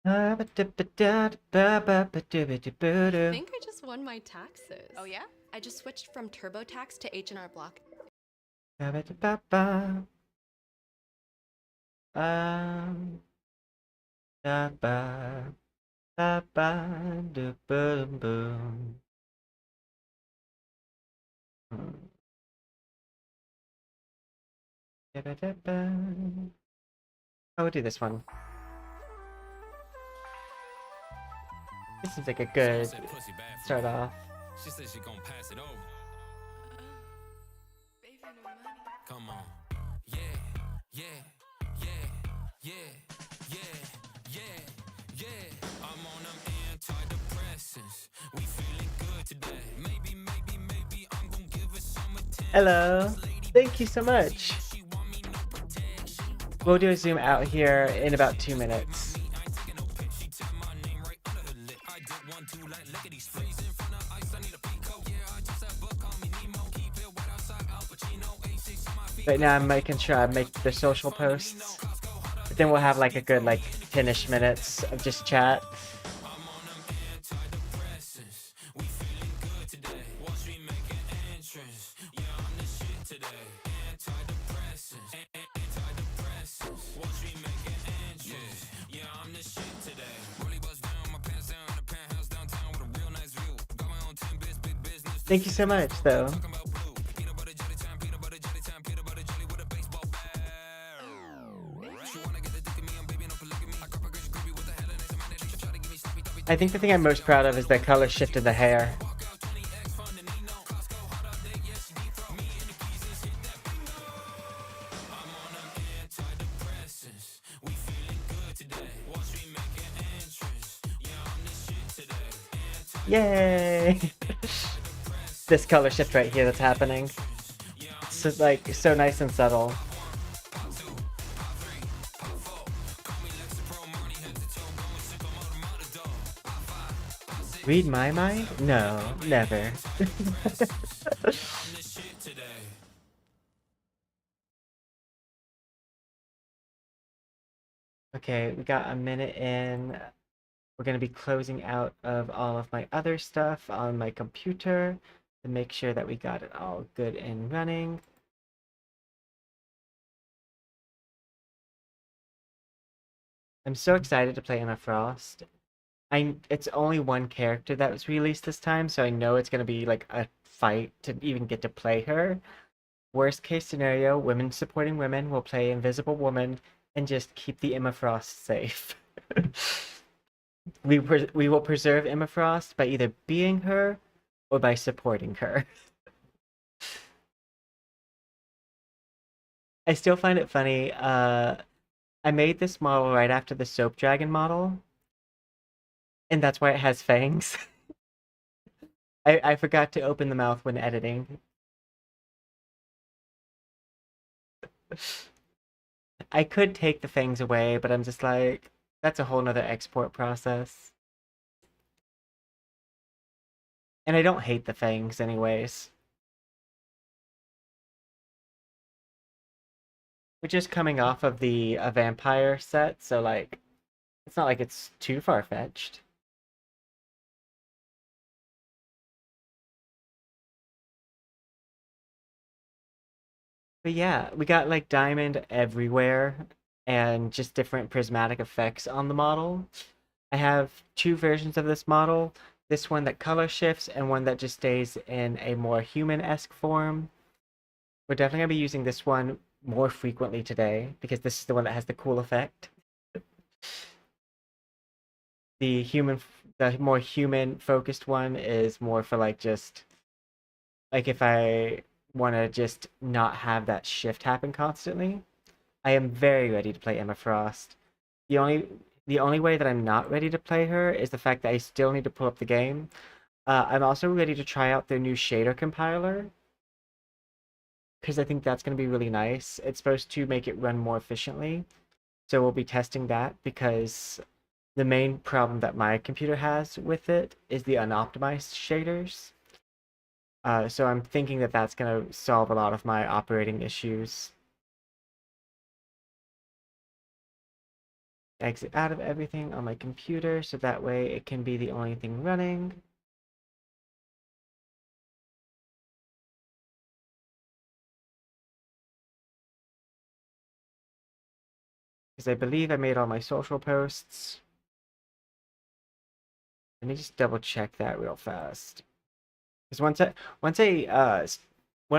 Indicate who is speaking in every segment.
Speaker 1: I think
Speaker 2: I just won my taxes.
Speaker 3: Oh yeah?
Speaker 2: I just switched from TurboTax to H&R Block.
Speaker 1: Um, ba ba ba ba da boom boom. I will do this one. This seems like a good start off.
Speaker 4: She said she gon' pass it over.
Speaker 3: Baby, no money.
Speaker 4: Come on. Yeah, yeah, yeah, yeah, yeah, yeah, yeah. I'm on them antidepressants. We feeling good today. Maybe I'm gon' give her some attention.
Speaker 1: Hello. Thank you so much. We'll do a zoom out here in about 2 minutes. Right now I'm making sure I make the social posts. But then we'll have like a good like 10-ish minutes of just chat. Thank you so much though. I think the thing I'm most proud of is the color shift in the hair. Yay! This color shift right here that's happening. It's like so nice and subtle. Read my mind? No, never. Okay, we got a minute in. We're going to be closing out of all of my other stuff on my computer to make sure that we got it all good and running. I'm so excited to play Emma Frost. It's only one character that was released this time, so I know it's going to be like a fight to even get to play her. Worst case scenario, women supporting women will play Invisible Woman and just keep the Emma Frost safe. We will preserve Emma Frost by either being her or by supporting her. I still find it funny. I made this model right after the Soap Dragon model, and that's why it has fangs. I forgot to open the mouth when editing. I could take the fangs away, but I'm just like, that's a whole nother export process. And I don't hate the fangs anyways. We're just coming off of the vampire set, so like, it's not like it's too far-fetched. But yeah, we got like diamond everywhere and just different prismatic effects on the model. I have two versions of this model. This one that color shifts and one that just stays in a more human-esque form. We're definitely going to be using this one more frequently today because this is the one that has the cool effect. The the more human-focused one is more for like just like if I want to just not have that shift happen constantly. I am very ready to play Emma Frost. The only the only way that I'm not ready to play her is the fact that I still need to pull up the game. I'm also ready to try out their new shader compiler because I think that's going to be really nice. It's supposed to make it run more efficiently. So we'll be testing that because the main problem that my computer has with it is the unoptimized shaders. So I'm thinking that that's going to solve a lot of my operating issues. exit out of everything on my computer so that way it can be the only thing running. Because I believe I made all my social posts. Let me just double check that real fast. Because one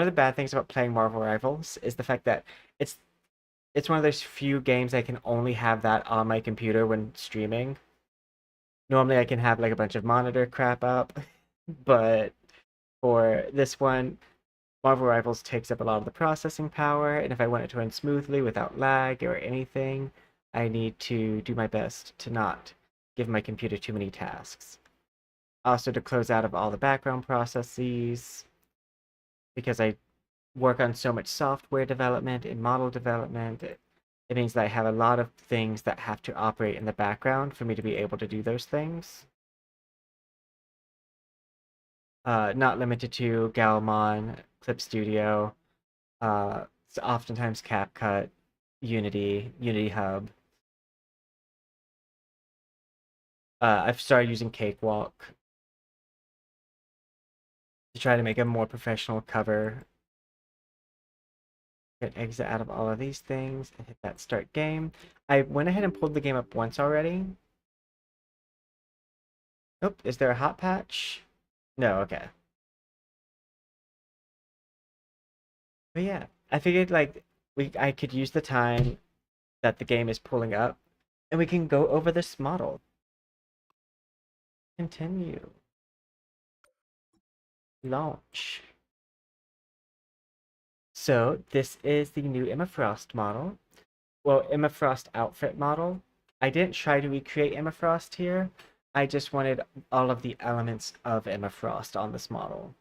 Speaker 1: of the bad things about playing Marvel Rivals is the fact that it's it's one of those few games I can only have that on my computer when streaming. Normally I can have like a bunch of monitor crap up, but for this one, Marvel Rivals takes up a lot of the processing power, and if I want it to run smoothly without lag or anything, I need to do my best to not give my computer too many tasks. Also to close out of all the background processes, because I work on so much software development and model development, it means that I have a lot of things that have to operate in the background for me to be able to do those things. Not limited to Galmon, Clip Studio, it's oftentimes CapCut, Unity, Unity Hub. I've started using Cakewalk to try to make a more professional cover. Get exit out of all of these things and hit that start game. I went ahead and pulled the game up once already. Nope, is there a hot patch? No, okay. But yeah, I figured like I could use the time that the game is pulling up and we can go over this model. Continue. Launch. So this is the new Emma Frost model. Well, Emma Frost outfit model. I didn't try to recreate Emma Frost here. I just wanted all of the elements of Emma Frost on this model.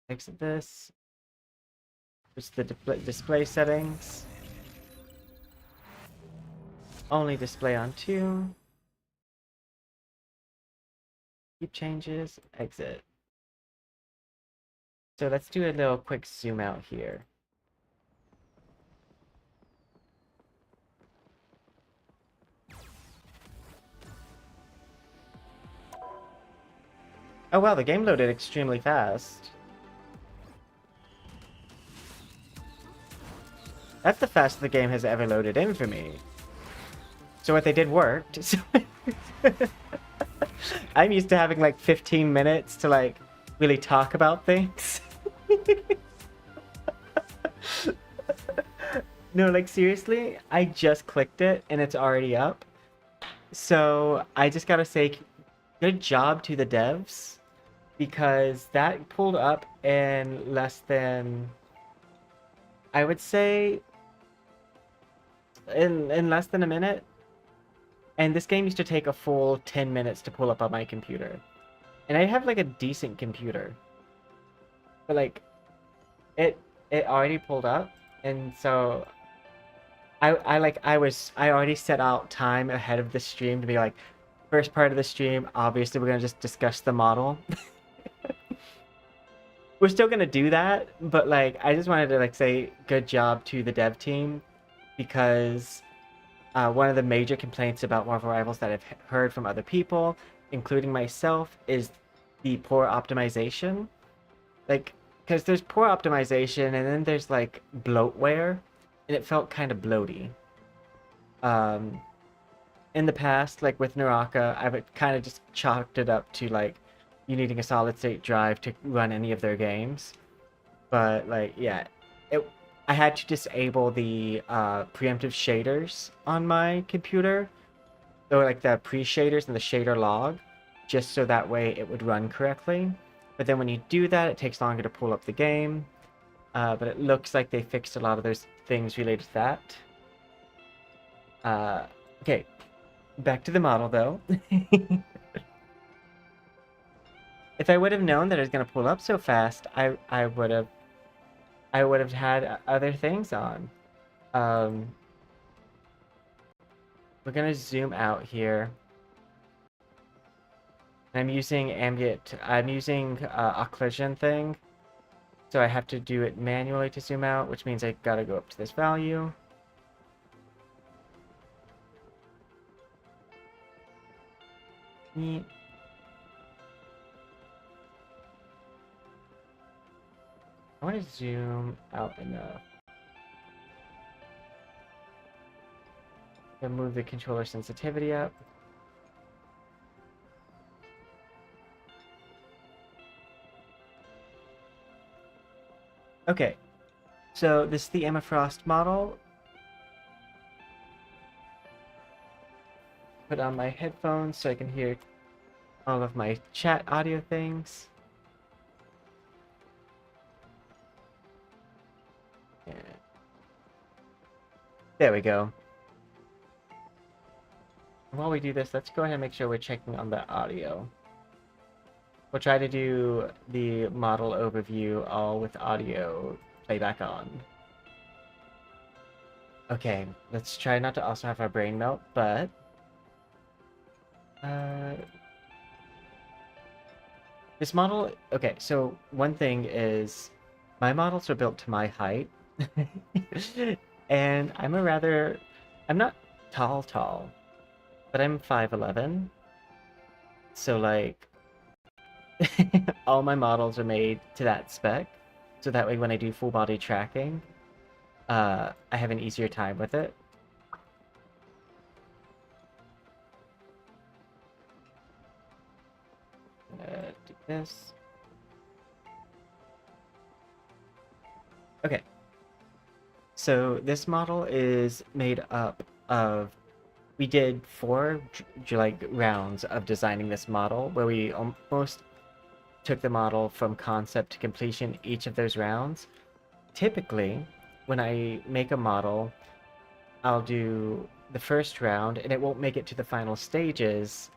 Speaker 1: Exit this. Just the display settings. Only display on 2. Keep changes. Exit. So let's do a little quick zoom out here. Oh wow, the game loaded extremely fast. That's the fastest the game has ever loaded in for me. So what they did worked. I'm used to having like 15 minutes to like really talk about things. No, like seriously, I just clicked it and it's already up. So I just gotta say good job to the devs because that pulled up in less than, I would say, in less than a minute. And this game used to take a full 10 minutes to pull up on my computer. And I have like a decent computer. But like it already pulled up, and so I already set out time ahead of the stream to be like, first part of the stream, obviously we're gonna just discuss the model. We're still gonna do that, but like I just wanted to like say good job to the dev team because one of the major complaints about Marvel Rivals that I've heard from other people, including myself, is the poor optimization. Like, because there's poor optimization and then there's like bloatware, and it felt kind of bloaty. In the past, like with Naraka, I would kind of just chalked it up to like you needing a solid state drive to run any of their games. But like, yeah, I had to disable the preemptive shaders on my computer. So like the pre-shaders and the shader log, just so that way it would run correctly. But then when you do that, it takes longer to pull up the game. But it looks like they fixed a lot of those things related to that. Okay, back to the model though. If I would have known that it was going to pull up so fast, I would have had other things on. We're gonna zoom out here. I'm using occlusion thing So I have to do it manually to zoom out, which means I gotta go up to this value. Neat. I want to zoom out enough. Then move the controller sensitivity up. Okay, so this is the Emma Frost model. Put on my headphones so I can hear all of my chat audio things. Yeah. There we go. While we do this, let's go ahead and make sure we're checking on the audio. We'll try to do the model overview all with audio playback on. Okay, let's try not to also have our brain melt, but... this model... Okay, so one thing is, my models are built to my height. And I'm not tall, but I'm 5'11". So, like... all my models are made to that spec, so that way when I do full body tracking, I have an easier time with it. Do this. Okay. So this model is made up of... We did 4 like rounds of designing this model, where we almost took the model from concept to completion each of those rounds. Typically, when I make a model, I'll do the first round, and it won't make it to the final stages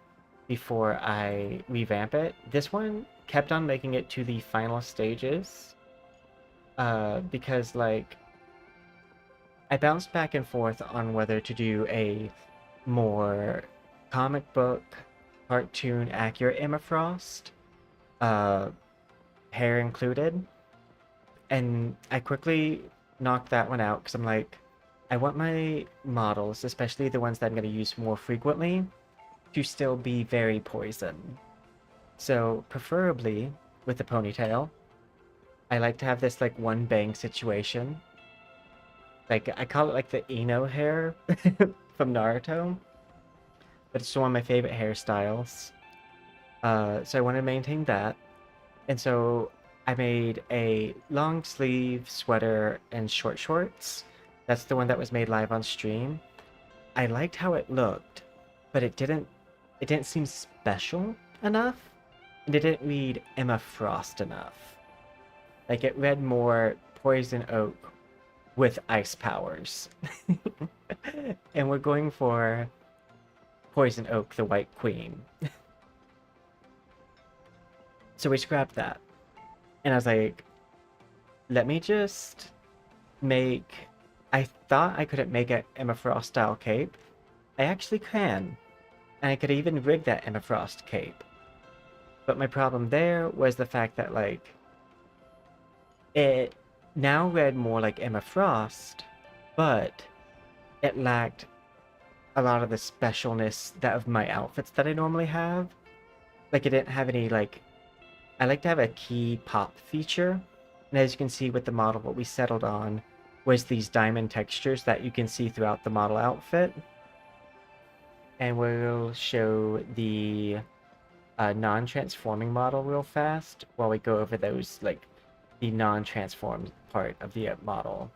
Speaker 1: before I revamp it. This one kept on making it to the final stages, because, like, I bounced back and forth on whether to do a more comic book, cartoon accurate Emma Frost, hair included, and I quickly knocked that one out because I'm like, I want my models, especially the ones that I'm going to use more frequently, to still be very Poison. So preferably with the ponytail. I like to have this like one bang situation. Like, I call it like the Ino hair from Naruto, but it's one of my favorite hairstyles. So I want to maintain that. And so I made a long sleeve sweater and short shorts. That's the one that was made live on stream. I liked how it looked, but it didn't seem special enough, and it didn't read Emma Frost enough. Like, it read more Poison Oak with ice powers. And we're going for Poison Oak, the White Queen. So we scrapped that. And I was like, let me just make... I thought I couldn't make an Emma Frost style cape. I actually can. And I could even rig that Emma Frost cape. But my problem there was the fact that, like, it now read more like Emma Frost, but it lacked a lot of the specialness that of my outfits that I normally have. Like, it didn't have any, like... I like to have a key pop feature. And as you can see with the model, what we settled on was these diamond textures that you can see throughout the model outfit. And we'll show the non-transforming model real fast while we go over those, like, the non-transformed part of the model.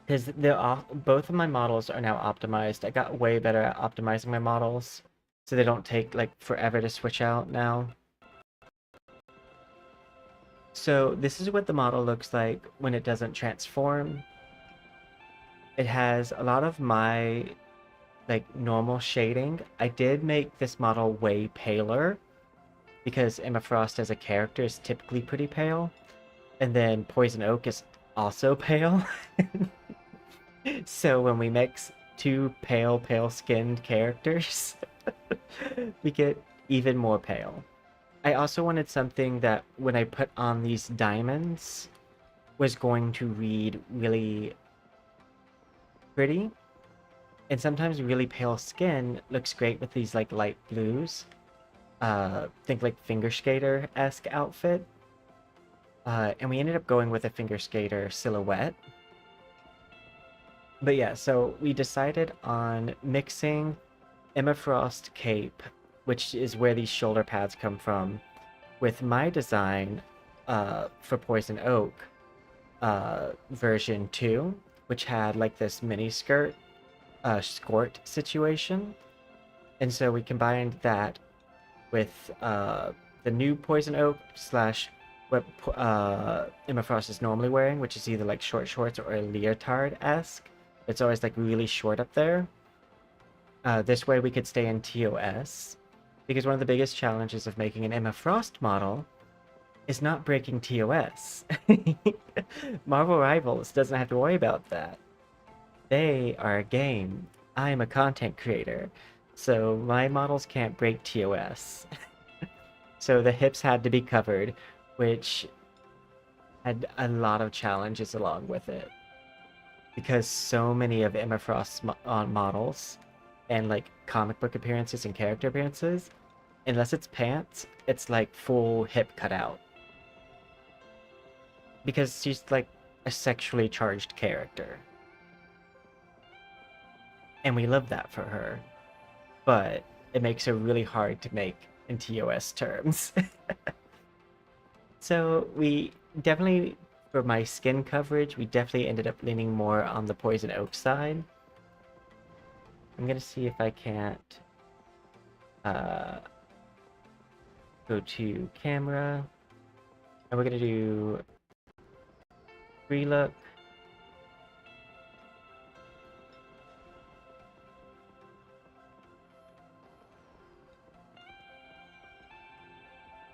Speaker 1: Because both of my models are now optimized. I got way better at optimizing my models, so they don't take, like, forever to switch out now. So this is what the model looks like when it doesn't transform. It has a lot of my, like, normal shading. I did make this model way paler, because Emma Frost as a character is typically pretty pale. And then Poison Oak is also pale. So when we mix two pale-skinned characters, we get even more pale. I also wanted something that when I put on these diamonds was going to read really pretty. And sometimes really pale skin looks great with these like light blues. Think like finger skater-esque outfit. And we ended up going with a finger skater silhouette. But yeah, so we decided on mixing Emma Frost cape, which is where these shoulder pads come from, with my design for Poison Oak version 2, which had like this mini skirt skort situation. And so we combined that with the new Poison Oak slash what Emma Frost is normally wearing, which is either like short shorts or a leotard-esque. It's always like really short up there. This way we could stay in TOS, because one of the biggest challenges of making an Emma Frost model is not breaking TOS. Marvel Rivals doesn't have to worry about that. They are a game. I am a content creator, so my models can't break TOS. So the hips had to be covered, which had a lot of challenges along with it. Because so many of Emma Frost's models and like comic book appearances and character appearances, unless it's pants, it's like full hip cutout. Because she's like a sexually charged character. And we love that for her. But it makes her really hard to make in TOS terms. So we definitely, for my skin coverage, we definitely ended up leaning more on the Poison Oak side. I'm gonna see if I can't go to camera. And we're gonna do free look.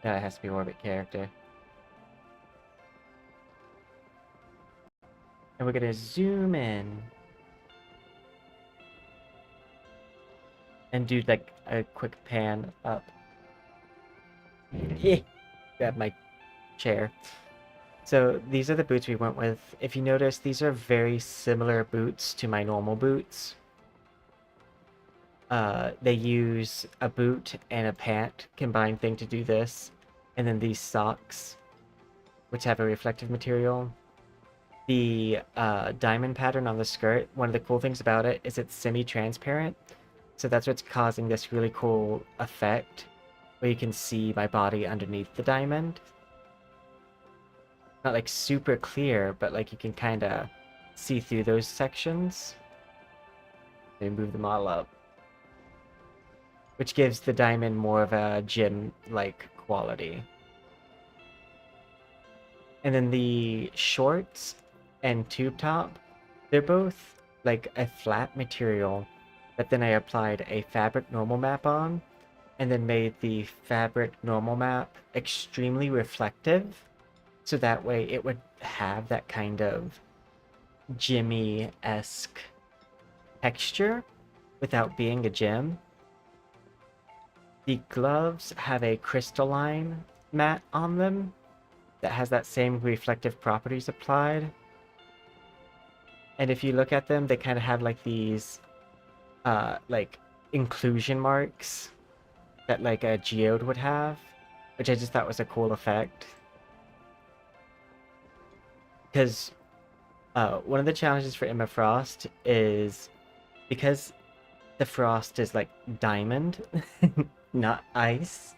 Speaker 1: That has to be Orbit character. And we're gonna zoom in and do like a quick pan up. Grab my chair. So these are the boots we went with. If you notice, these are very similar boots to my normal boots. They use a boot and a pant combined thing to do this. And then these socks, which have a reflective material. The diamond pattern on the skirt, one of the cool things about it is it's semi-transparent. So that's what's causing this really cool effect where you can see my body underneath the diamond. Not like super clear, but like you can kind of see through those sections. They move the model up, which gives the diamond more of a gem-like quality. And then the shorts and tube top, they're both like a flat material, but then I applied a fabric normal map on, and then made the fabric normal map extremely reflective, so that way it would have that kind of Jimmy-esque texture without being a gem. The gloves have a crystalline matte on them that has that same reflective properties applied. And if you look at them, they kind of have like these like inclusion marks that like a geode would have, which I just thought was a cool effect. Because one of the challenges for Emma Frost is because the frost is like diamond, not ice,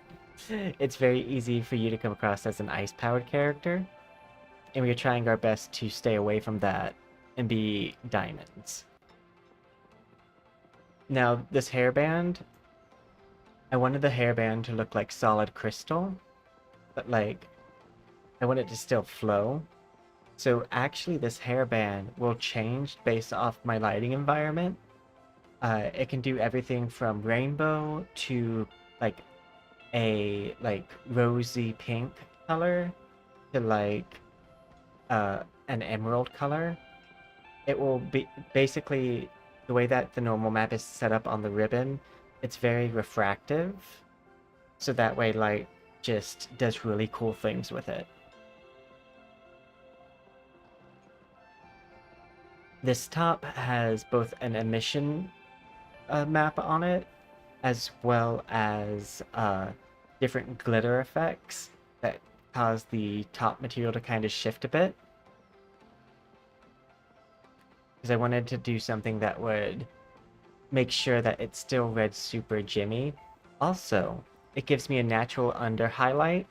Speaker 1: it's very easy for you to come across as an ice-powered character. And we're trying our best to stay away from that and be diamonds. Now, this hairband, I wanted the hairband to look like solid crystal, but like, I want it to still flow. So actually this hairband will change based off my lighting environment. It can do everything from rainbow to like a rosy pink color to like an emerald color. It will be basically the way that the normal map is set up on the ribbon it's very refractive, so that way light just does really cool things with it. This top has both an emission map on it, as well as different glitter effects that cause the top material to kind of shift a bit. Because I wanted to do something that would make sure that it still read super Jimmy. Also, it gives me a natural under highlight.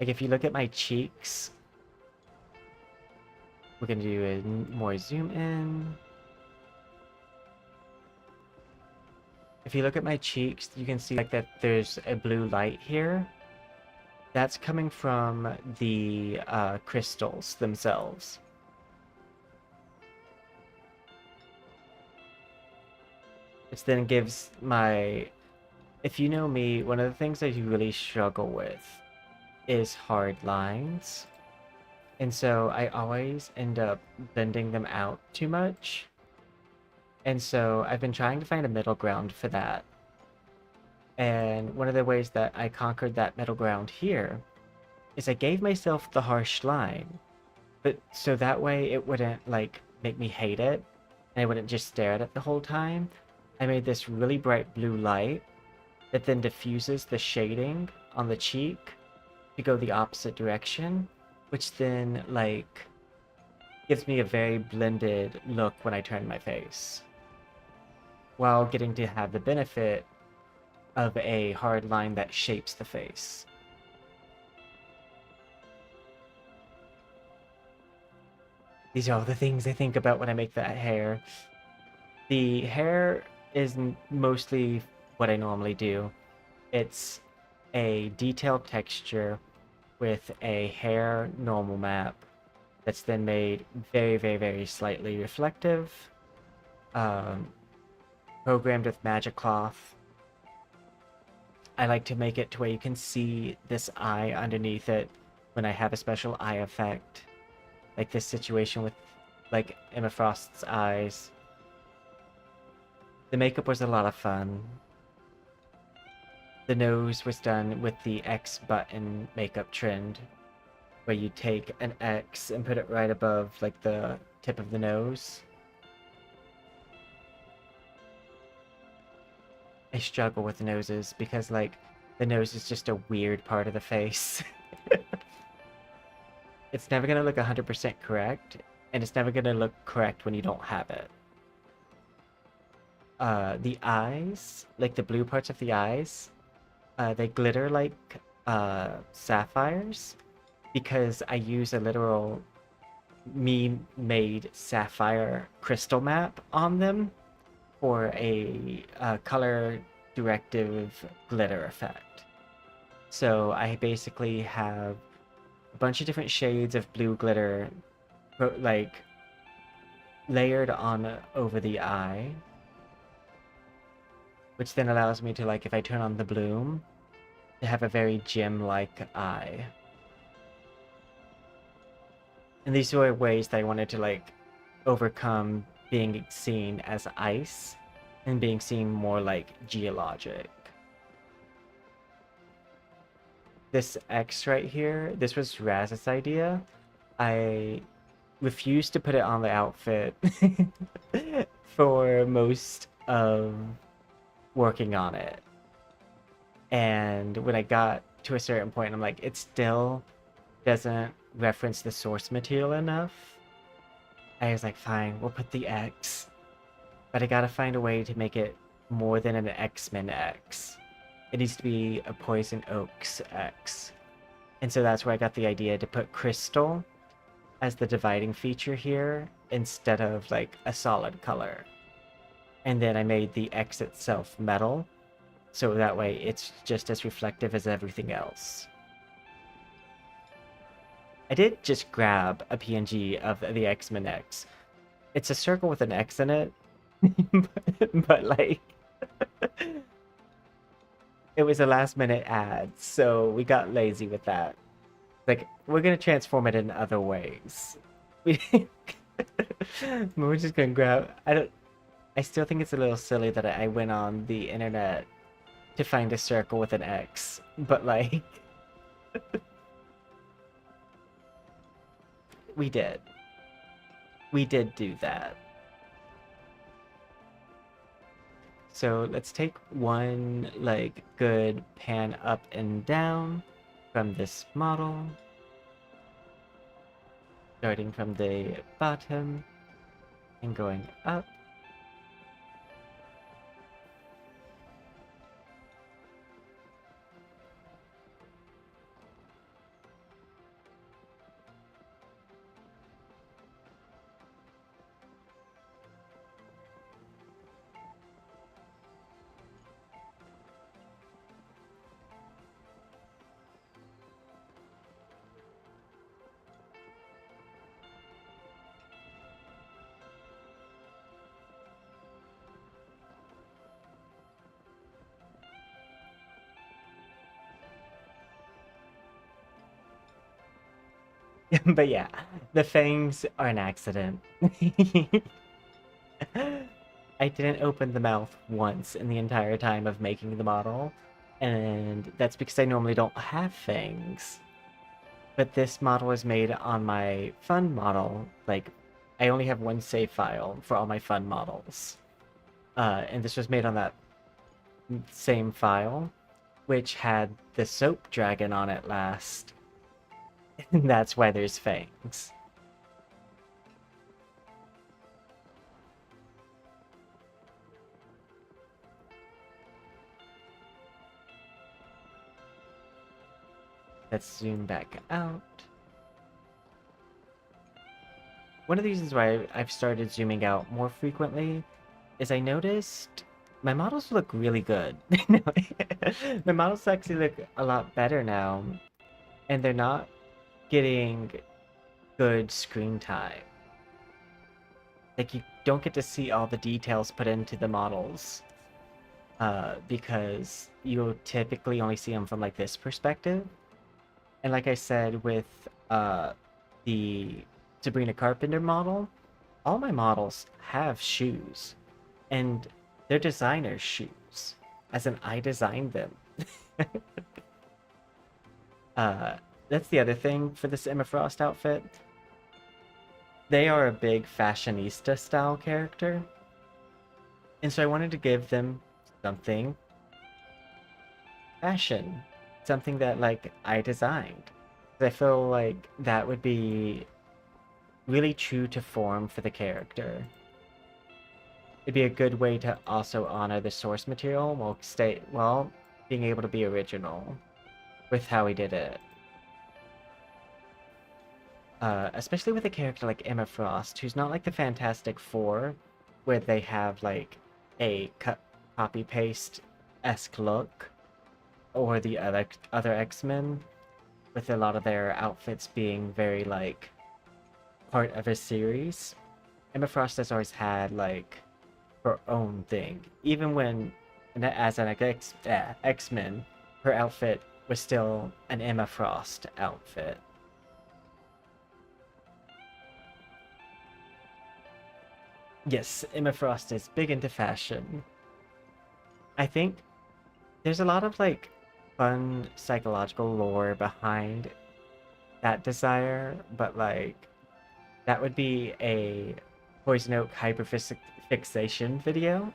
Speaker 1: Like if you look at my cheeks, we're gonna do a more zoom in. If you look at my cheeks, you can see like that there's a blue light here. That's coming from the crystals themselves. Which then gives my... If you know me, one of the things I really struggle with is hard lines. And so I always end up blending them out too much. And so I've been trying to find a middle ground for that. And one of the ways that I conquered that middle ground here is I gave myself the harsh line. But so that way it wouldn't like make me hate it. And I wouldn't just stare at it the whole time. I made this really bright blue light that then diffuses the shading on the cheek to go the opposite direction, which then like gives me a very blended look when I turn my face, while getting to have the benefit of a hard line that shapes the face. These are all the things I think about when I make that hair. The hair is mostly what I normally do. It's a detailed texture with a hair normal map that's then made very, very, very slightly reflective, programmed with magic cloth. I like to make it to where you can see this eye underneath it when I have a special eye effect, like this situation with like Emma Frost's eyes. The makeup was a lot of fun. The nose was done with the X button makeup trend, where you take an X and put it right above like the tip of the nose. I struggle with noses because like the nose is just a weird part of the face. It's never gonna look 100% correct, and it's never gonna look correct when you don't have it. The eyes, like the blue parts of the eyes, they glitter like sapphires because I use a literal me-made sapphire crystal map on them for a color directive glitter effect. So I basically have a bunch of different shades of blue glitter like layered on over the eye, which then allows me to, like, if I turn on the bloom, to have a very gem-like eye. And these were ways that I wanted to, like, overcome being seen as ice and being seen more like geologic. This X right here, this was Raz's idea. I refused to put it on the outfit for most of working on it. And when I got to a certain point, I'm like, it still doesn't reference the source material enough. I was like, fine, we'll put the X. But I gotta find a way to make it more than an X-Men X. It needs to be a Poison0aks X. And so that's where I got the idea to put crystal as the dividing feature here instead of like a solid color. And then I made the X itself metal, so that way it's just as reflective as everything else. I did just grab a PNG of the X-Men X. It's a circle with an X in it, but like, it was a last minute ad, so we got lazy with that. Like, we're gonna transform it in other ways. We're just gonna grab, I still think it's a little silly that I went on the internet to find a circle with an X, but like, we did. We did do that. So let's take one like good pan up and down from this model, starting from the bottom and going up. But yeah, the fangs are an accident. I didn't open the mouth once in the entire time of making the model, and that's because I normally don't have fangs. But this model is made on my fun model. Like, I only have one save file for all my fun models. And this was made on that same file, which had the soap dragon on it last. And that's why there's fangs. Let's zoom back out. One of the reasons why I've started zooming out more frequently is I noticed my models look really good. My models actually look a lot better now, and they're not getting good screen time. Like, you don't get to see all the details put into the models, because you'll typically only see them from like this perspective. And like I said with the Sabrina Carpenter model, all my models have shoes, and they're designer shoes, as in I designed them. That's the other thing for this Emma Frost outfit. They are a big fashionista style character, and so I wanted to give them something fashion, something that like I designed. I feel like that would be really true to form for the character. It'd be a good way to also honor the source material while being able to be original with how he did it. Especially with a character like Emma Frost, who's not like the Fantastic Four, where they have like a copy-paste-esque look, or the other X-Men, with a lot of their outfits being very like part of a series. Emma Frost has always had like her own thing. Even when, as an X-Men, her outfit was still an Emma Frost outfit. Yes, Emma Frost is big into fashion. I think there's a lot of like fun psychological lore behind that desire, but like that would be a Poison Oak hyperfixation video.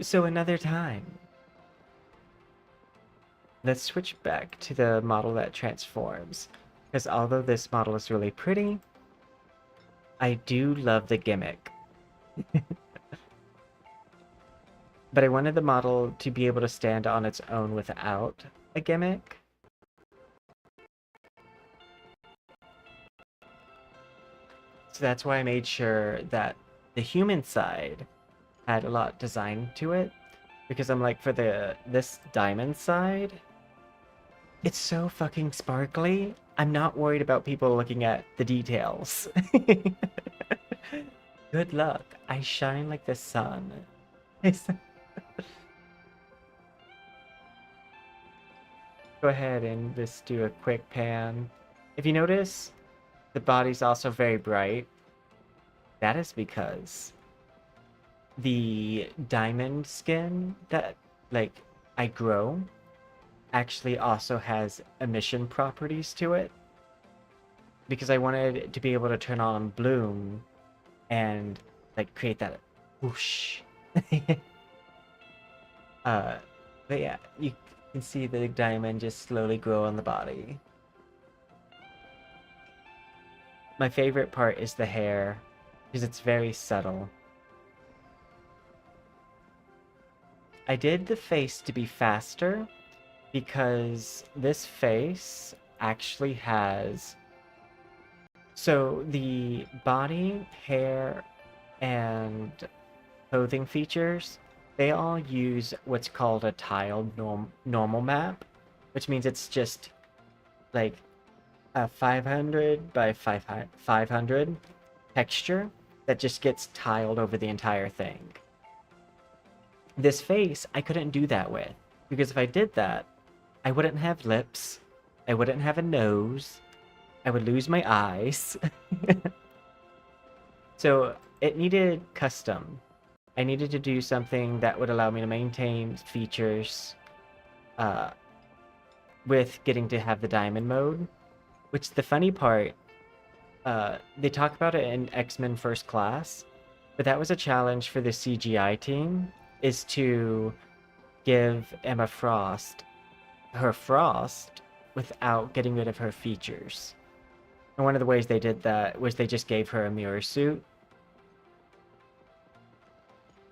Speaker 1: So another time. Let's switch back to the model that transforms, because although this model is really pretty, I do love the gimmick. But I wanted the model to be able to stand on its own without a gimmick. So that's why I made sure that the human side had a lot designed to it. Because I'm like, for this diamond side, it's so fucking sparkly. I'm not worried about people looking at the details. Good luck. I shine like the sun. Go ahead and just do a quick pan. If you notice, the body's also very bright. That is because the diamond skin that like I grow actually also has emission properties to it because I wanted it to be able to turn on bloom and like create that whoosh. uh, but yeah, you can see the diamond just slowly grow on the body. My favorite part is the hair because it's very subtle. I did the face to be faster because this face actually has, so the body, hair, and clothing features, they all use what's called a tiled normal map, which means it's just like a 500 by 500 texture that just gets tiled over the entire thing. This face, I couldn't do that with, because if I did that, I wouldn't have lips, I wouldn't have a nose, I would lose my eyes. So it needed custom. I needed to do something that would allow me to maintain features uh, with getting to have the diamond mode. Which the funny part, they talk about it in X-Men First Class, but that was a challenge for the CGI team, is to give Emma Frost her frost without getting rid of her features. And one of the ways they did that was they just gave her a mirror suit.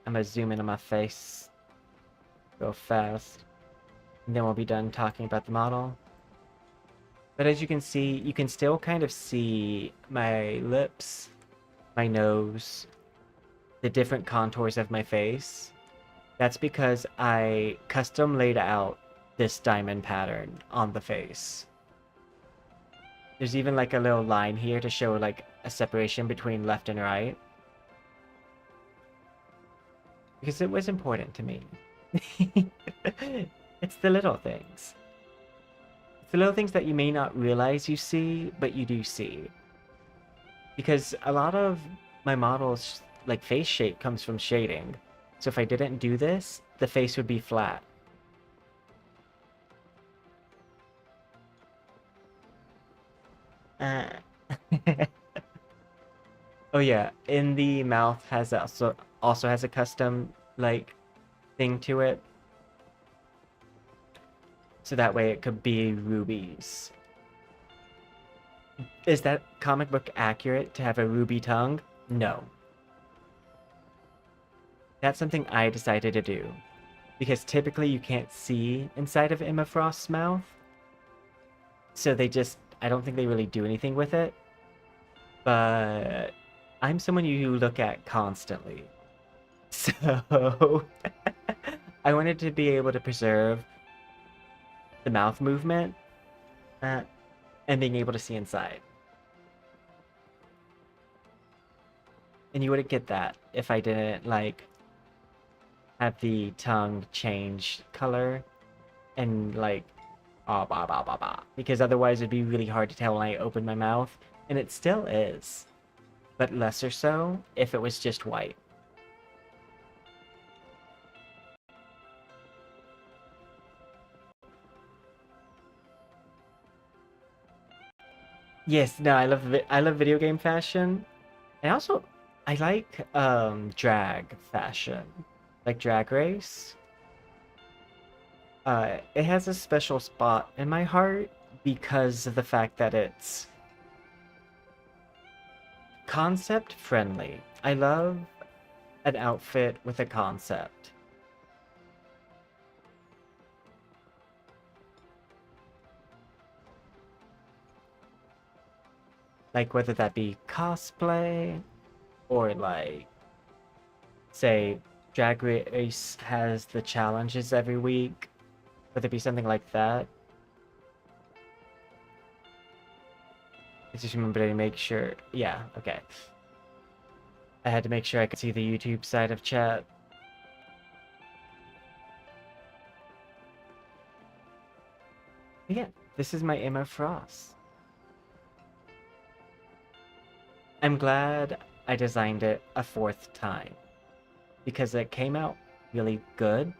Speaker 1: I'm gonna zoom in on my face real fast, and then we'll be done talking about the model. But as you can see, you can still kind of see my lips, my nose, the different contours of my face. That's because I custom laid out this diamond pattern on the face. There's even like a little line here to show like a separation between left and right. Because it was important to me. It's the little things. It's the little things that you may not realize you see, but you do see. Because a lot of my models, like face shape, comes from shading. So if I didn't do this, the face would be flat. Uh. Oh yeah, in the mouth has also has a custom like thing to it. So that way it could be rubies. Is that comic book accurate to have a ruby tongue? No. That's something I decided to do. Because typically you can't see inside of Emma Frost's mouth. So they just, I don't think they really do anything with it. But I'm someone you look at constantly. So I wanted to be able to preserve the mouth movement and being able to see inside. And you wouldn't get that if I didn't like have the tongue change color and like ah bah bah bah bah, because otherwise it'd be really hard to tell when I open my mouth, and it still is, but lesser so if it was just white. Yes, no, I love video game fashion. And also I like drag fashion. Like Drag Race. It has a special spot in my heart because of the fact that it's concept friendly. I love an outfit with a concept. Like whether that be cosplay or like, say, Drag Race has the challenges every week. Whether it be something like that. I just remember to make sure. Yeah, okay. I had to make sure I could see the YouTube side of chat. But yeah, this is my Emma Frost. I'm glad I designed it a fourth time because it came out really good.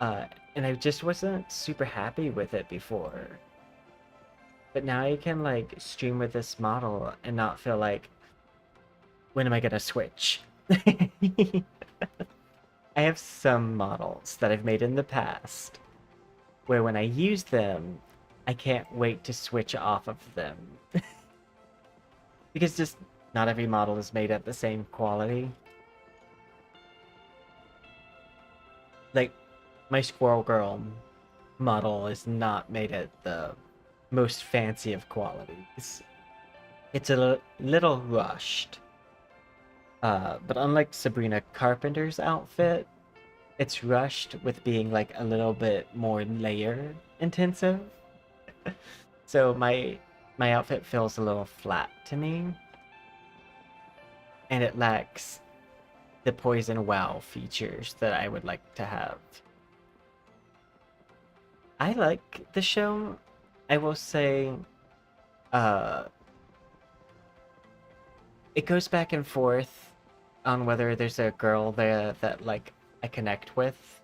Speaker 1: And I just wasn't super happy with it before. But now I can like stream with this model and not feel like, when am I gonna switch? I have some models that I've made in the past where when I use them, I can't wait to switch off of them. Because just not every model is made at the same quality. Like, my Squirrel Girl model is not made at the most fancy of qualities. It's a little rushed. But unlike Sabrina Carpenter's outfit, it's rushed with being like a little bit more layer intensive. So my outfit feels a little flat to me. And it lacks the Poison wow features that I would like to have. I like the show. I will say, it goes back and forth on whether there's a girl there that like I connect with.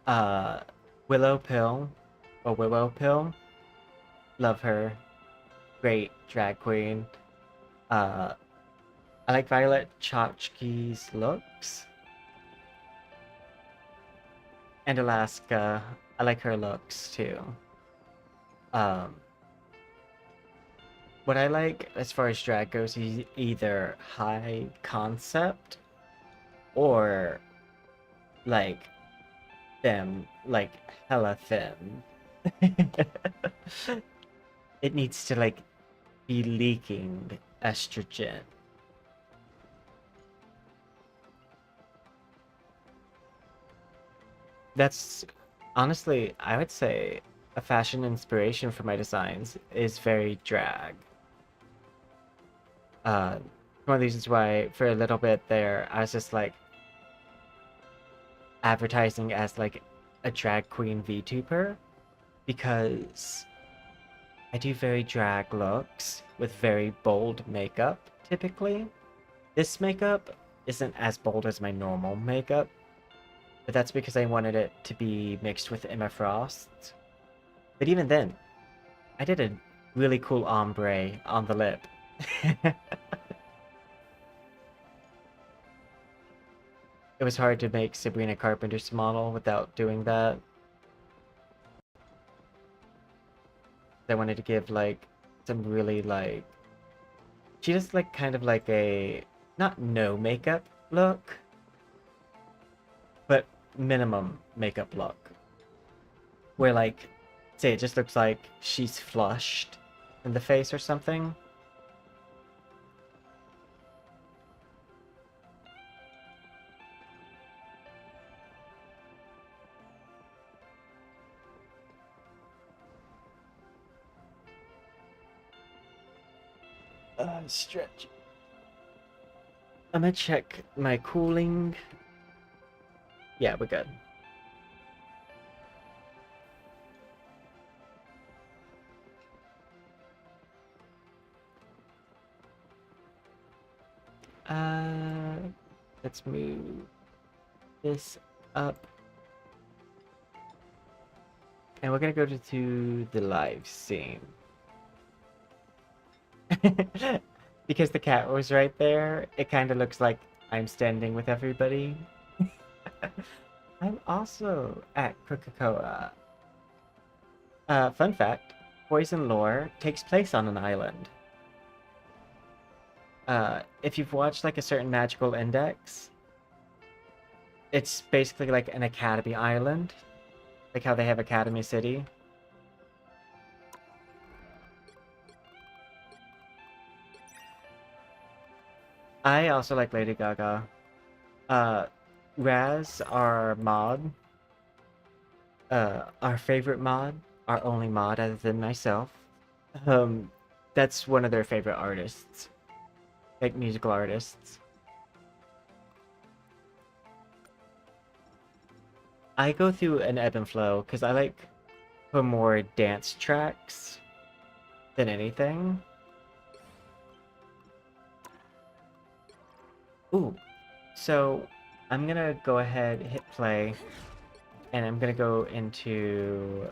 Speaker 1: Willow Pill or Willow Pill, love her, great drag queen. I like Violet Chachki's looks. And Alaska, I like her looks too. What I like as far as drag goes is either high concept or like femme, like hella femme. It needs to like be leaking estrogen. That's honestly, I would say a fashion inspiration for my designs is very drag. One of the reasons why for a little bit there I was just like advertising as like a drag queen VTuber because I do very drag looks with very bold makeup typically. This makeup isn't as bold as my normal makeup, but that's because I wanted it to be mixed with Emma Frost. But even then, I did a really cool ombre on the lip. It was hard to make Sabrina Carpenter's model without doing that. I wanted to give like some really like, she does like kind of like a not no makeup look, but minimum makeup look, where like say it just looks like she's flushed in the face or something. Stretch. I'm gonna check my cooling. Yeah, we're good. Let's move this up. And we're gonna go to the live scene. Because the cat was right there, it kind of looks like I'm standing with everybody. I'm also at Coca-Cola. Fun fact, Poison lore takes place on an island. If you've watched like a certain magical index, it's basically like an academy island. Like how they have Academy City. I also like Lady Gaga. Raz, our mod, our favorite mod, our only mod other than myself, that's one of their favorite artists. Like musical artists. I go through an ebb and flow because I like for more dance tracks than anything. Ooh, so I'm gonna go ahead, hit play, and I'm gonna go into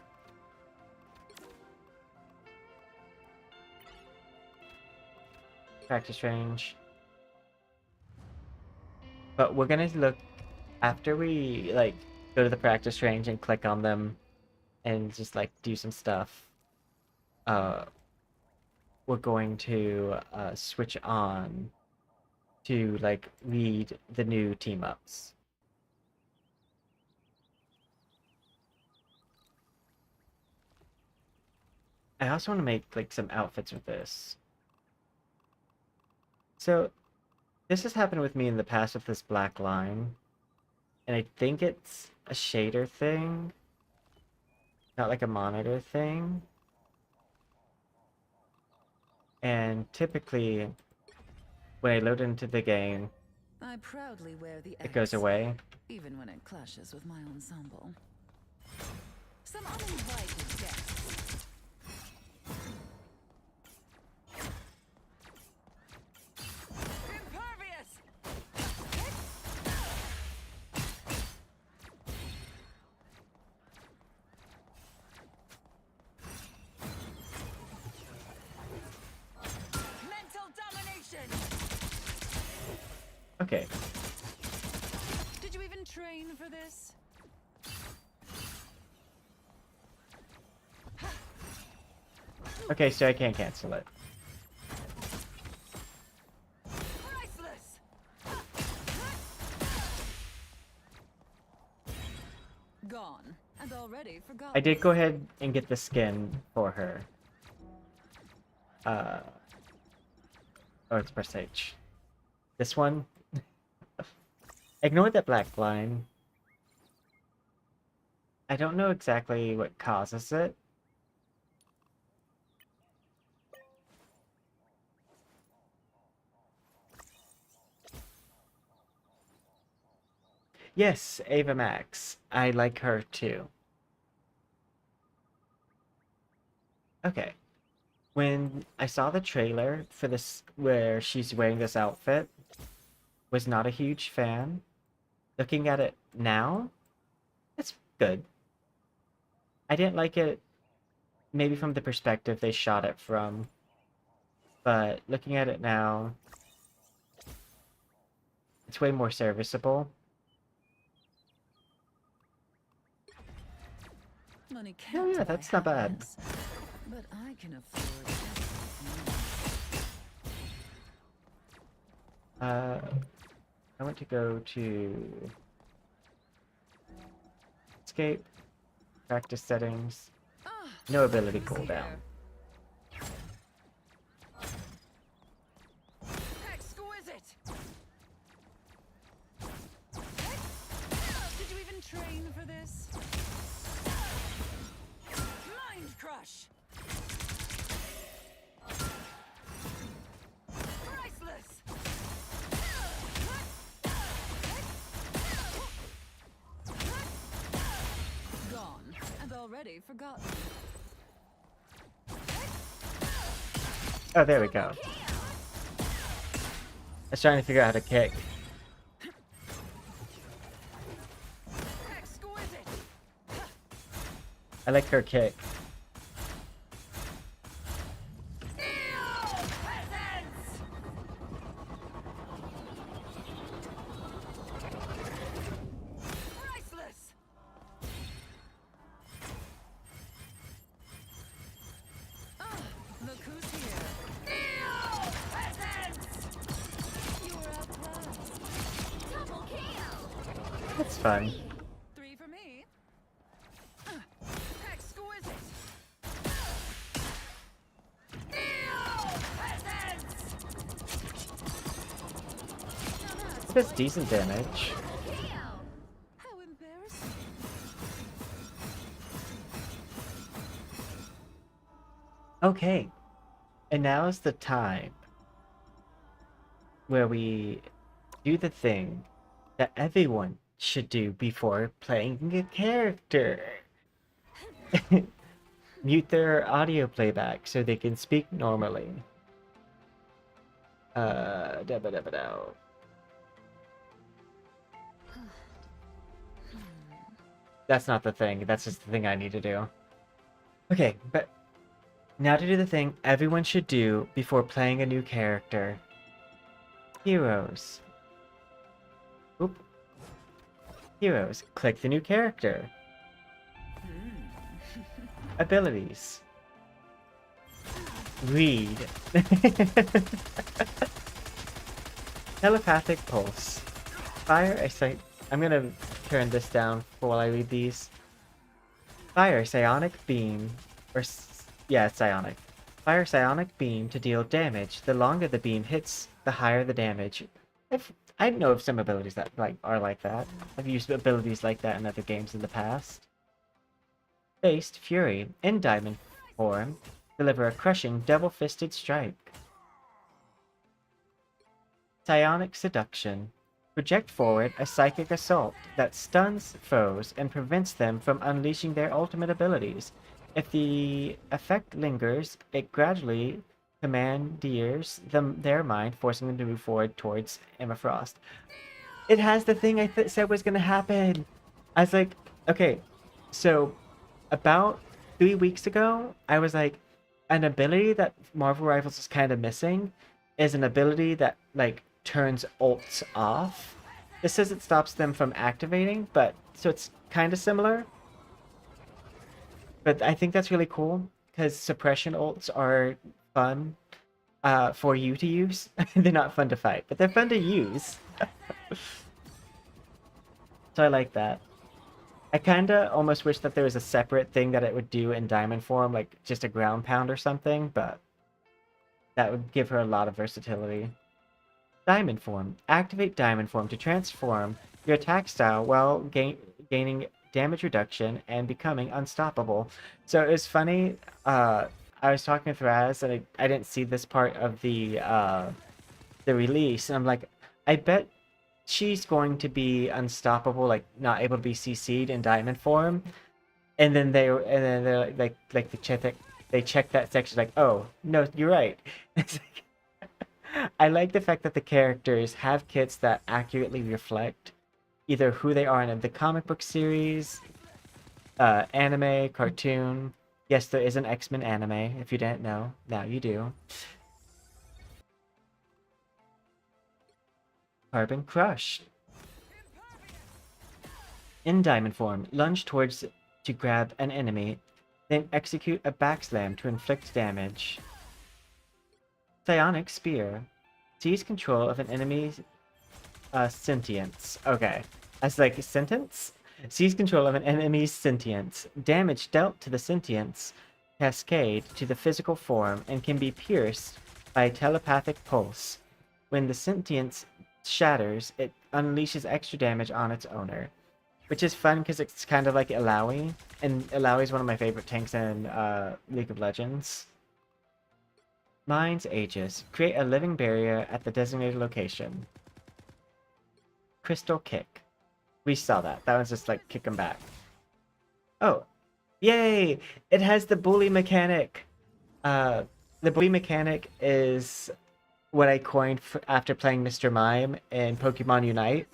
Speaker 1: practice range. But we're gonna look after we like go to the practice range and click on them and just like do some stuff. Uh, we're going to switch on to like lead the new team ups. I also want to make like some outfits with this. So this has happened with me in the past with this black line, and I think it's a shader thing, not like a monitor thing. And typically, when I load into the game,
Speaker 3: I proudly wear the
Speaker 1: it goes
Speaker 3: X,
Speaker 1: away.
Speaker 3: even when it clashes with my ensemble. Some uninvited guests. Impervious! Mental domination!
Speaker 1: Okay,
Speaker 3: Did you even train for this?
Speaker 1: okay, so I can't cancel it.
Speaker 3: Priceless! Gone, and already forgotten.
Speaker 1: I did go ahead and get the skin for her. Oh, it's press H. This one. Ignore that black line. I don't know exactly what causes it. Yes, Ava Max. I like her too. Okay. When I saw the trailer for this, where she's wearing this outfit, was not a huge fan. Looking at it now, it's good. I didn't like it, maybe from the perspective they shot it from, but looking at it now, it's way more serviceable.
Speaker 3: Money
Speaker 1: Oh
Speaker 3: can't
Speaker 1: yeah,
Speaker 3: buy
Speaker 1: that's not bad.
Speaker 3: happiness, but I can afford it.
Speaker 1: I want to go to escape, practice settings,
Speaker 3: Ah,
Speaker 1: no ability
Speaker 3: who's
Speaker 1: cooldown.
Speaker 3: here? Exquisite! Did you even train for this? Mind crush! Priceless! Gone, and already forgotten.
Speaker 1: Oh, there we go. I was trying to figure out how to kick.
Speaker 3: Exquisite!
Speaker 1: I like her kick.
Speaker 3: Peasants! Priceless! Ah, look who's here. Peasants! You were outclassed. Double kill!
Speaker 1: That's fun.
Speaker 3: 3 for me. Exquisite! Peasants!
Speaker 1: It does decent damage.
Speaker 3: How embarrassing.
Speaker 1: Okay. And now is the time where we do the thing that everyone should do before playing a character. Mute their audio playback so they can speak normally. Da-ba-da-ba-dow. That's not the thing. That's just the thing I need to do. Okay, but now to do the thing everyone should do before playing a new character. Heroes. Oop. Heroes. Click the new character. Abilities. Read. Telepathic pulse. Fire a sight. I'm gonna turn this down for while I read these. Fire psionic beam. Yeah, it's psionic. Fire psionic beam to deal damage. The longer the beam hits, the higher the damage. I know of some abilities that are like that. I've used abilities like that in other games in the past. Faced Fury in diamond form. Deliver a crushing double-fisted strike. Psionic Seduction. Project forward a psychic assault that stuns foes and prevents them from unleashing their ultimate abilities. If the effect lingers, it gradually commandeers their mind, forcing them to move forward towards Emma Frost. It has the thing I said was going to happen. I was like, okay, so about 3 weeks ago, I was like, an ability that Marvel Rivals is kind of missing is an ability that, like, turns ults off. This says it stops them from activating, but, so it's kind of similar. But I think that's really cool, because suppression ults are fun for you to use. They're not fun to fight, but they're fun to use. So I like that. I kinda almost wish that there was a separate thing that it would do in diamond form, like just a ground pound or something, but that would give her a lot of versatility. Diamond form. Activate diamond form to transform your attack style while gaining damage reduction and becoming unstoppable. So it was funny, I was talking to Raz and I didn't see this part of the release, and I'm like, I bet she's going to be unstoppable, like not able to be CC'd in diamond form. And then they're like they check that section, like, oh no, you're right. It's like, I like the fact that the characters have kits that accurately reflect either who they are in the comic book series, anime, cartoon. Yes, there is an X-Men anime. If you didn't know, now you do. Carbon Crush. In diamond form, lunge towards to grab an enemy, then execute a backslam to inflict damage. Psionic Spear. Seize control of an enemy's sentience. Okay. That's like sentence? Seize control of an enemy's sentience. Damage dealt to the sentience cascade to the physical form and can be pierced by a telepathic pulse. When the sentience shatters, it unleashes extra damage on its owner. Which is fun because it's kind of like Illaoi. And Illaoi is one of my favorite tanks in League of Legends. Mind's Aegis. Create a living barrier at the designated location. Crystal Kick. We saw that. That one's just like kick them back. Oh. Yay! It has the bully mechanic. The bully mechanic is what I coined after playing Mr. Mime in Pokemon Unite.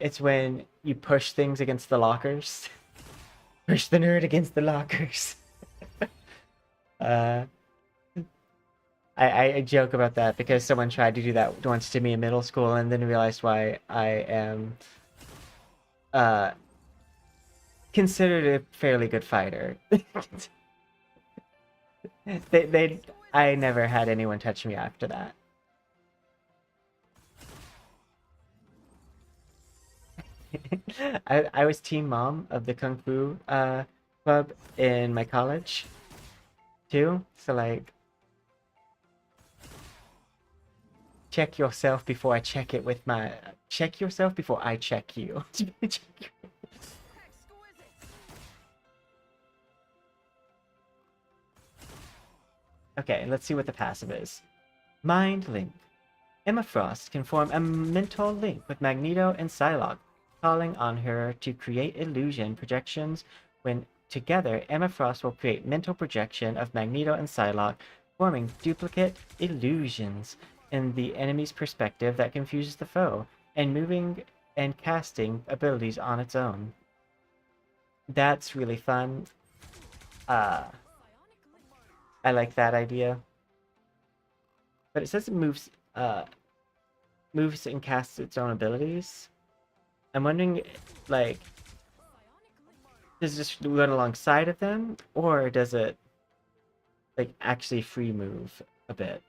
Speaker 1: It's when you push things against the lockers. Push the nerd against the lockers. I joke about that because someone tried to do that once to me in middle school and then realized why I am considered a fairly good fighter. I never had anyone touch me after that. I was team mom of the Kung Fu club in my college too, so like, check yourself before I check it with my... Check yourself before I check you. Okay, let's see what the passive is. Mind Link. Emma Frost can form a mental link with Magneto and Psylocke, calling on her to create illusion projections. When together, Emma Frost will create mental projection of Magneto and Psylocke, forming duplicate illusions in the enemy's perspective that confuses the foe, and moving and casting abilities on its own. That's really fun. Uh, I like that idea. But it says it moves and casts its own abilities. I'm wondering, like, does it just run alongside of them, or does it like actually free move a bit?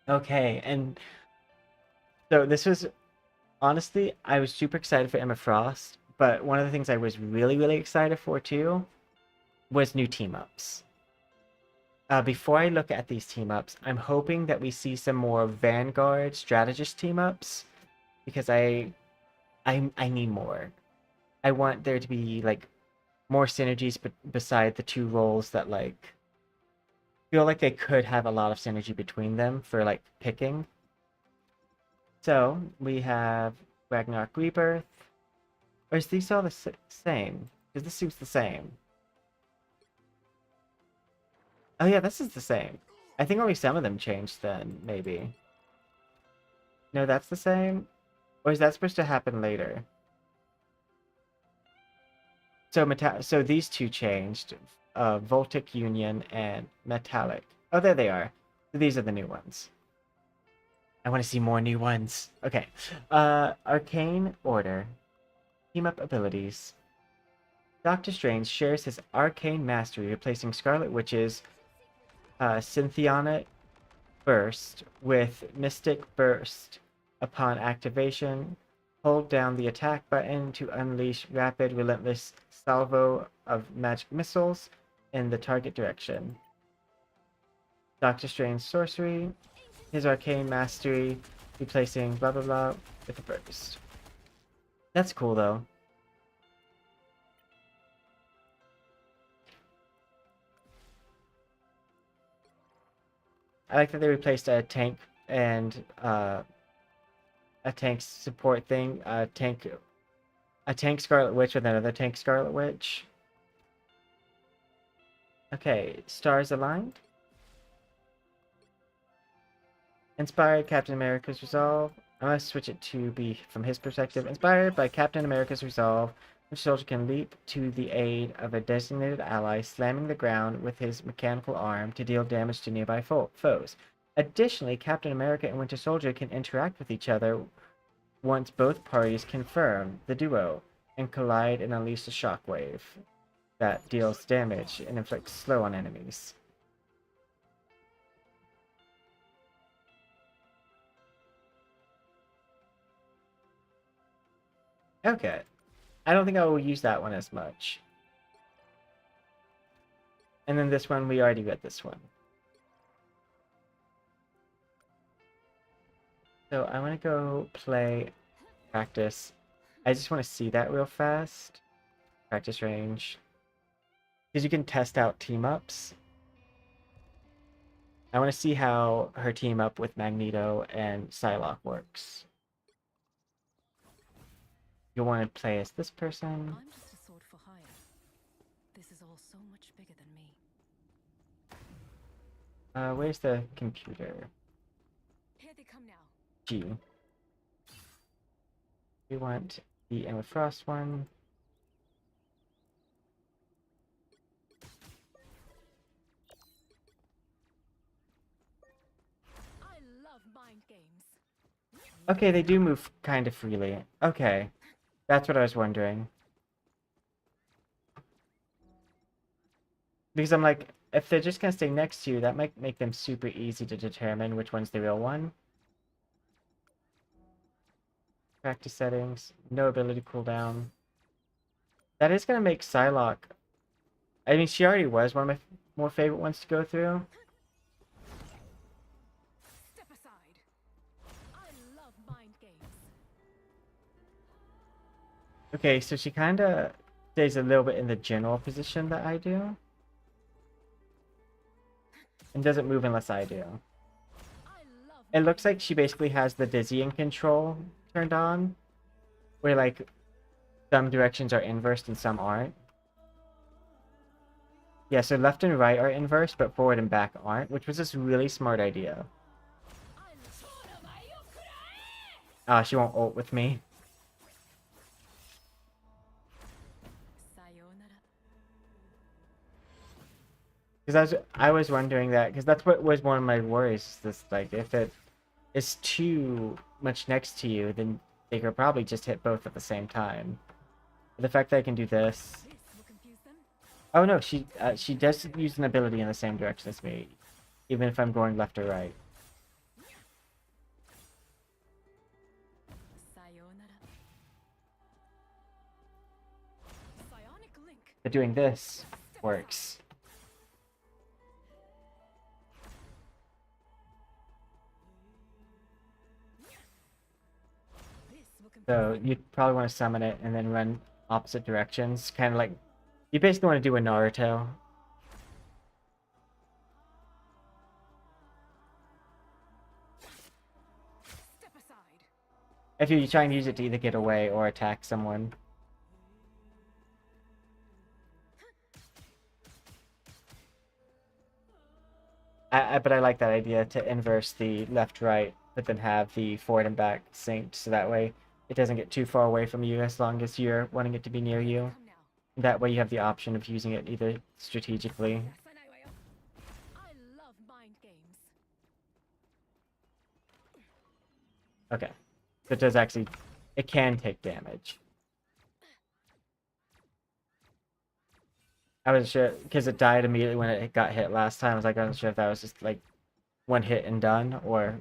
Speaker 1: Okay, and so this was honestly, I was super excited for Emma Frost, but one of the things I was really excited for too was new team ups. Before I look at these team ups, I'm hoping that we see some more Vanguard strategist team ups because I need more. I want there to be like more synergies beside the two roles that like feel like they could have a lot of synergy between them for like picking. So we have Ragnarok Rebirth. Or is these all the same? Because this seems the same. Oh yeah, this is the same. I think only some of them changed then, maybe. No, that's the same? Or is that supposed to happen later? So these two changed. Voltic Union and Metallic. Oh, there they are. These are the new ones. I want to see more new ones. Okay. Arcane Order. Team up abilities. Doctor Strange shares his arcane mastery, replacing Scarlet Witch's Cynthionic Burst with Mystic Burst. Upon activation, hold down the attack button to unleash rapid, relentless salvo of magic missiles in the target direction. Doctor Strange sorcery, his arcane mastery, replacing blah blah blah with a burst. That's cool though. I like that they replaced a tank and a tank support thing, a tank Scarlet Witch with another tank Scarlet Witch. Okay, stars aligned. Inspired Captain America's resolve. I must switch it to be from his perspective. Inspired by Captain America's resolve, which soldier can leap to the aid of a designated ally, slamming the ground with his mechanical arm to deal damage to nearby foes. Additionally, Captain America and Winter Soldier can interact with each other once both parties confirm the duo and collide and unleash a shockwave that deals damage and inflicts slow on enemies. Okay. I don't think I will use that one as much. And then this one, we already read this one. So I want to go play practice. I just want to see that real fast. Practice range. Because you can test out team ups. I want to see how her team up with Magneto and Psylocke works. You'll want to play as this person.
Speaker 3: I'm just a sword for hire. This is all so much bigger than me.
Speaker 1: Where's the computer?
Speaker 3: Here they come now.
Speaker 1: G. We want the Emma Frost one.
Speaker 3: I love mind games.
Speaker 1: Okay, they do move kind of freely. Okay. That's what I was wondering. Because I'm like, if they're just gonna stay next to you, that might make them super easy to determine which one's the real one. Practice settings, no ability cooldown. That is gonna make Psylocke... I mean, she already was one of my more favorite ones to go through.
Speaker 3: Step aside. I love mind games.
Speaker 1: Okay, so she kind of stays a little bit in the general position that I do. And doesn't move unless I do. It looks like she basically has the dizzying control turned on. Where, like, some directions are inversed and some aren't. Yeah, so left and right are inversed, but forward and back aren't, which was just a really smart idea. She won't ult with me.
Speaker 3: Sayonara.
Speaker 1: Because I was wondering that, because that's what was one of my worries. Is this, like, if it is too much next to you, then they could probably just hit both at the same time. But the fact that I can do this.
Speaker 3: This will confuse them.
Speaker 1: Oh no, she does use an ability in the same direction as me, even if I'm going left or right.
Speaker 3: Sayonara. Psionic link.
Speaker 1: But doing this works.
Speaker 3: This will confuse
Speaker 1: So
Speaker 3: them.
Speaker 1: you'd probably want to summon it and then run opposite directions, kind of like you basically want to do a Naruto.
Speaker 3: Step aside.
Speaker 1: If you try and use it to either get away or attack someone. But I like that idea to inverse the left-right, but then have the forward and back synced, so that way it doesn't get too far away from you as long as you're wanting it to be near you.
Speaker 3: Come now.
Speaker 1: That way you have the option of using it either strategically.
Speaker 3: I love mind games.
Speaker 1: Okay. So it does actually... It can take damage. I wasn't sure, because it died immediately when it got hit last time. I wasn't sure if that was just, like, one hit and done, or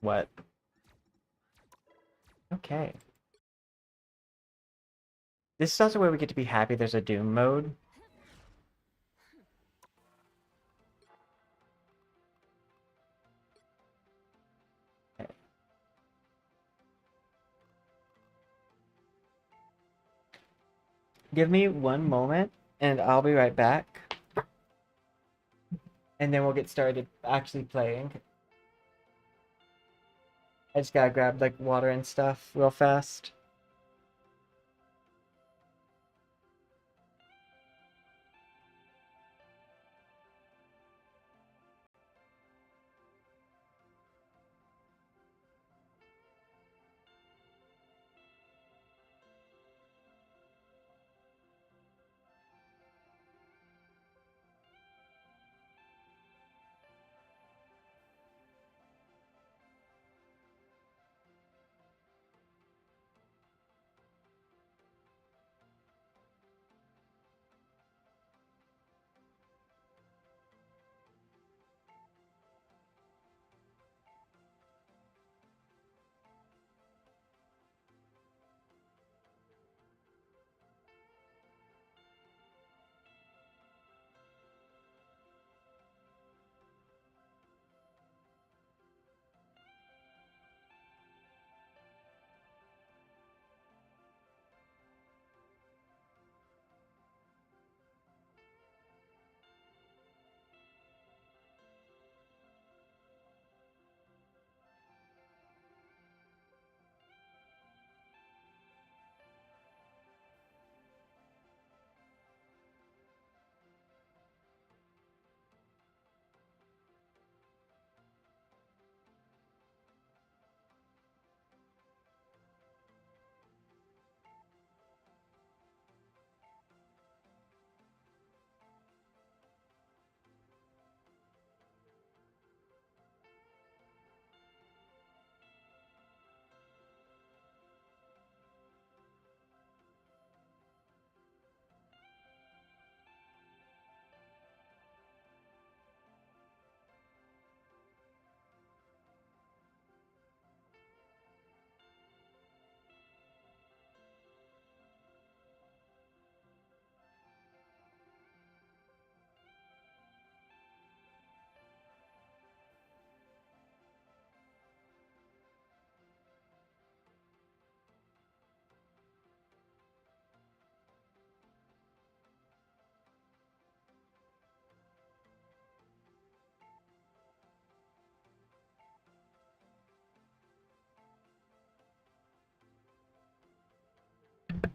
Speaker 1: what. Okay. This is also where we get to be happy there's a Doom mode. Okay. Give me one moment, and I'll be right back. And then we'll get started actually playing. I just gotta grab, like, water and stuff real fast.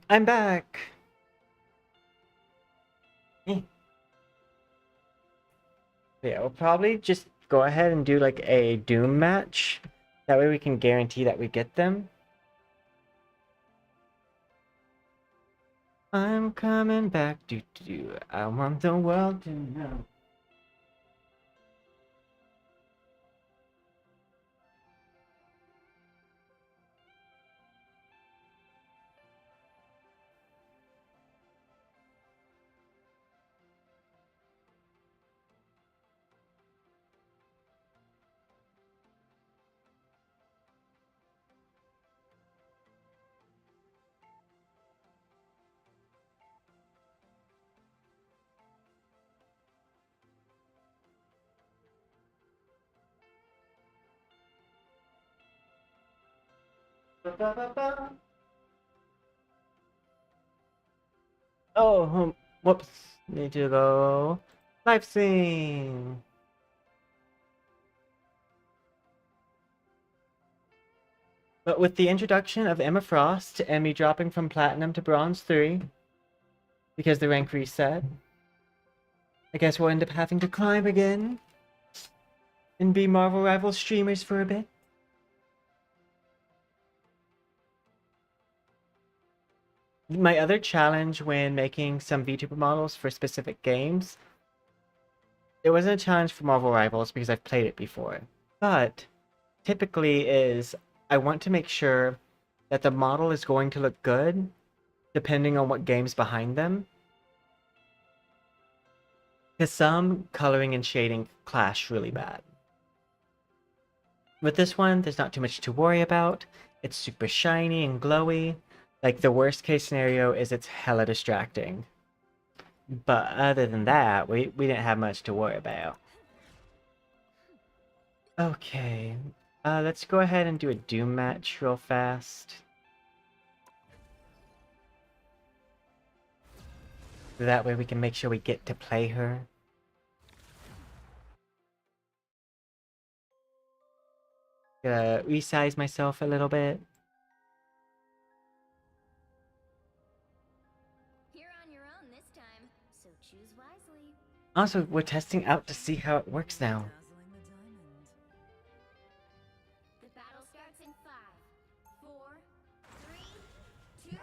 Speaker 1: I'm back! Eh. Yeah, we'll probably just go ahead and do like a Doom match. That way we can guarantee that we get them. I'm coming back. Do do do. I want the world to know. Ba-ba-ba-ba. Oh, whoops. Need to go live stream. But with the introduction of Emma Frost and me dropping from Platinum to Bronze 3, because the rank reset, I guess we'll end up having to climb again and be Marvel Rivals streamers for a bit. My other challenge when making some VTuber models for specific games, it wasn't a challenge for Marvel Rivals because I've played it before, but typically is I want to make sure that the model is going to look good depending on what game's behind them. Because some coloring and shading clash really bad. With this one, there's not too much to worry about. It's super shiny and glowy. Like, the worst case scenario is it's hella distracting. But other than that, we didn't have much to worry about. Okay. Let's go ahead and do a Doom match real fast. That way we can make sure we get to play her. Gonna resize myself a little bit.
Speaker 5: You're on your own this time, so choose wisely.
Speaker 1: Also, we're testing out to see how it works now.
Speaker 3: Dazzling the diamond.
Speaker 5: The battle starts in 5, 4, 3, 2,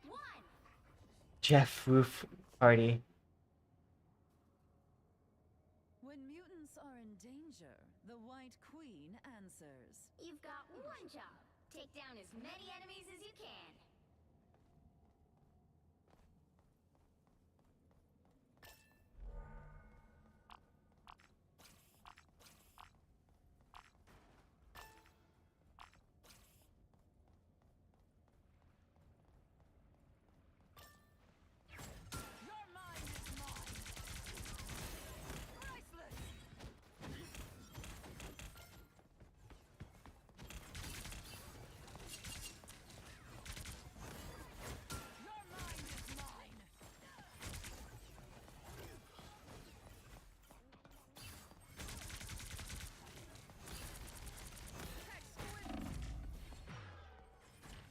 Speaker 5: 1.
Speaker 1: Jeff Roof Party.
Speaker 3: When mutants are in danger, the White Queen answers.
Speaker 5: You've got one job. Take down as many enemies as you can.
Speaker 3: Your mind is mine. Priceless. Your mind is mine.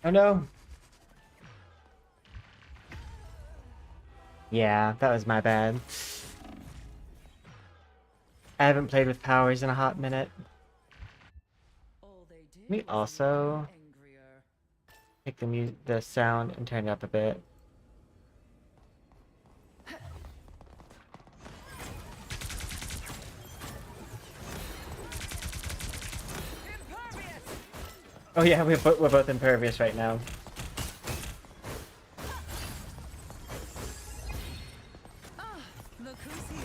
Speaker 1: Oh no! Yeah, that was my bad. I haven't played with powers in a hot minute.
Speaker 3: All they did
Speaker 1: Let me
Speaker 3: was make
Speaker 1: also
Speaker 3: me angrier.
Speaker 1: pick the sound and turn it up a bit.
Speaker 3: Impervious.
Speaker 1: Oh yeah, we're both impervious right now.
Speaker 3: Look who's here.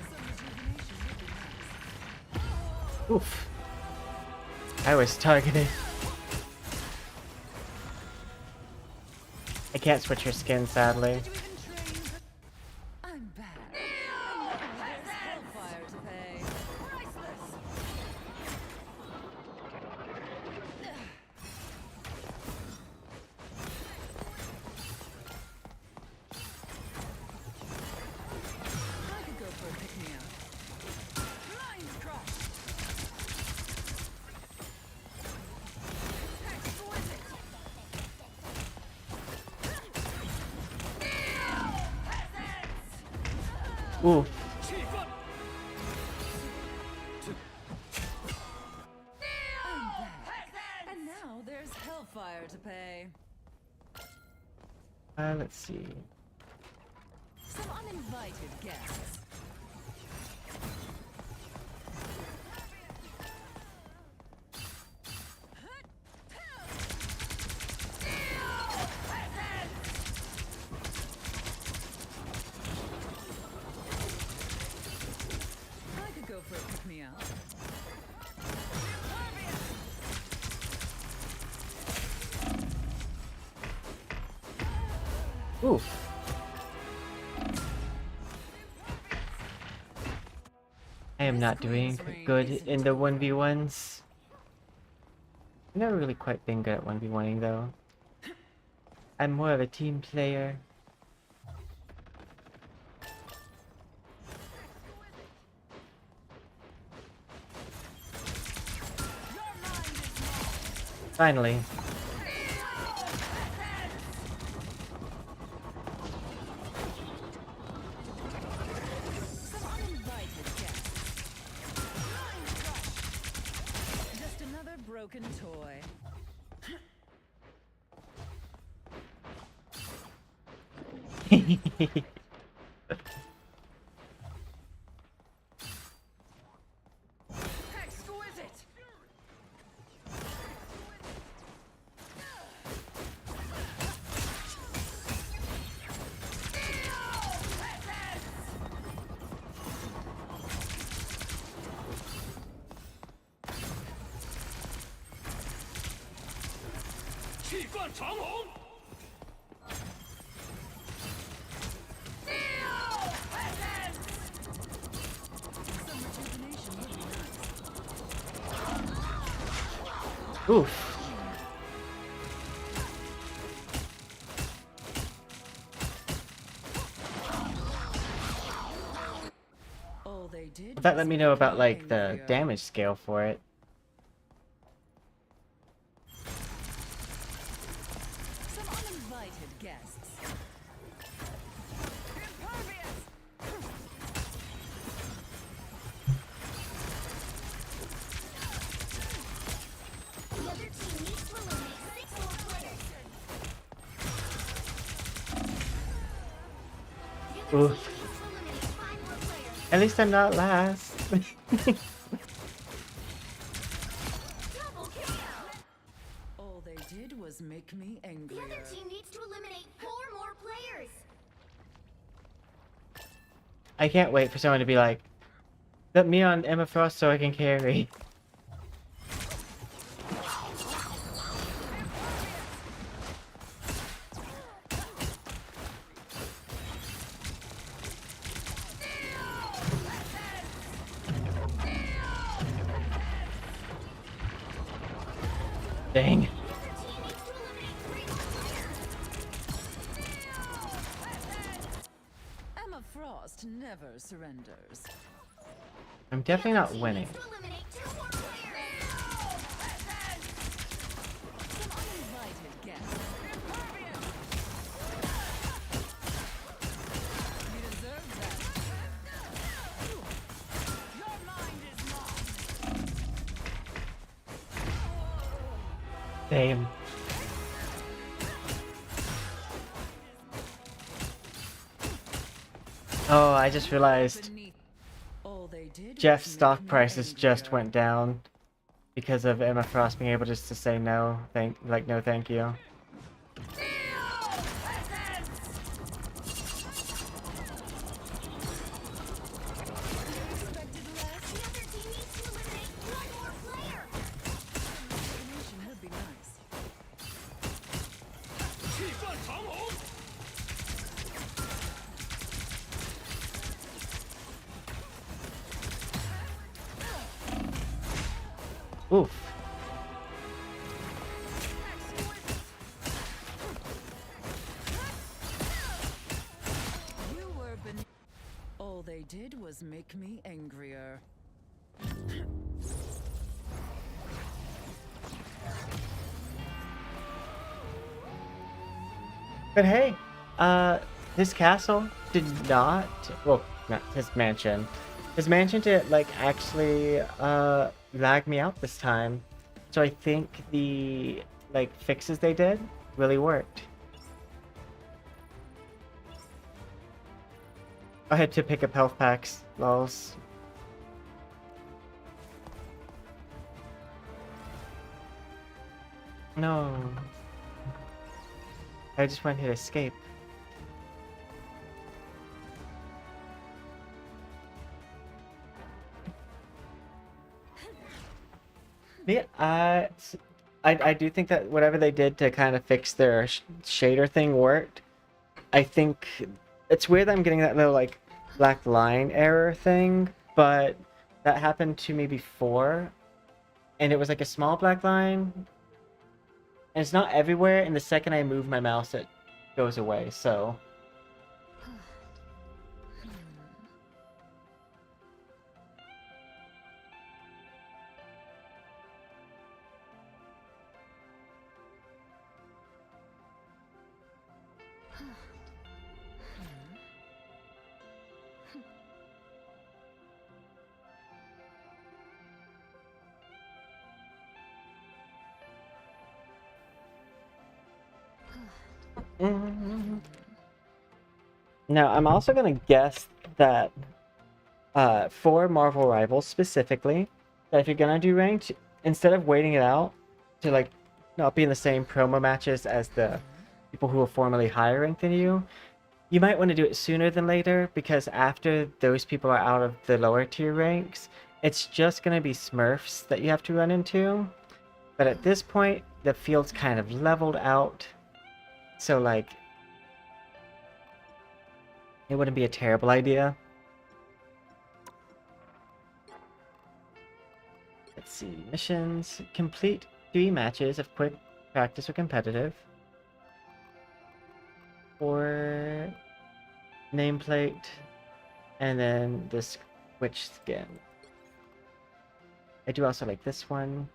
Speaker 3: Some rejuvenation would be nice.
Speaker 1: Oof. I was targeted. I can't switch her skin, sadly.
Speaker 3: Did you even train? I'm bad. And now there's hellfire to pay. Priceless. I could go for a pick-me-up. Mind crush. Exquisite.
Speaker 1: Ooh.
Speaker 3: I'm back. And now there's hellfire hellfire to pay.
Speaker 1: Let's see.
Speaker 3: Some uninvited guests. I could go for a pick-me-up.
Speaker 1: Ooh. I am not doing good in the 1v1s. I've never really quite been good at 1v1ing though. I'm more of a team player. Finally.
Speaker 3: Some uninvited guests. Just another broken toy. Exquisite. Some rejuvenation would be nice.
Speaker 1: Oof.
Speaker 3: All they did
Speaker 1: That
Speaker 3: was
Speaker 1: let me know
Speaker 3: make
Speaker 1: about like the
Speaker 3: angrier.
Speaker 1: damage scale for it.
Speaker 3: Some uninvited guests. Impervious.
Speaker 5: The other team needs to eliminate 6 more players. The other
Speaker 1: Oof.
Speaker 5: team needs to eliminate 5 more players.
Speaker 1: At least I'm not last.
Speaker 5: Double kill!
Speaker 3: All they did was make me
Speaker 5: The
Speaker 3: angrier.
Speaker 5: other team needs to eliminate 4 more players.
Speaker 1: I can't wait for someone to be like, "Let me on Emma Frost so I can carry." Dang.
Speaker 5: The other team needs to eliminate 3 more players.
Speaker 3: Emma Frost never surrenders.
Speaker 1: I'm definitely not
Speaker 5: Team
Speaker 1: winning.
Speaker 5: needs to eliminate 2 more players.
Speaker 3: Some uninvited guests. You deserve that. Your mind is lost.
Speaker 1: Damn. Oh, I just realized
Speaker 3: Beneath. All they did
Speaker 1: Jeff's
Speaker 3: was
Speaker 1: stock
Speaker 3: make me
Speaker 1: prices just
Speaker 3: angrier.
Speaker 1: went down because of Emma Frost being able just to say no, no thank you.
Speaker 3: Expected less.
Speaker 5: The other team needs to eliminate 1 more player.
Speaker 3: Information would be nice.
Speaker 1: Oof.
Speaker 3: You were beneath. All they did was make me angrier.
Speaker 1: But hey, his castle did not, well, not his mansion. His mansion did, like, actually, lag me out this time. So I think the like fixes they did really worked. I had to pick up health packs, lols. No. I just went here to escape. Yeah, I do think that whatever they did to kind of fix their shader thing worked. I think it's weird that I'm getting that little like black line error thing, but that happened to me before, and it was like a small black line, and it's not everywhere. And the second I move my mouse, it goes away. So. Now, I'm also going to guess that for Marvel Rivals specifically, that if you're going to do ranked, instead of waiting it out to like not be in the same promo matches as the people who are formerly higher ranked than you, you might want to do it sooner than later, because after those people are out of the lower tier ranks, it's just going to be Smurfs that you have to run into. But at this point, the field's kind of leveled out. So, like, it wouldn't be a terrible idea. Let's see. Missions. Complete 3 matches of quick practice or competitive. Or nameplate. And then the switch skin. I do also like this one.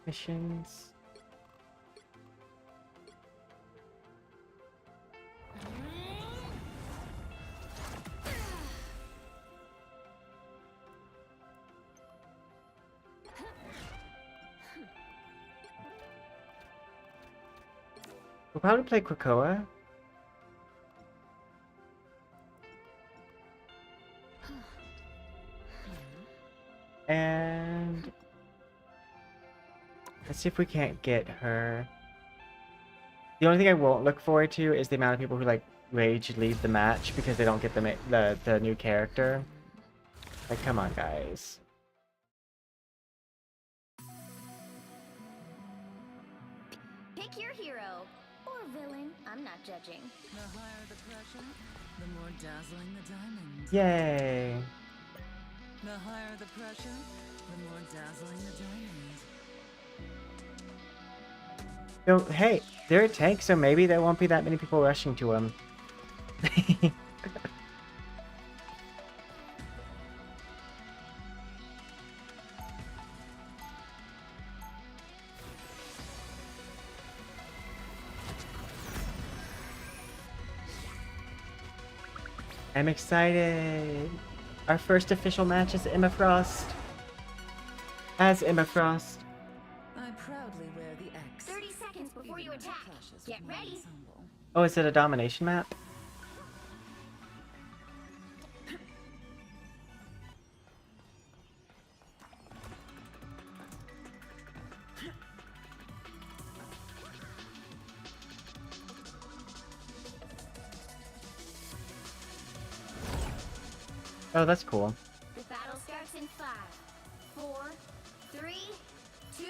Speaker 1: Missions. We'll probably play Krakoa. And let's see if we can't get her. The only thing I won't look forward to is the amount of people who like rage leave the match because they don't get the new character. Like, come on, guys.
Speaker 5: Pick your hero. Or villain. I'm not judging.
Speaker 3: The higher the pressure, the more dazzling the diamond.
Speaker 1: Yay!
Speaker 3: The higher the pressure, the more dazzling the diamond.
Speaker 1: So, hey, they're a tank, so maybe there won't be that many people rushing to him. I'm excited! Our first official match is Emma Frost. As Emma Frost.
Speaker 3: I proudly wear the X.
Speaker 5: 30 seconds before you attack. Get ready.
Speaker 1: Oh, is it a domination map? Oh, that's cool.
Speaker 5: The battle starts in 5, 4, 3, 2,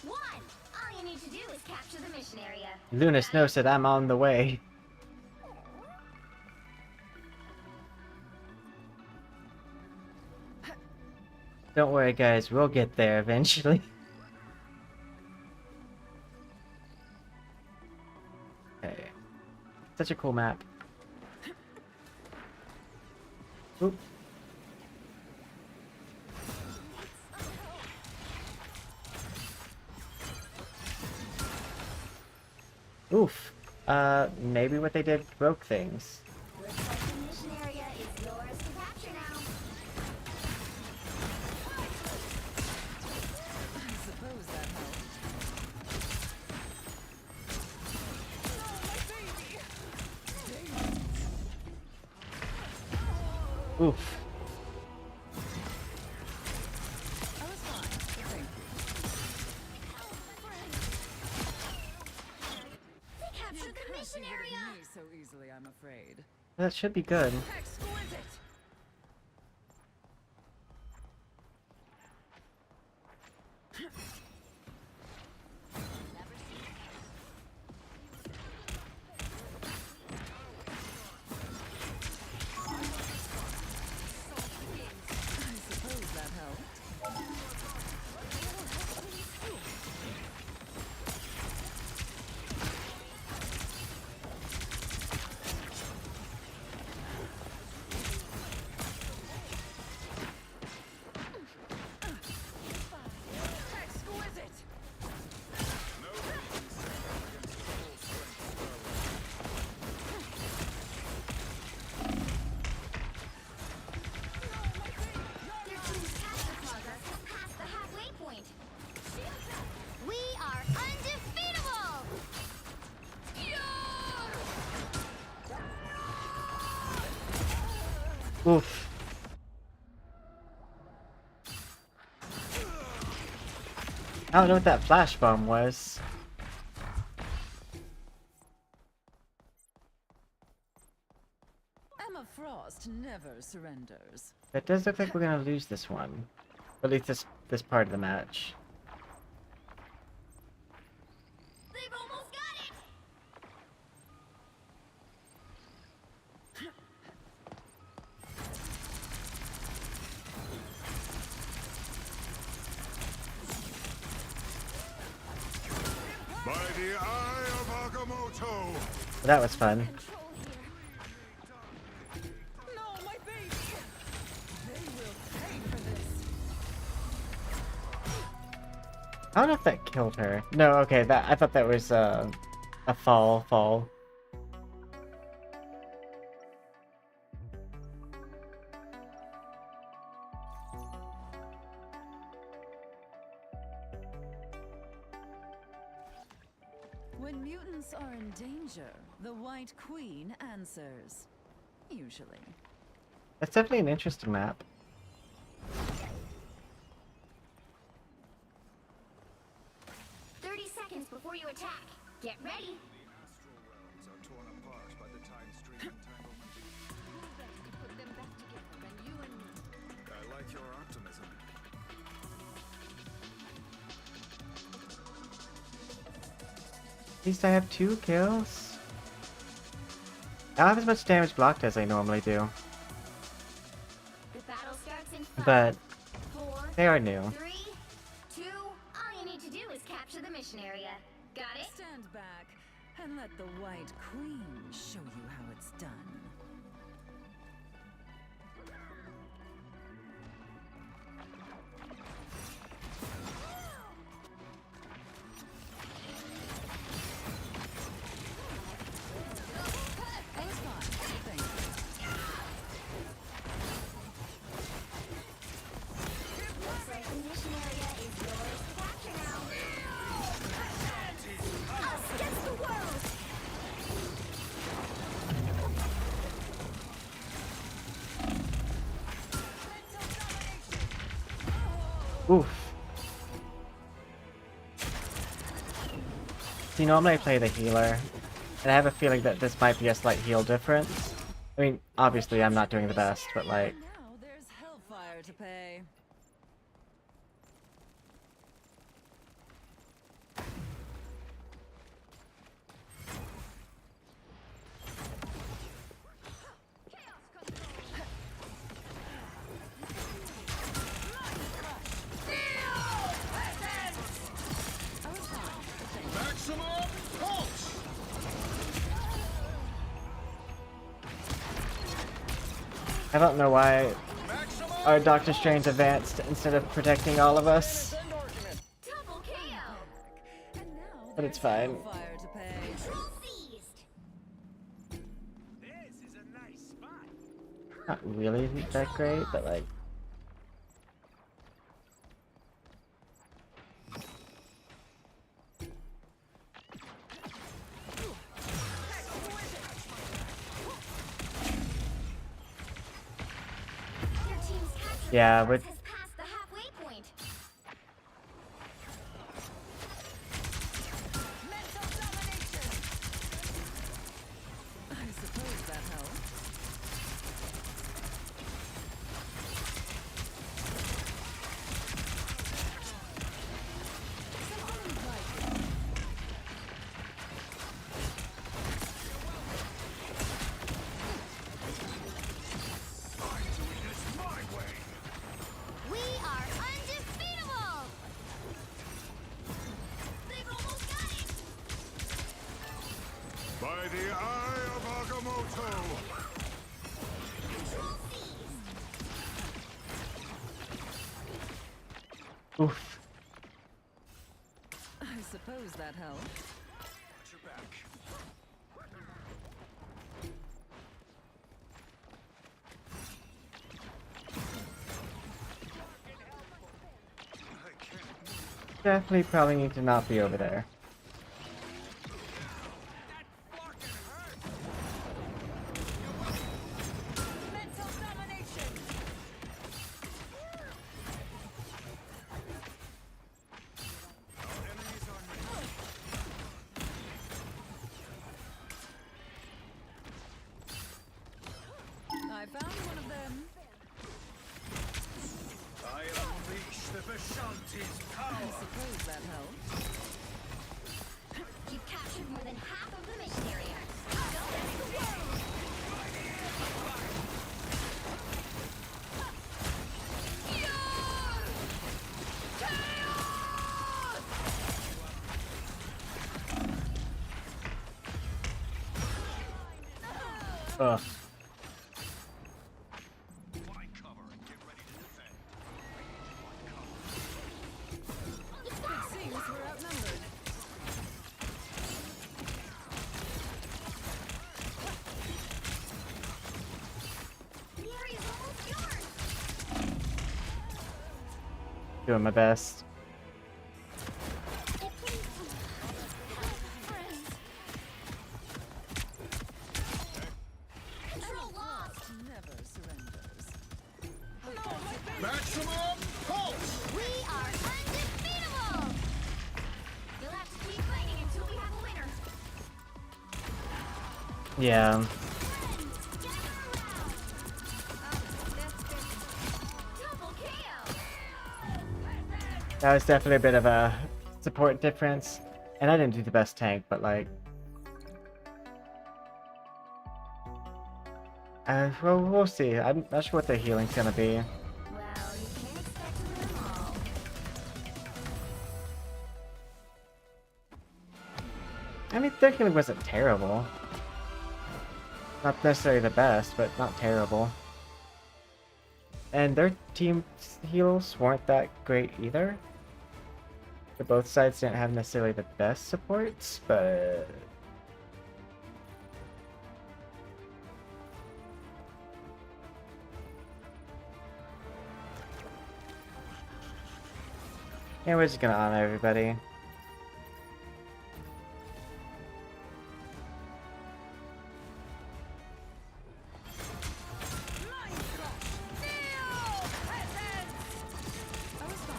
Speaker 5: 1. All you need to do is capture the mission area.
Speaker 1: Luna Snow said I'm on the way. Don't worry, guys. We'll get there eventually. Okay. Such a cool map. Oop. Oof. Maybe what they did broke things.
Speaker 5: Looks like the mission area is yours to capture now.
Speaker 3: I suppose that helped.
Speaker 1: Oof.
Speaker 3: I was fine. Thank you.
Speaker 5: They captured the
Speaker 3: Can't
Speaker 5: mission
Speaker 3: be rid of
Speaker 5: area.
Speaker 3: me so easily, I'm afraid.
Speaker 1: That should be good.
Speaker 3: Exquisite! I suppose that helped. Exquisite!
Speaker 5: Their team's capture progress has passed the halfway point. We are undefeatable!
Speaker 1: Oof. I don't know what that flash bomb was.
Speaker 3: Emma Frost never surrenders.
Speaker 1: That does look like we're gonna lose this one. At least this part of the match.
Speaker 5: They've almost got it!
Speaker 6: By the eye of Agamotto!
Speaker 1: That was fun.
Speaker 5: Control here.
Speaker 3: No, my baby! They will pay for this.
Speaker 1: I don't know if that killed her. No, okay, that I thought that was a fall.
Speaker 3: When mutants are in danger, the White Queen answers. Usually.
Speaker 1: That's definitely an interesting map.
Speaker 5: 30 seconds before you attack. Get ready.
Speaker 6: Astral realms are torn apart by the time stream entanglement.
Speaker 2: Put them back together, and you and me.
Speaker 6: I like your optimism.
Speaker 1: At least I have 2 kills. I don't have as much damage blocked as I normally do,
Speaker 5: The battle starts in 5,
Speaker 1: but
Speaker 5: 4,
Speaker 1: they are new.
Speaker 5: 3, 2. All you need to do is capture the mission area. Got it?
Speaker 3: Stand back and let the White Queen show you how it's done. I was fine. Thank you.
Speaker 5: Looks like the mission area is yours to capture now. Us against the world!
Speaker 1: Oof. See, normally I play the healer, and I have a feeling that this might be a slight heal difference. I mean, obviously I'm not doing the best, but like,
Speaker 3: Now there's hellfire to pay.
Speaker 6: Maximum pulse!
Speaker 1: I don't know why
Speaker 6: Maximum
Speaker 1: our Doctor Strange advanced instead of protecting all of us,
Speaker 5: Double KO!
Speaker 3: And now
Speaker 1: but it's
Speaker 3: there's
Speaker 1: fine.
Speaker 3: hellfire to pay.
Speaker 5: Control seized!
Speaker 1: Not really that great, but like.
Speaker 5: Your team's captured
Speaker 1: Yeah,
Speaker 5: the
Speaker 1: but
Speaker 5: has passed the halfway point.
Speaker 3: Mental domination. I suppose that helps. Something like it.
Speaker 6: I'm doing this my way.
Speaker 5: We are undefeatable! They've almost got it!
Speaker 6: By the eye of Agamotto!
Speaker 5: Control seized!
Speaker 1: oof.
Speaker 3: I suppose that helps.
Speaker 6: Watch your back. I can't.
Speaker 1: Definitely probably need to not be over there.
Speaker 3: Mental domination.
Speaker 6: Our enemies are near.
Speaker 3: I found one of them.
Speaker 6: I unleash the Vishanti's
Speaker 3: I
Speaker 6: power!
Speaker 3: suppose that helps.
Speaker 5: You've captured more than half of the mission area. Don't mess the world!
Speaker 1: Ugh.
Speaker 6: Find cover and get ready to defend.
Speaker 3: It seems we're outnumbered.
Speaker 5: The area's almost yours!
Speaker 1: Doing my best.
Speaker 5: Control lost!
Speaker 3: Never surrenders.
Speaker 6: Maximum pulse!
Speaker 5: We are undefeatable! You'll have to keep fighting until we have a winner.
Speaker 1: Yeah.
Speaker 5: Double KO!
Speaker 1: That was definitely a bit of a support difference. And I didn't do the best tank, but like. Well, we'll see. I'm not sure what their healing's gonna be.
Speaker 5: Well, you can't expect to win them all.
Speaker 1: I mean, their healing wasn't terrible. Not necessarily the best, but not terrible. And their team heals weren't that great either. So both sides didn't have necessarily the best supports, but... yeah, we're just gonna honor everybody.
Speaker 3: I was fine.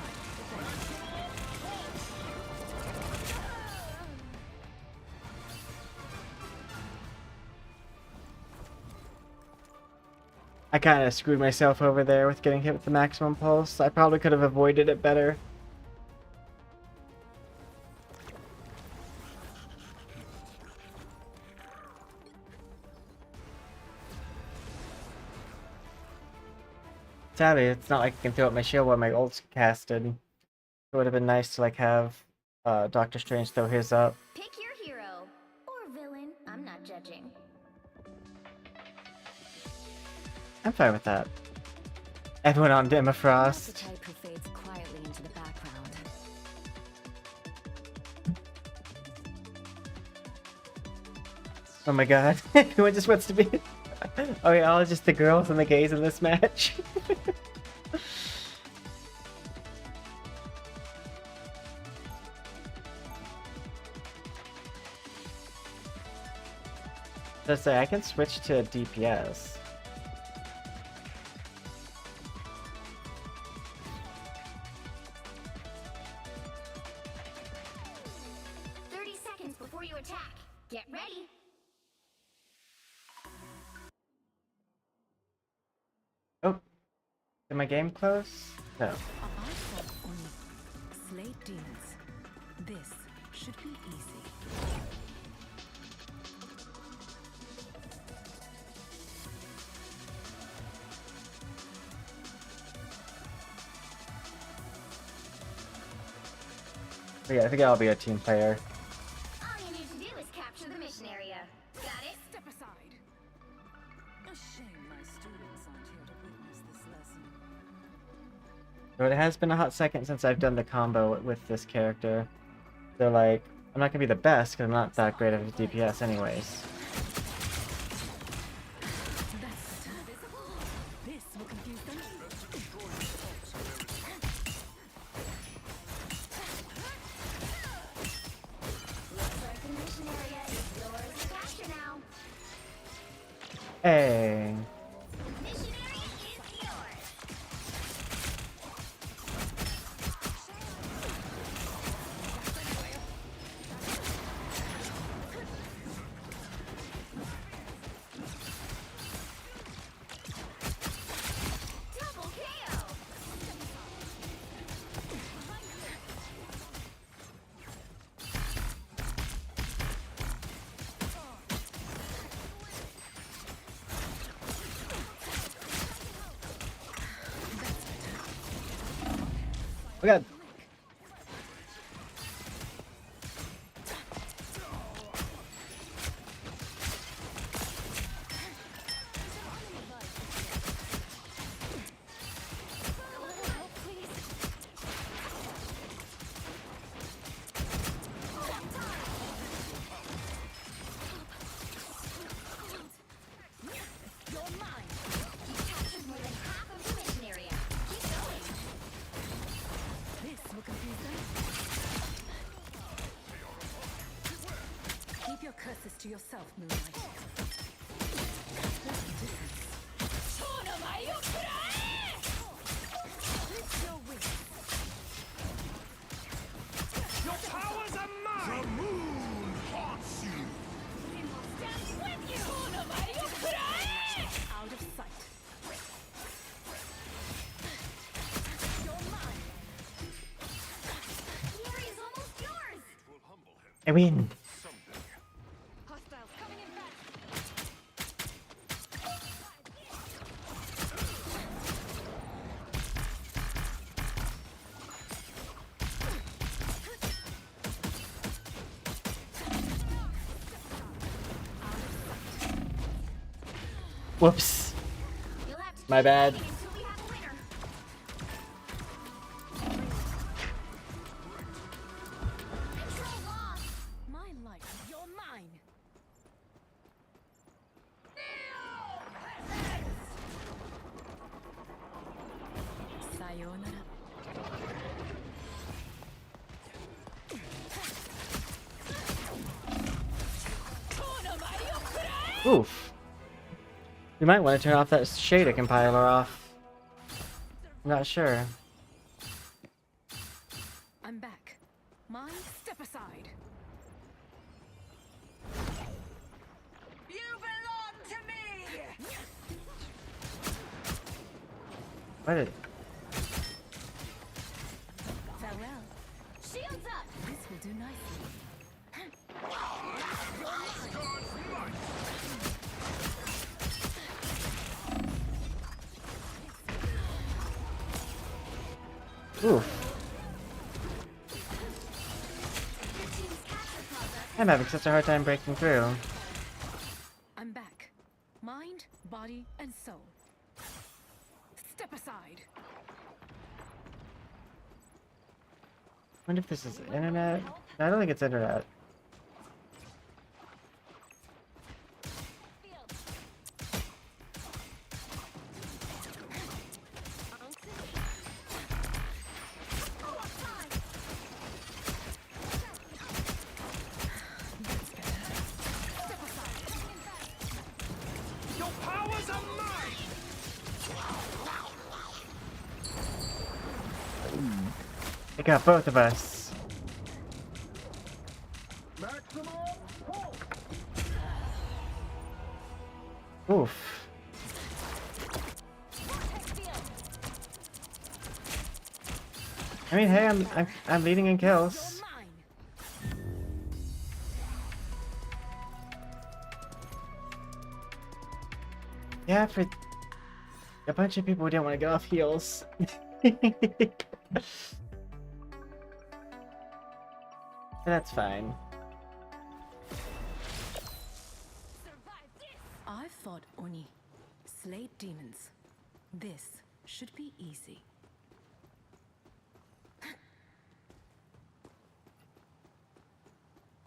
Speaker 1: I kind of screwed myself over there with getting hit with the maximum pulse. I probably could have avoided it better. Sadly, it's not like I can throw up my shield while my ult's casted. It would have been nice to like have Doctor Strange throw his up.
Speaker 5: Pick your hero. Or villain. I'm not judging.
Speaker 1: I'm fine with that. Everyone on Demafrost.
Speaker 5: Archetype who fades quietly into the background.
Speaker 1: Oh my god. Everyone just wants to be... Oh yeah, all just the girls and the gays in this match. Just say I can switch to DPS.
Speaker 5: 30 seconds before you attack. Get ready.
Speaker 1: Oh, did my game close? No.
Speaker 3: I fought only slay demons. This should be easy.
Speaker 1: But yeah, I think I'll be a team player.
Speaker 5: All you need to do is capture the mission area. Got it?
Speaker 3: Step aside. A shame my students aren't here to witness this lesson.
Speaker 1: But it has been a hot second since I've done the combo with this character. So like, I'm not gonna be the best because I'm not that great of a DPS anyways.
Speaker 3: That's the time. This will confuse them.
Speaker 5: Looks like the mission area is yours to capture now.
Speaker 1: Hey.
Speaker 5: Mission area is yours. Double KO.
Speaker 1: Oh god.
Speaker 5: You're mine. You captured more than half of the mission area. Keep going.
Speaker 3: This will confuse them. Keep your curses to yourself, Moonlight. Lift your wings.
Speaker 6: Your powers are mine! The moon haunts you!
Speaker 3: Out of sight. You're mine.
Speaker 5: The area's almost yours.
Speaker 6: Will humble him
Speaker 1: I win.
Speaker 6: someday.
Speaker 3: Hostiles coming in fast.
Speaker 1: Whoops.
Speaker 5: You'll have to
Speaker 1: My
Speaker 5: keep
Speaker 1: bad.
Speaker 5: fighting until we have a winner. Control lost.
Speaker 3: My life, you're mine. Sayonara.
Speaker 1: Oof. You might want to turn off that shader compiler off. I'm not sure.
Speaker 3: I'm back. Mine, step aside. You belong to me!
Speaker 1: What did...
Speaker 3: Farewell.
Speaker 5: Shields up.
Speaker 3: This will do nicely.
Speaker 1: Oof.
Speaker 5: Your team's capture progress.
Speaker 1: I'm having such a hard time breaking through.
Speaker 3: I'm back. Mind, body, and soul. Step aside.
Speaker 1: Wonder if this is internet? No, I don't think it's internet. got both of us.
Speaker 6: Maximum pulse.
Speaker 1: Oof. I mean, hey, I'm leading in kills. Yeah, for a bunch of people who didn't want to get off heals. That's fine.
Speaker 3: I fought Oni, slayed demons. This should be easy.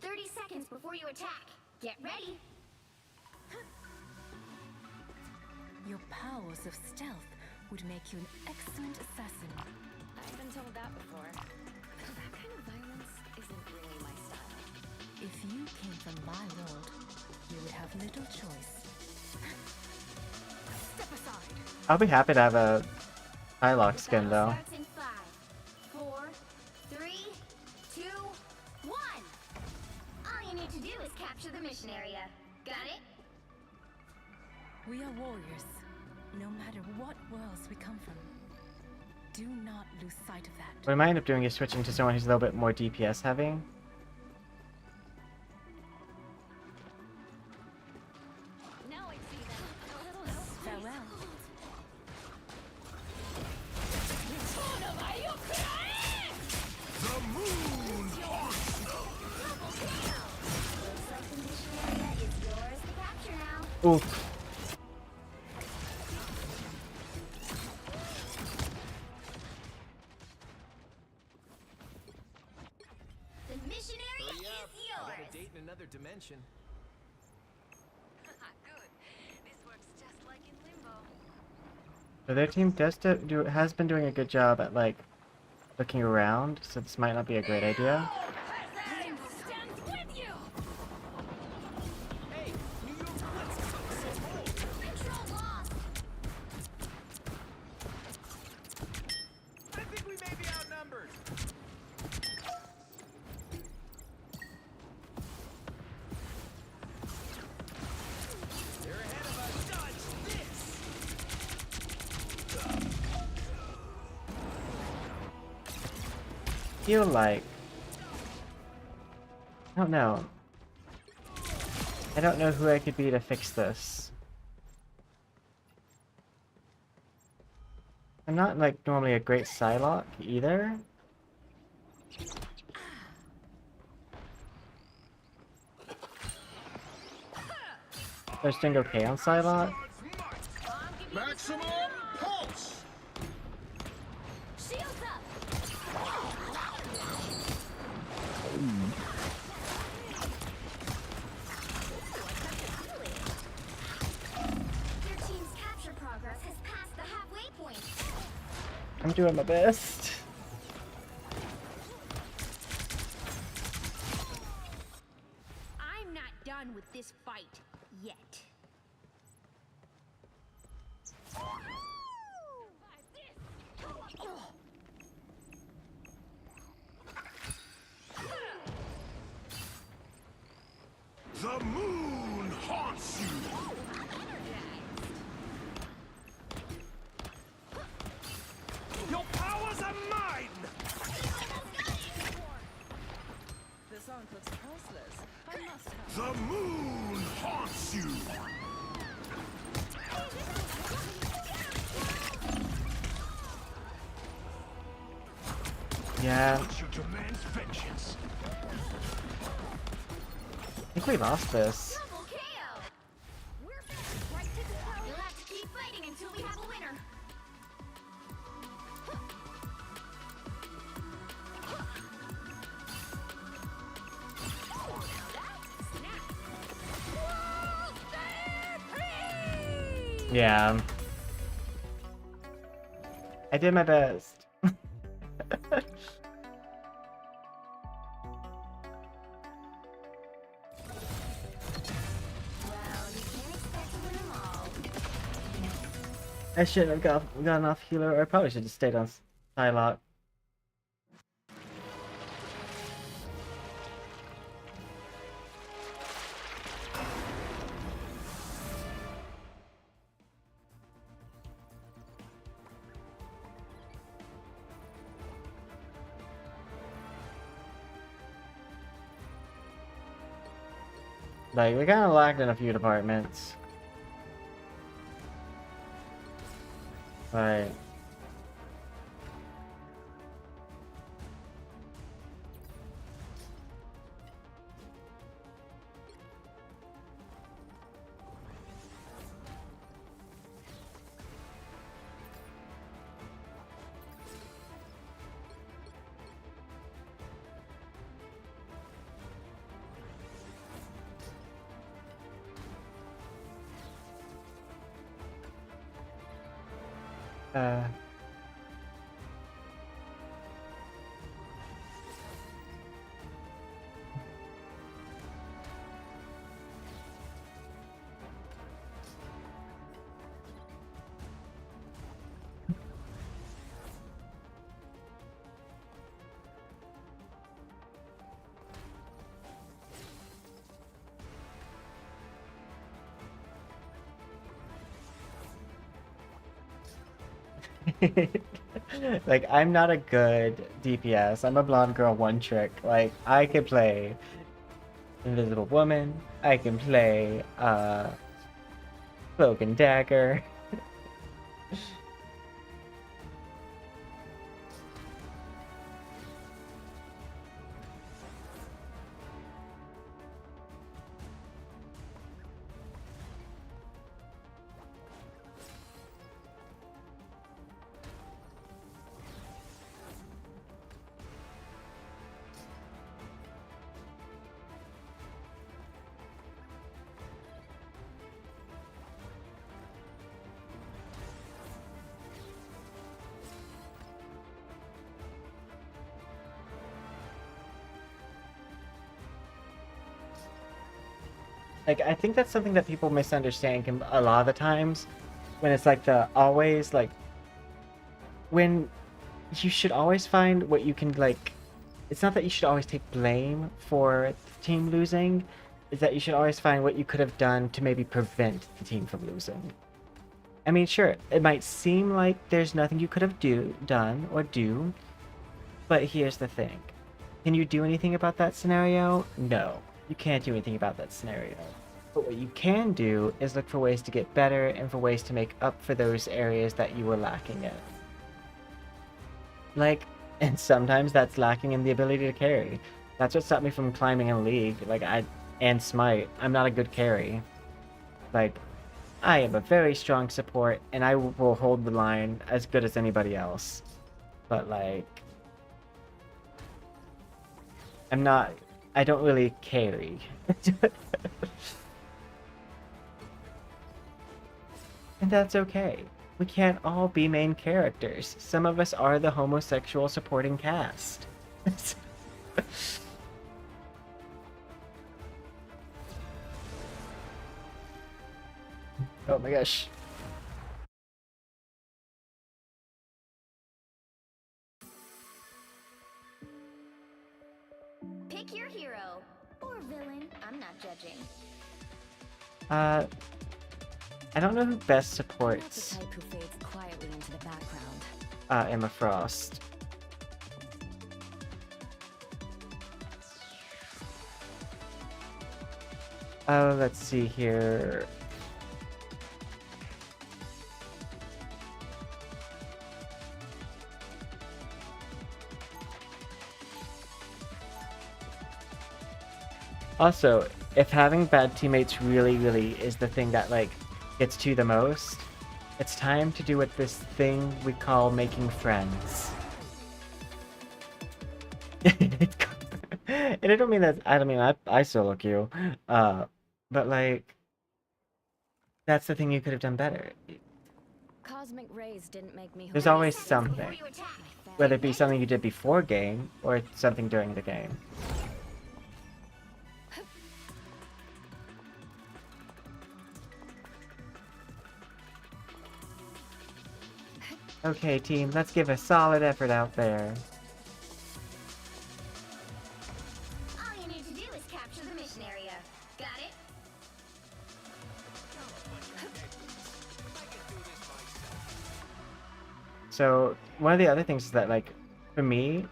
Speaker 5: 30 seconds before you attack. Get ready.
Speaker 3: Your powers of stealth would make you an excellent assassin.
Speaker 2: I've been told that before. That kind of violence isn't really my style.
Speaker 3: If you came from my world, you would have little choice. Step aside.
Speaker 1: I'll be happy to have a Psylocke
Speaker 5: The
Speaker 1: skin
Speaker 5: battle
Speaker 1: though.
Speaker 5: starts in 5, 4, 3, 2, 1. All you need to do is capture the mission area. Got it?
Speaker 3: We are warriors, no matter what worlds we come from. Do not lose sight of that.
Speaker 1: What I might end up doing is switching to someone who's a little bit more DPS heavy.
Speaker 2: Now I see them. A little help.
Speaker 3: Farewell.
Speaker 6: The moon haunts you.
Speaker 5: Looks like the mission area is yours to capture now.
Speaker 1: Oof.
Speaker 5: The mission area
Speaker 7: Hurry up.
Speaker 5: is
Speaker 7: I got
Speaker 5: yours.
Speaker 7: a date in another dimension.
Speaker 2: Good. This works just like in Limbo.
Speaker 1: So their team has been doing a good job at like looking around, so this might not be a great idea.
Speaker 2: Stands with you.
Speaker 7: Hey, New York Blitz is on the same hole.
Speaker 5: Control lost.
Speaker 7: I think we may be outnumbered. They're ahead of us. Dodge this.
Speaker 1: Feel like I don't know. I don't know who I could be to fix this. I'm not like normally a great Psylocke either. There's doing okay on Psylocke.
Speaker 6: Maximum pulse.
Speaker 5: Shields up. Your team's capture progress has passed the halfway point.
Speaker 1: I'm doing my best.
Speaker 2: I'm not done with this fight yet.
Speaker 6: The moon haunts you. Your powers are mine.
Speaker 3: This aren't looks priceless. I must have.
Speaker 6: The moon haunts you.
Speaker 1: Yeah,
Speaker 6: She demands vengeance.
Speaker 1: I think we lost this.
Speaker 5: Double KO. We're finished, right to the toe. You'll have to keep fighting until we have a winner.
Speaker 1: Yeah. I did my best.
Speaker 5: Well, you can't expect to win them all.
Speaker 1: I shouldn't have gone off healer, or I probably should have stayed on Psylocke. Like, we kind of lacked in a few departments. Like... Uh... Like, I'm not a good DPS. I'm a blonde girl one trick. Like, I can play Invisible Woman. I can play, Cloak and Dagger. Like, I think that's something that people misunderstand a lot of the times when it's like the always, like, when you should always find what you can, like, it's not that you should always take blame for the team losing, it's that you should always find what you could have done to maybe prevent the team from losing. I mean, sure, it might seem like there's nothing you could have done or do, but here's the thing. Can you do anything about that scenario? No, you can't do anything about that scenario. But what you can do is look for ways to get better and for ways to make up for those areas that you were lacking in. Like, and sometimes that's lacking in the ability to carry. That's what stopped me from climbing in League. Like, and Smite, I'm not a good carry. Like, I am a very strong support, and I will hold the line as good as anybody else. But, like, I don't really carry. And that's okay. We can't all be main characters. Some of us are the homosexual supporting cast. Oh my gosh.
Speaker 5: Pick your hero. Or villain. I'm not judging.
Speaker 1: I don't know who best
Speaker 2: I'm not the
Speaker 1: supports
Speaker 2: type who fades quietly into the background.
Speaker 1: Emma Frost. Let's see here. Also, if having bad teammates really is the thing that, like, gets to you the most, it's time to do what this thing we call making friends. And I don't mean that, I still look you. But, like, that's the thing you could have done better.
Speaker 2: Cosmic rays didn't make me who
Speaker 1: There's
Speaker 2: I
Speaker 1: always
Speaker 2: am.
Speaker 1: something.
Speaker 5: You attack.
Speaker 1: Whether it be something you did before game, or something during the game. Okay, team, let's give a solid effort out there.
Speaker 5: All you need to do is capture the mission area. Got it?
Speaker 1: So, one of the other things is that, like, for me,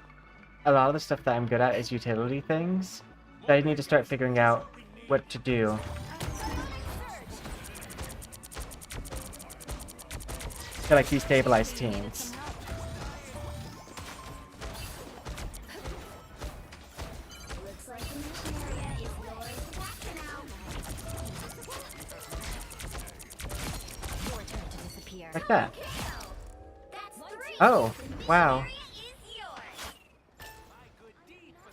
Speaker 1: a lot of the stuff that I'm good at is utility things that I need to start figuring out what to do. I feel like destabilize teams.
Speaker 5: Looks like the mission area is yours to capture now.
Speaker 2: Your turn to disappear.
Speaker 1: Like that.
Speaker 5: Kill. That's 3.
Speaker 1: Oh,
Speaker 5: The mission
Speaker 1: wow.
Speaker 5: area is yours.
Speaker 7: My good deed for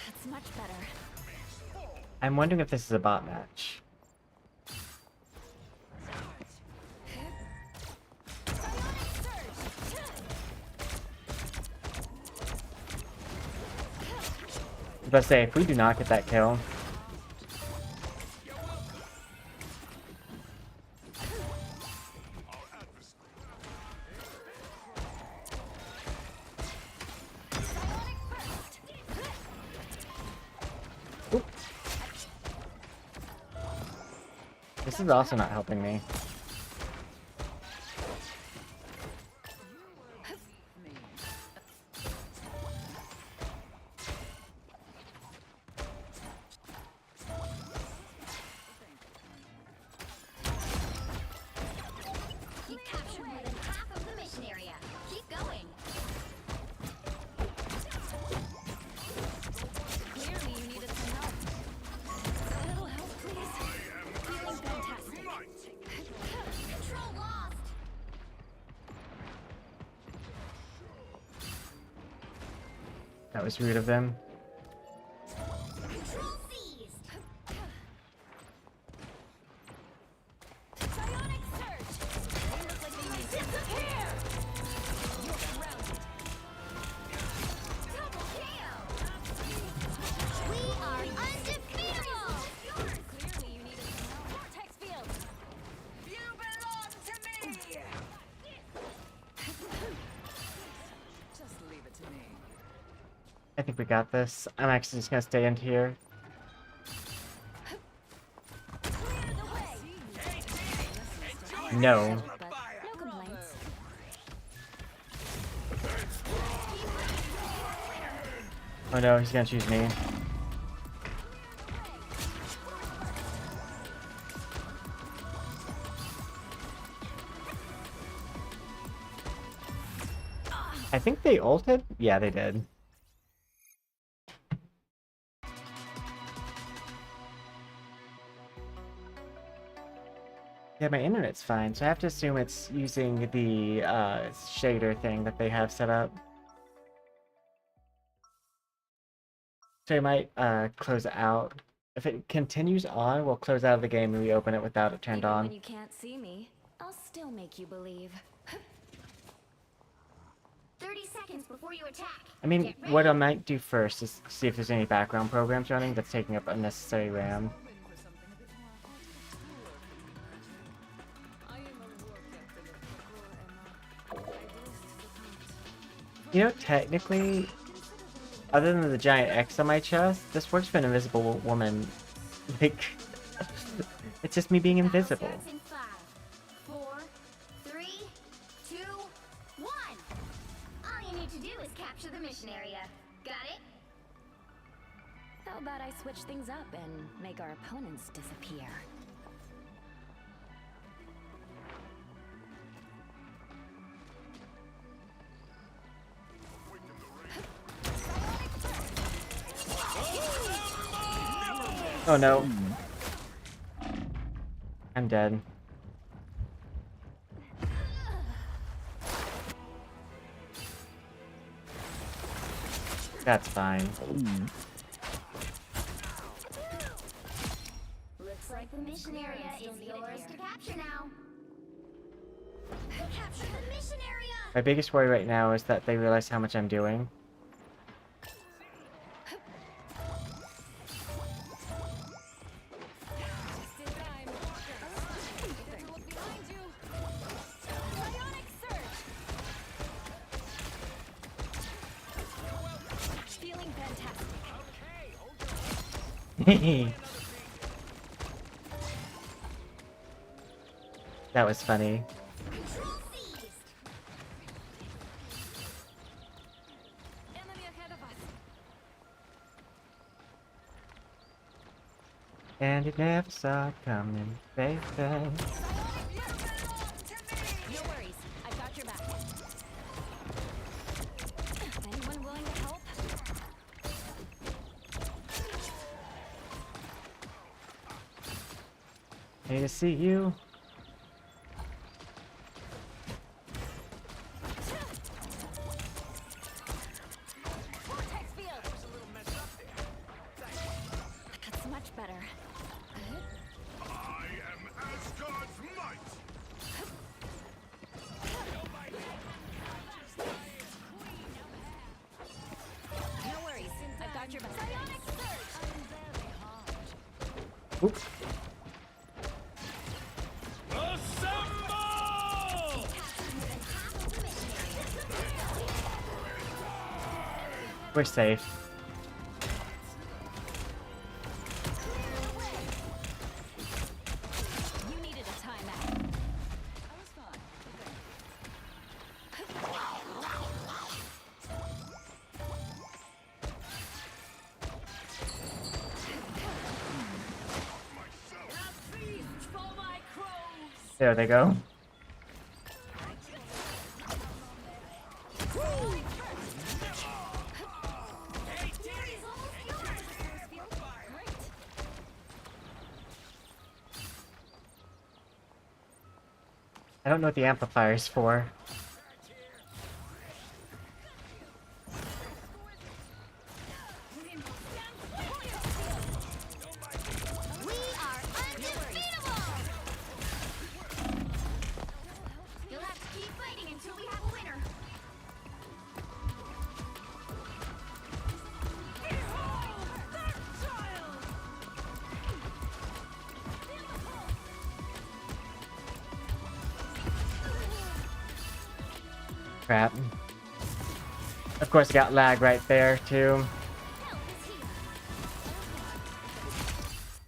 Speaker 2: That's much better.
Speaker 1: I'm wondering if this is a bot match. I was about to say, if we do not get that kill, this is also not helping me.
Speaker 5: You captured more than half of the mission area. Keep going.
Speaker 2: Clearly you needed some help. A little help, please. Feeling fantastic.
Speaker 5: Control lost.
Speaker 1: That was rude of them.
Speaker 5: Control seized.
Speaker 2: Psionic surge! They look like they need disappear! You're surrounded.
Speaker 5: Double kill. We are undefeatable.
Speaker 2: Clearly you needed some help. Vortex field!
Speaker 7: You belong to me! Just leave it to me.
Speaker 1: I think we got this. I'm actually just gonna stay in here.
Speaker 2: Clear the way!
Speaker 1: No.
Speaker 2: But no complaints.
Speaker 1: Oh no, he's gonna choose me. I think they ulted? Yeah, they did. Yeah, my internet's fine, so I have to assume it's using the shader thing that they have set up. So I might close it out. If it continues on, we'll close out of the game and reopen it without it turned
Speaker 2: Even
Speaker 1: on.
Speaker 2: when you can't see me, I'll still make you believe.
Speaker 5: 30 seconds before you attack.
Speaker 1: I mean,
Speaker 5: Get ready.
Speaker 1: what I might do first is see if there's any background programs running that's taking up unnecessary RAM. You know, technically, other than the giant X on my chest, this works for an invisible woman. Like, it's just me being invisible.
Speaker 5: Starts in 5, 4, 3, 2, 1. All you need to do is capture the mission area. Got it?
Speaker 2: How about I switch things up and make our opponents disappear?
Speaker 1: Oh no. I'm dead. That's fine.
Speaker 5: Looks like the mission area is yours to capture now. Capture the mission area!
Speaker 1: My biggest worry right now is that they realize how much I'm doing.
Speaker 2: Just in time. Get to look behind you. Psionic surge! Feeling fantastic.
Speaker 1: That was funny.
Speaker 5: Control
Speaker 1: And you never saw it coming, baby.
Speaker 2: No worries. I've got your back. Anyone willing to help?
Speaker 1: Need to see you.
Speaker 2: Vortex field. That's much better.
Speaker 6: I am Asgard's might!
Speaker 2: No worries. I've got your back. Psionic surge.
Speaker 1: Oops.
Speaker 6: Assemble!
Speaker 1: We're safe.
Speaker 2: You needed a timeout.
Speaker 7: I was fine.
Speaker 1: There they go. I don't know what the amplifier's for.
Speaker 5: We are undefeatable! You'll have to keep fighting until we have a winner.
Speaker 1: Crap. Of course, I got lag right there, too.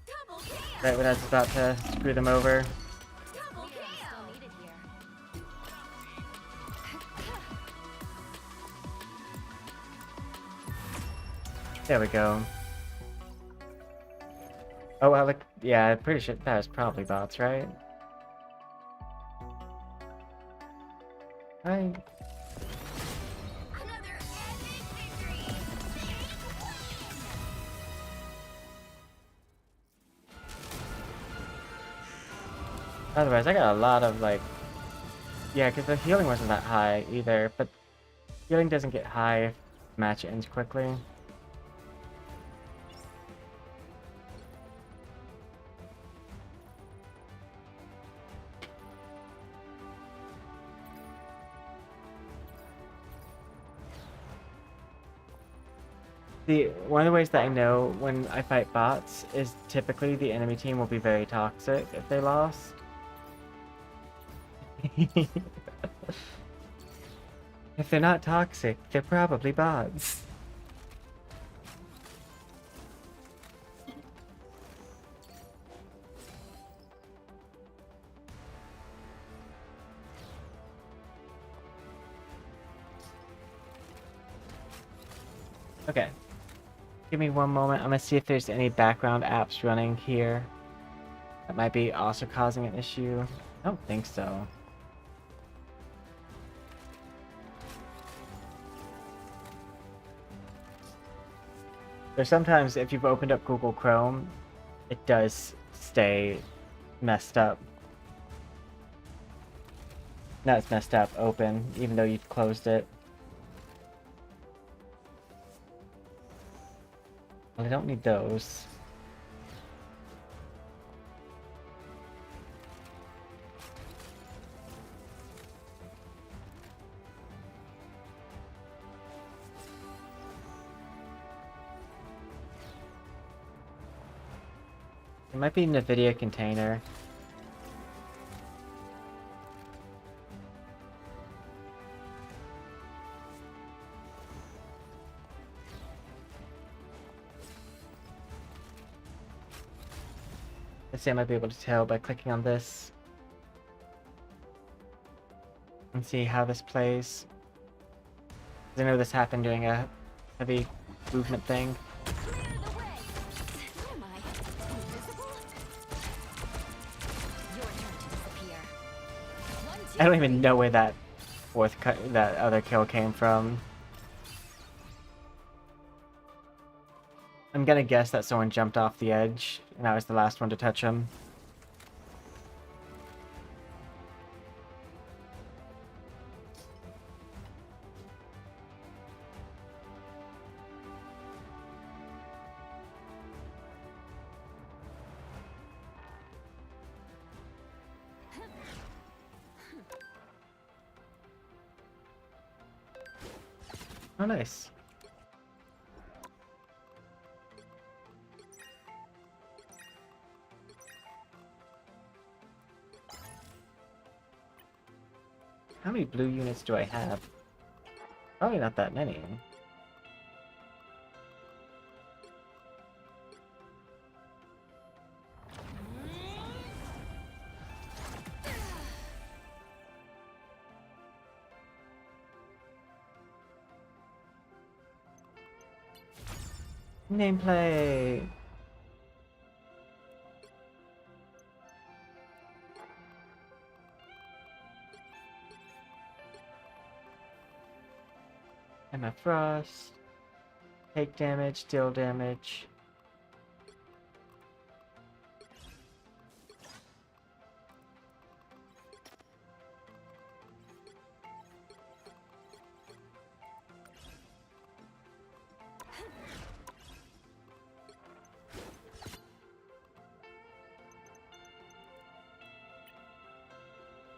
Speaker 5: Double KO!
Speaker 1: Right when I was about to screw them over.
Speaker 5: Double
Speaker 2: Still
Speaker 5: KO!
Speaker 2: needed here.
Speaker 1: There we go. Oh, well, look. Yeah, I'm pretty sure that was probably bots, right? Right.
Speaker 5: Another epic victory!
Speaker 1: Otherwise, I got a lot of, like... Yeah, because the healing wasn't that high either, but healing doesn't get high if the match ends quickly. One of the ways that I know when I fight bots is typically the enemy team will be very toxic if they lost. If they're not toxic, they're probably bots. Okay. Give me one moment. I'm gonna see if there's any background apps running here that might be also causing an issue. I don't think so. So sometimes if you've opened up Google Chrome, it does stay messed up. Not it's messed up, open, even though you've closed it. Well, I don't need those. It might be NVIDIA container. Let's see, I might be able to tell by clicking on this. And see how this plays. 'Cause I know this happened during a heavy movement thing.
Speaker 2: Clear the way. What am I? Invisible?
Speaker 1: I don't even know where that that other kill came from. I'm gonna guess that someone jumped off the edge, and I was the last one to touch him. Oh, nice. How many blue units do I have? Probably not that many. Nameplate! Emma Frost. Take damage, deal damage.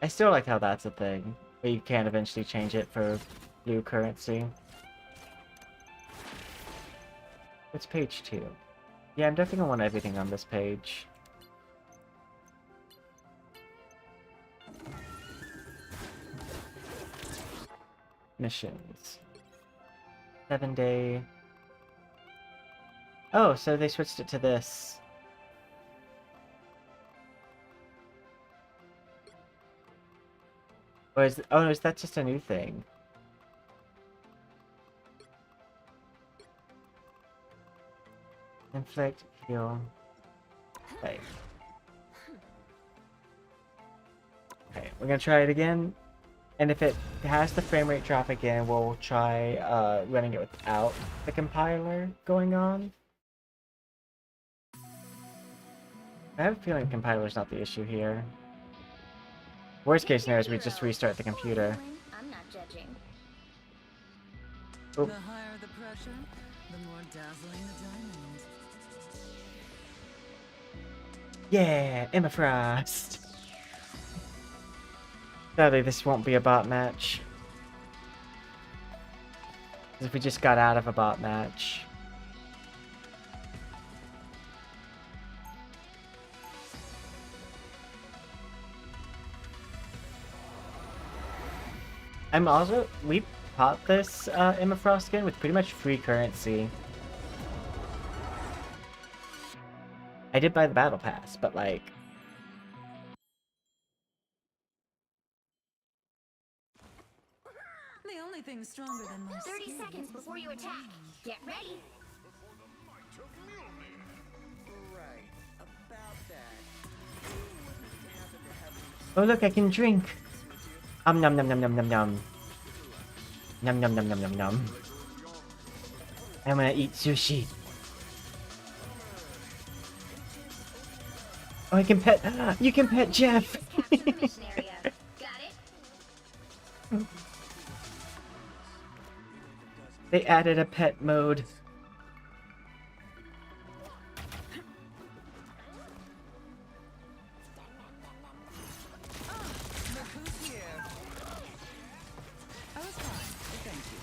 Speaker 1: I still like how that's a thing, but you can eventually change it for blue currency. It's page 2. Yeah, I'm definitely gonna want everything on this page. Missions. 7-day. Oh, so they switched it to this. Or is, oh, is that just a new thing? Inflict, heal. Okay. Okay, we're gonna try it again. And if it has the frame rate drop again, we'll try running it without the compiler going on. I have a feeling the compiler's not the issue here. Worst case scenario is we just restart the computer.
Speaker 5: I'm not judging.
Speaker 1: Oh.
Speaker 7: The higher the pressure, the more dazzling the diamond.
Speaker 1: Yeah, Emma Frost. Sadly, this won't be a bot match. If we just got out of a bot match. I'm also, we bought this Emma Frost skin with pretty much free currency. I did buy the battle pass, but like...
Speaker 7: The only thing stronger than my
Speaker 5: 30
Speaker 7: skin
Speaker 5: seconds
Speaker 7: is
Speaker 5: before you
Speaker 7: my
Speaker 5: attack.
Speaker 7: mind.
Speaker 5: Get ready.
Speaker 6: Right, about that.
Speaker 1: Oh look, I can drink! Nom nom nom nom nom nom nom. Nom nom nom nom nom nom. I'm gonna eat sushi. Oh, I can pet. You can pet Jeff.
Speaker 5: Capture the mission area. Got it?
Speaker 1: They added a pet mode.
Speaker 7: Look who's here. I was fine, but thank you.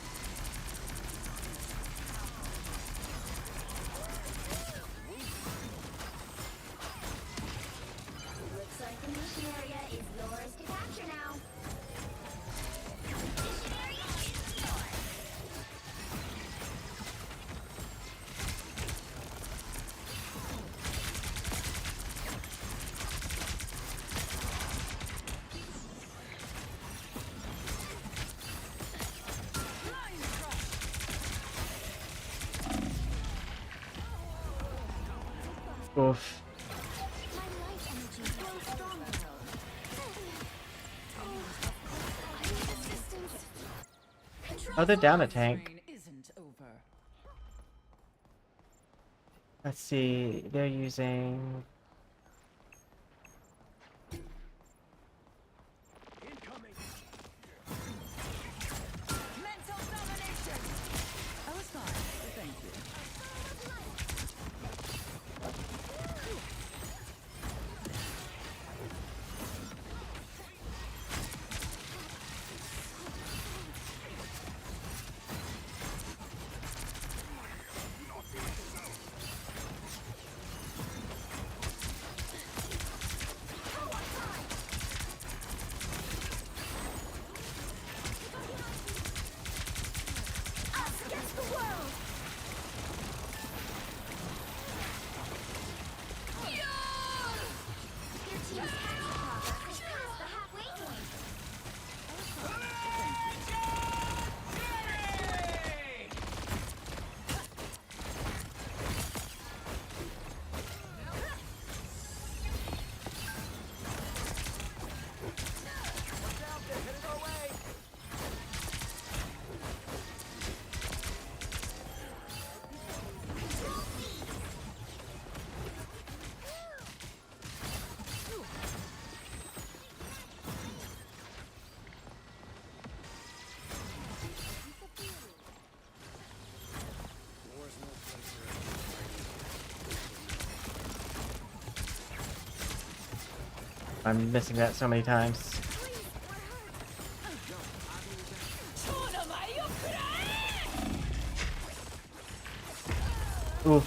Speaker 5: Looks like the mission area is yours to capture now. Mission area is yours.
Speaker 1: Oof.
Speaker 5: My life energy grows stronger.
Speaker 1: Oh, they're down a tank.
Speaker 7: Train isn't over.
Speaker 1: Let's see. They're using.
Speaker 6: Incoming.
Speaker 7: Mental domination. I was fine, but thank you.
Speaker 5: Us against the world! Your team's capture progress is past the halfway point.
Speaker 1: I'm missing that so many times. Oof.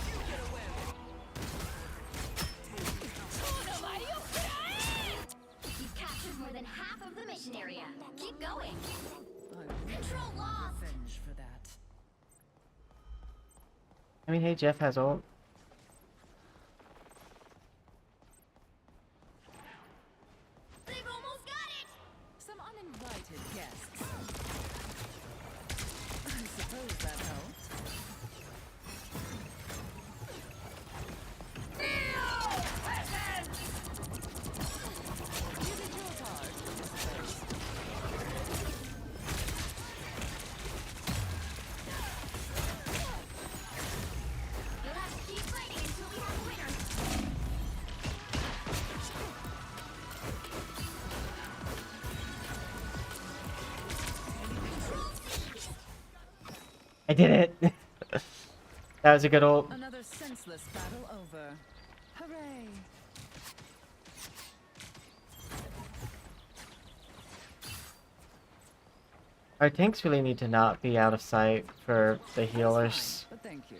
Speaker 5: You've captured more than half of the mission area. Keep going.
Speaker 7: I
Speaker 5: Control lost.
Speaker 7: revenge for that.
Speaker 1: I mean, hey, Jeff has ult.
Speaker 5: They've almost got it.
Speaker 7: Some uninvited guests. I suppose that helped. You did your part, I suppose.
Speaker 5: You'll have to keep fighting until we have a winner.
Speaker 1: I did it! That was a good ult.
Speaker 7: Another senseless battle over. Hooray!
Speaker 1: Our tanks really need to not be out of sight for the
Speaker 7: I was
Speaker 1: healers.
Speaker 7: fine, but thank you.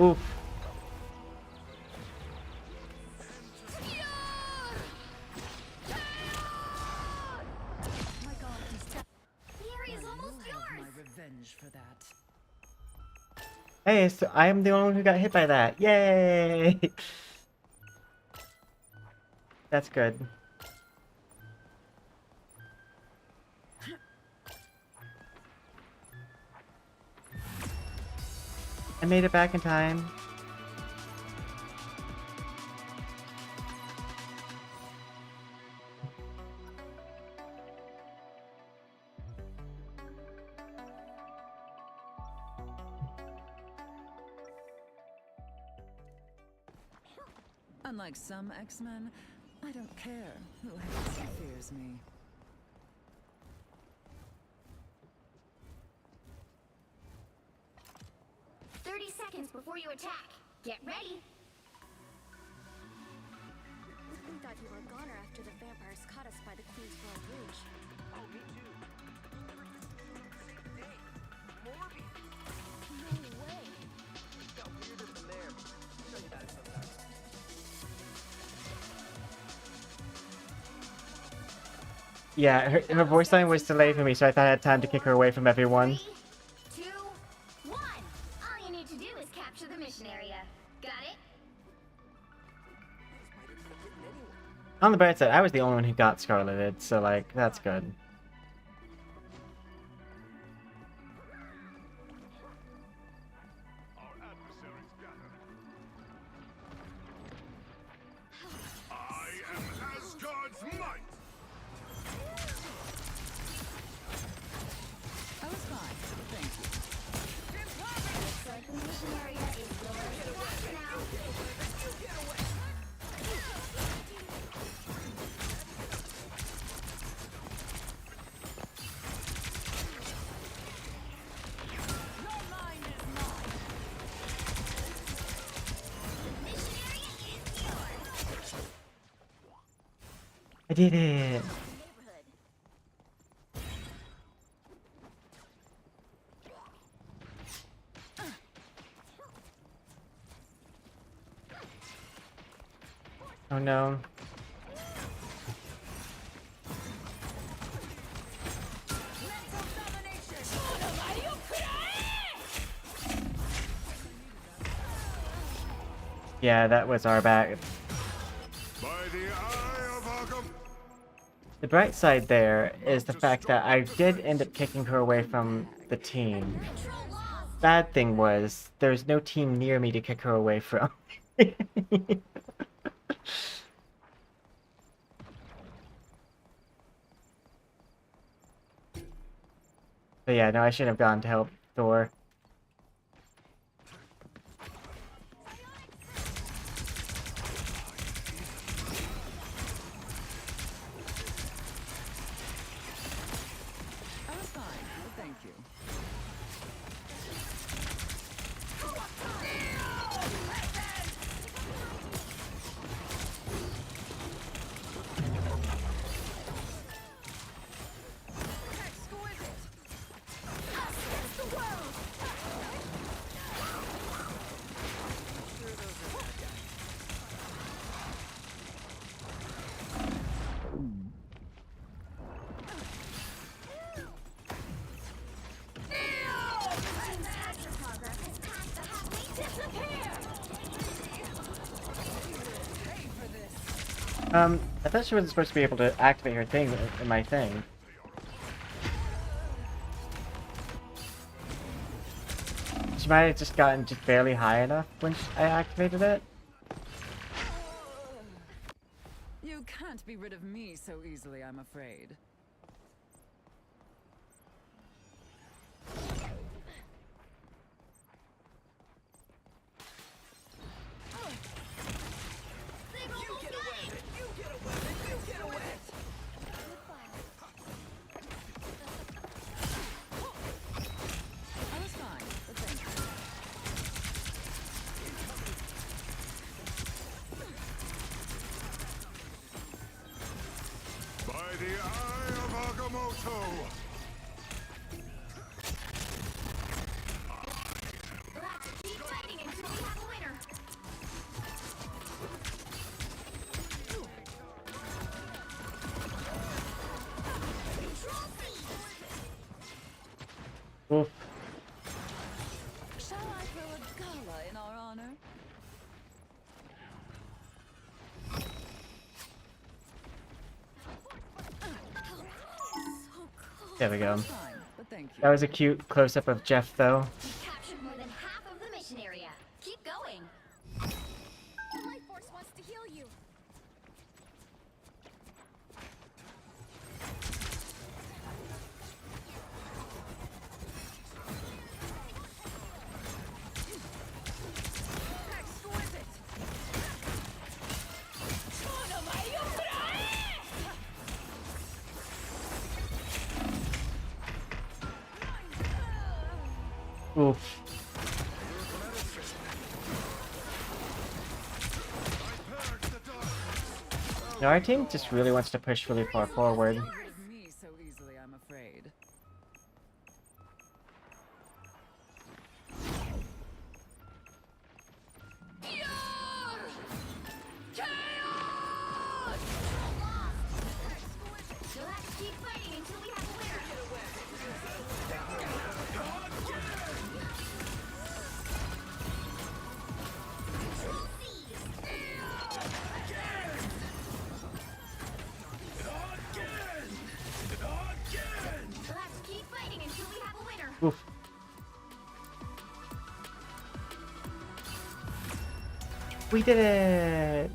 Speaker 1: Oof.
Speaker 7: My god, he's
Speaker 5: The area's almost
Speaker 7: You'll have
Speaker 5: yours.
Speaker 7: my revenge for that.
Speaker 1: Hey, so I am the only one who got hit by that. Yay! That's good. I made it back in time.
Speaker 7: Unlike some X-Men, I don't care who hates or fears me.
Speaker 5: Seconds before you attack. Get ready.
Speaker 2: We thought you were a goner after the vampires caught us by the Queensboro Bridge.
Speaker 6: Oh, me too. Save the day. Morby.
Speaker 2: No way.
Speaker 6: It got weirder from there. I'll tell you about it sometime.
Speaker 1: Yeah, her voice line was delayed for me, so I thought I had time to kick her away from everyone.
Speaker 5: 3, 2, 1. All you need to do is capture the mission area. Got it?
Speaker 6: Spiders ain't getting anyone.
Speaker 1: On the bright side, I was the only one who got scarleted, so like, that's good.
Speaker 6: Our adversaries gather.
Speaker 5: area is yours. Watch now.
Speaker 7: Your mind is mine.
Speaker 5: Mission area is yours.
Speaker 1: I did it!
Speaker 5: Neighborhood.
Speaker 1: Oh no.
Speaker 7: Mental domination.
Speaker 1: Yeah, that was our back.
Speaker 6: By the eye of Arkham.
Speaker 1: The bright side there is the fact that I did end up kicking her away from the team.
Speaker 5: Control lost.
Speaker 1: Bad thing was, there's no team near me to kick her away from. But yeah, no, I should have gone to help Thor.
Speaker 7: I was fine, but thank you. Exquisite. Us against the world. Sure, those are bad guys.
Speaker 5: Faster progress has passed the halfway. Disappear.
Speaker 7: Pay for this.
Speaker 1: I thought she wasn't supposed to be able to activate her thing in my thing. She might have just gotten just barely high enough when I activated it.
Speaker 7: You can't be rid of me so easily, I'm afraid. I was fine, but thank you.
Speaker 6: By the eye of Agamotto.
Speaker 5: We'll have to keep fighting until we have a winner. Control C.
Speaker 1: Oof.
Speaker 7: Shall I throw a gala in our honor?
Speaker 1: There we go.
Speaker 7: Fine, but thank you.
Speaker 1: That was a cute close-up of Jeff, though.
Speaker 5: We've captured more than half of the mission area. Keep going. The life force wants to heal you.
Speaker 7: Exquisite.
Speaker 1: Oof. No, our team just really wants to push really far forward.
Speaker 7: Rid of me so easily, I'm afraid.
Speaker 5: You'll have to keep fighting until we have a winner. Control C. We'll have to keep fighting until we have a winner.
Speaker 1: Oof. We did it!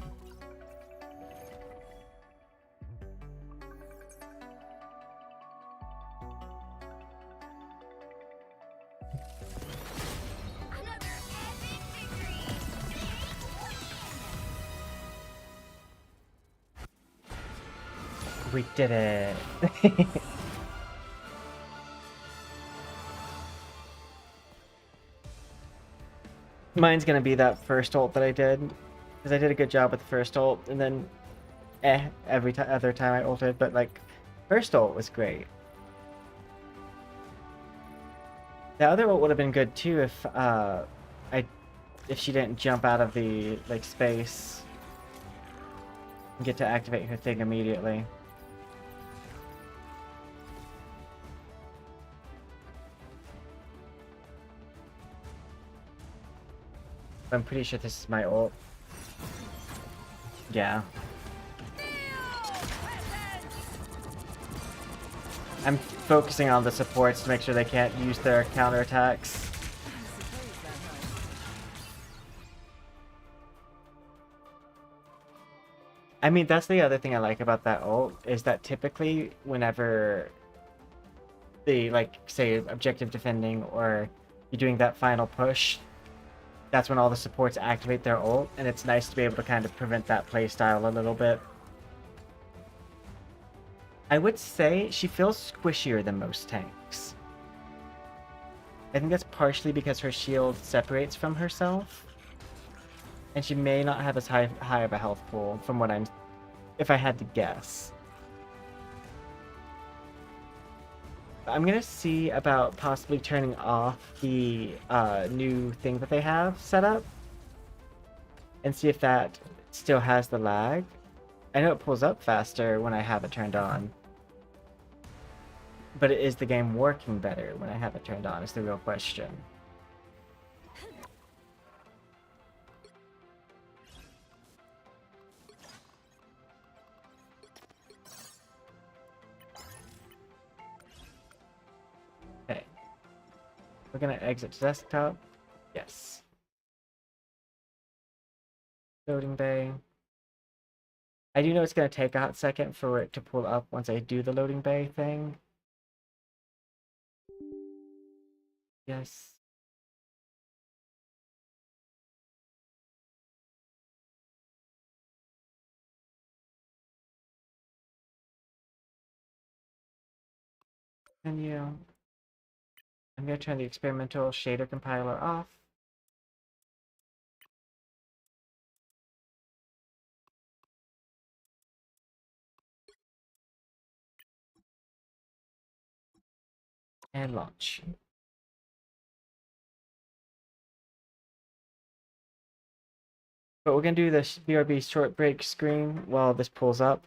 Speaker 5: Another
Speaker 1: We did it. Mine's gonna be that first ult that I did, because I did a good job with the first ult, and then every other time I ulted, but like first ult was great. The other ult would have been good too if she didn't jump out of the like space and get to activate her thing immediately. I'm pretty sure this is my ult. Yeah. I'm focusing on the supports to make sure they can't use their counterattacks. I mean, that's the other thing I like about that ult, is that typically whenever the, like, say, objective defending or you're doing that final push, that's when all the supports activate their ult, and it's nice to be able to kind of prevent that playstyle a little bit. I would say she feels squishier than most tanks. I think that's partially because her shield separates from herself, and she may not have as high of a health pool from what if I had to guess. I'm gonna see about possibly turning off the new thing that they have set up and see if that still has the lag. I know it pulls up faster when I have it turned on, but is the game working better when I have it turned on is the real question. Okay. We're gonna exit to desktop. Yes. Loading bay. I do know it's gonna take a hot second for it to pull up once I do the loading bay thing. Yes. Menu. I'm gonna turn the experimental shader compiler off. And launch. But we're gonna do this BRB short break screen while this pulls up.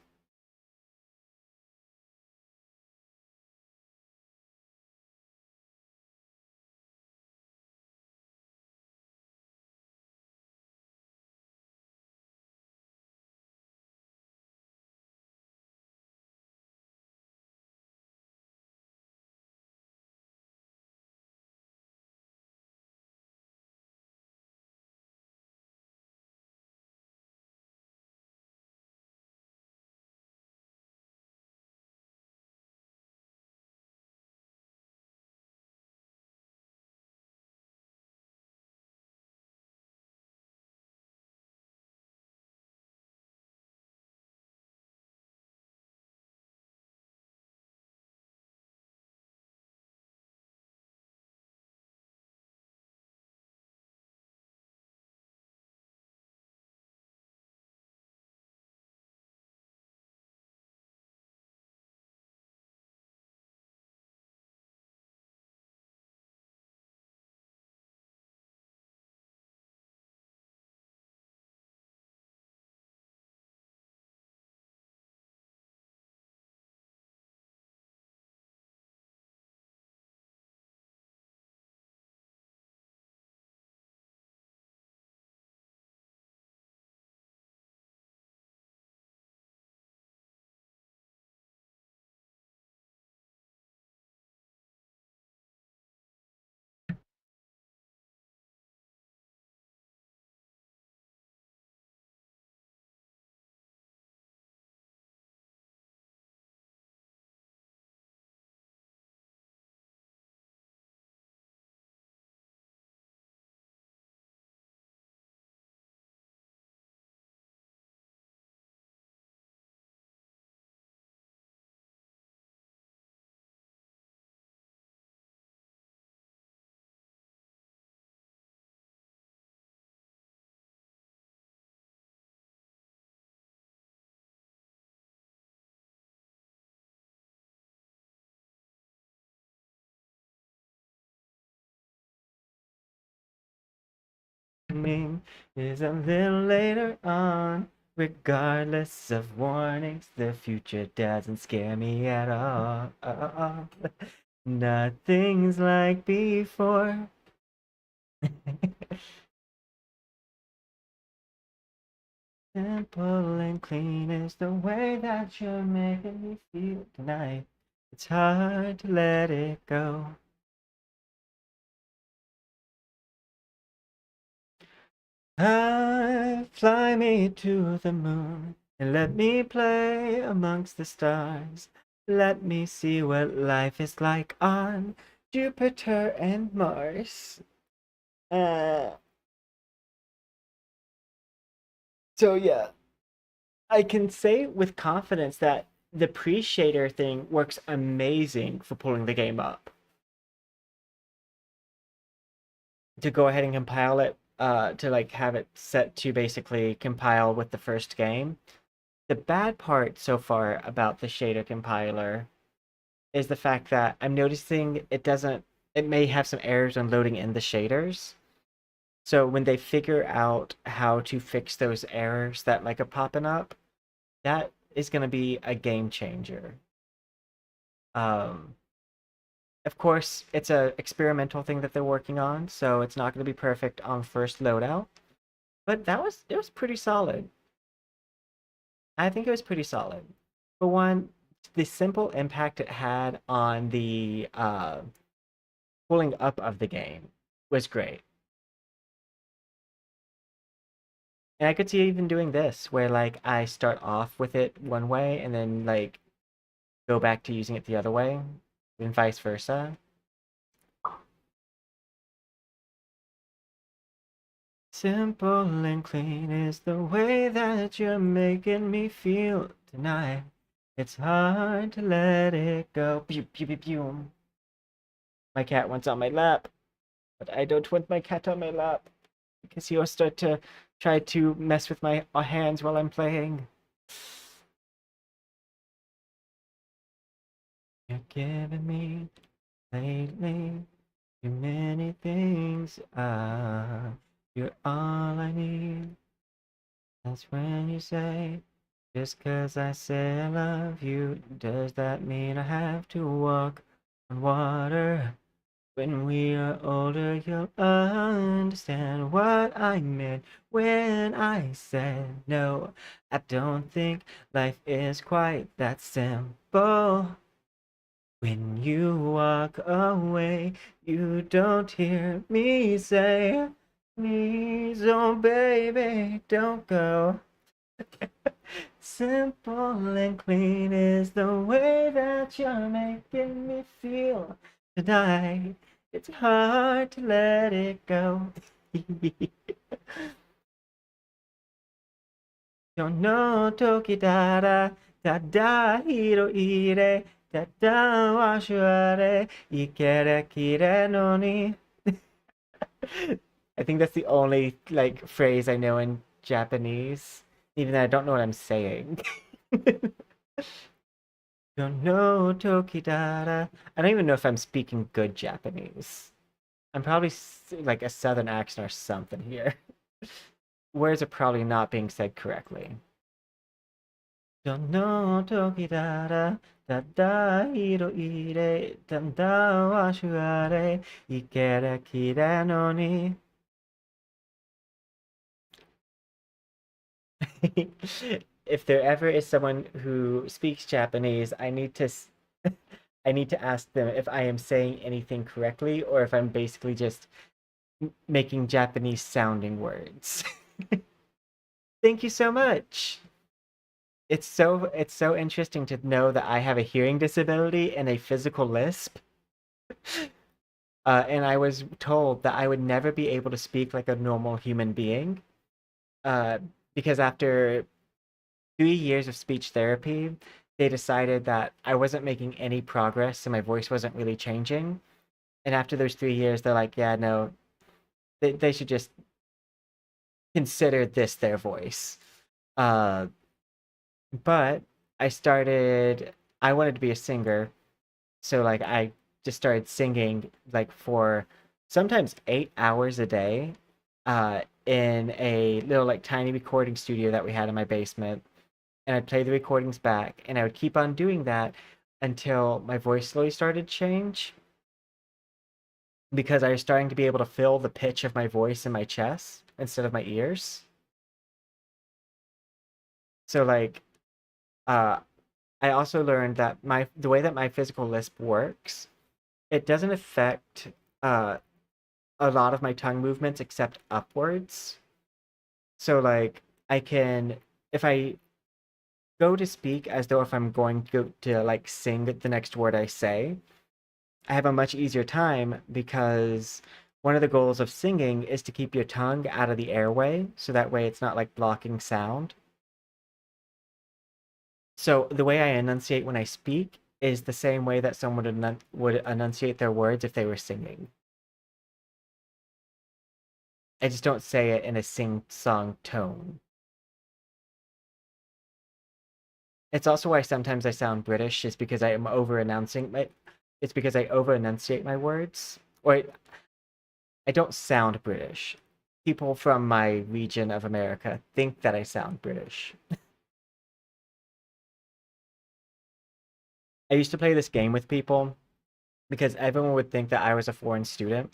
Speaker 1: coming is a little later on. Regardless of warnings, the future doesn't scare me at all. Nothing's like before. Simple and clean is the way that you're making me feel tonight. It's hard to let it go. Fly me to the moon and let me play amongst the stars. Let me see what life is like on Jupiter and Mars. So yeah, I can say with confidence that the pre-shader thing works amazing for pulling the game up. To go ahead and compile it, to like have it set to basically compile with the first game. The bad part so far about the shader compiler is the fact that I'm noticing it may have some errors when loading in the shaders. So when they figure out how to fix those errors that like are popping up, that is going to be a game changer. Um, of course, it's a experimental thing that they're working on, so it's not going to be perfect on first loadout. But it was pretty solid. I think it was pretty solid. For one, the simple impact it had on the pulling up of the game was great. And I could see even doing this, where like I start off with it one way and then like go back to using it the other way, and vice versa. Simple and clean is the way that you're making me feel tonight. It's hard to let it go. Pew, pew, pew, pew. My cat wants on my lap, but I don't want my cat on my lap because he'll start to try to mess with my hands while I'm playing. You're giving me lately too many things. You're all I need. That's when you say, just 'cause I say I love you, does that mean I have to walk on water? When we are older, you'll understand what I meant when I said no. I don't think life is quite that simple. When you walk away, you don't hear me say, please, oh baby, don't go. Simple and clean is the way that you're making me feel tonight. It's hard to let it go. Don't know toki dara, tada hiro ire, tada washuare, ikere kire no ni. I think that's the only like phrase I know in Japanese, even though I don't know what I'm saying. Don't know toki dara. I don't even know if I'm speaking good Japanese. I'm probably like a southern accent or something here. Words are probably not being said correctly. Don't know toki dara, tada hiro ire, tanda washuare, ikere kire no ni. If there ever is someone who speaks Japanese, I need to ask them if I am saying anything correctly or if I'm basically just making Japanese sounding words. Thank you so much. It's so interesting to know that I have a hearing disability and a physical lisp. And I was told that I would never be able to speak like a normal human being. Uh, because after 3 years of speech therapy, they decided that I wasn't making any progress and my voice wasn't really changing. And after those 3 years, they're like, yeah, no, they should just consider this their voice. Uh, but I wanted to be a singer. So like I just started singing like for sometimes 8 hours a day. in a little like tiny recording studio that we had in my basement, and I'd play the recordings back, and I would keep on doing that until my voice slowly started to change because I was starting to be able to feel the pitch of my voice in my chest instead of my ears. So like uh I also learned that the way that my physical lisp works, it doesn't affect uh a lot of my tongue movements except upwards. So like I can if I go to speak as though if I'm going to go to like sing the next word I say, I have a much easier time because one of the goals of singing is to keep your tongue out of the airway so that way it's not like blocking sound. So the way I enunciate when I speak is the same way that someone would enunciate their words if they were singing. I just don't say it in a sing-song tone. It's also why sometimes I sound British, is because I am over-announcing my. It's because I over-enunciate my words, or I don't sound British. People from my region of America think that I sound British. I used to play this game with people because everyone would think that I was a foreign student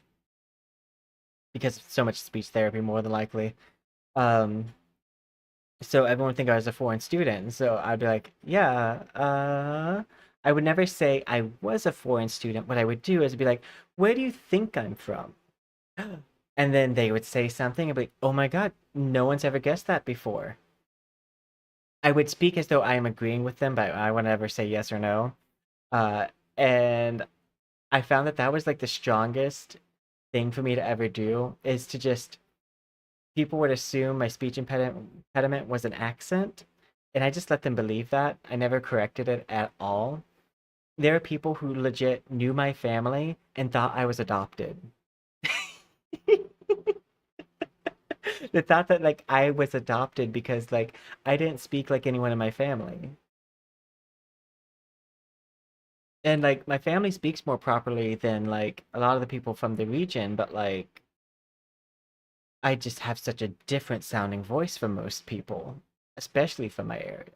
Speaker 1: because so much speech therapy, more than likely. Um, so everyone would think I was a foreign student. So I'd be like, yeah, I would never say I was a foreign student. What I would do is be like, where do you think I'm from? And then they would say something and be like, oh my God, no one's ever guessed that before. I would speak as though I am agreeing with them, but I would never say yes or no. Uh, and I found that that was like the strongest thing for me to ever do is to just people would assume my speech impediment was an accent, and I just let them believe that. I never corrected it at all. There are people who legit knew my family and thought I was adopted. They thought that like I was adopted because like I didn't speak like anyone in my family. And like my family speaks more properly than like a lot of the people from the region, but like I just have such a different sounding voice from most people, especially from my area.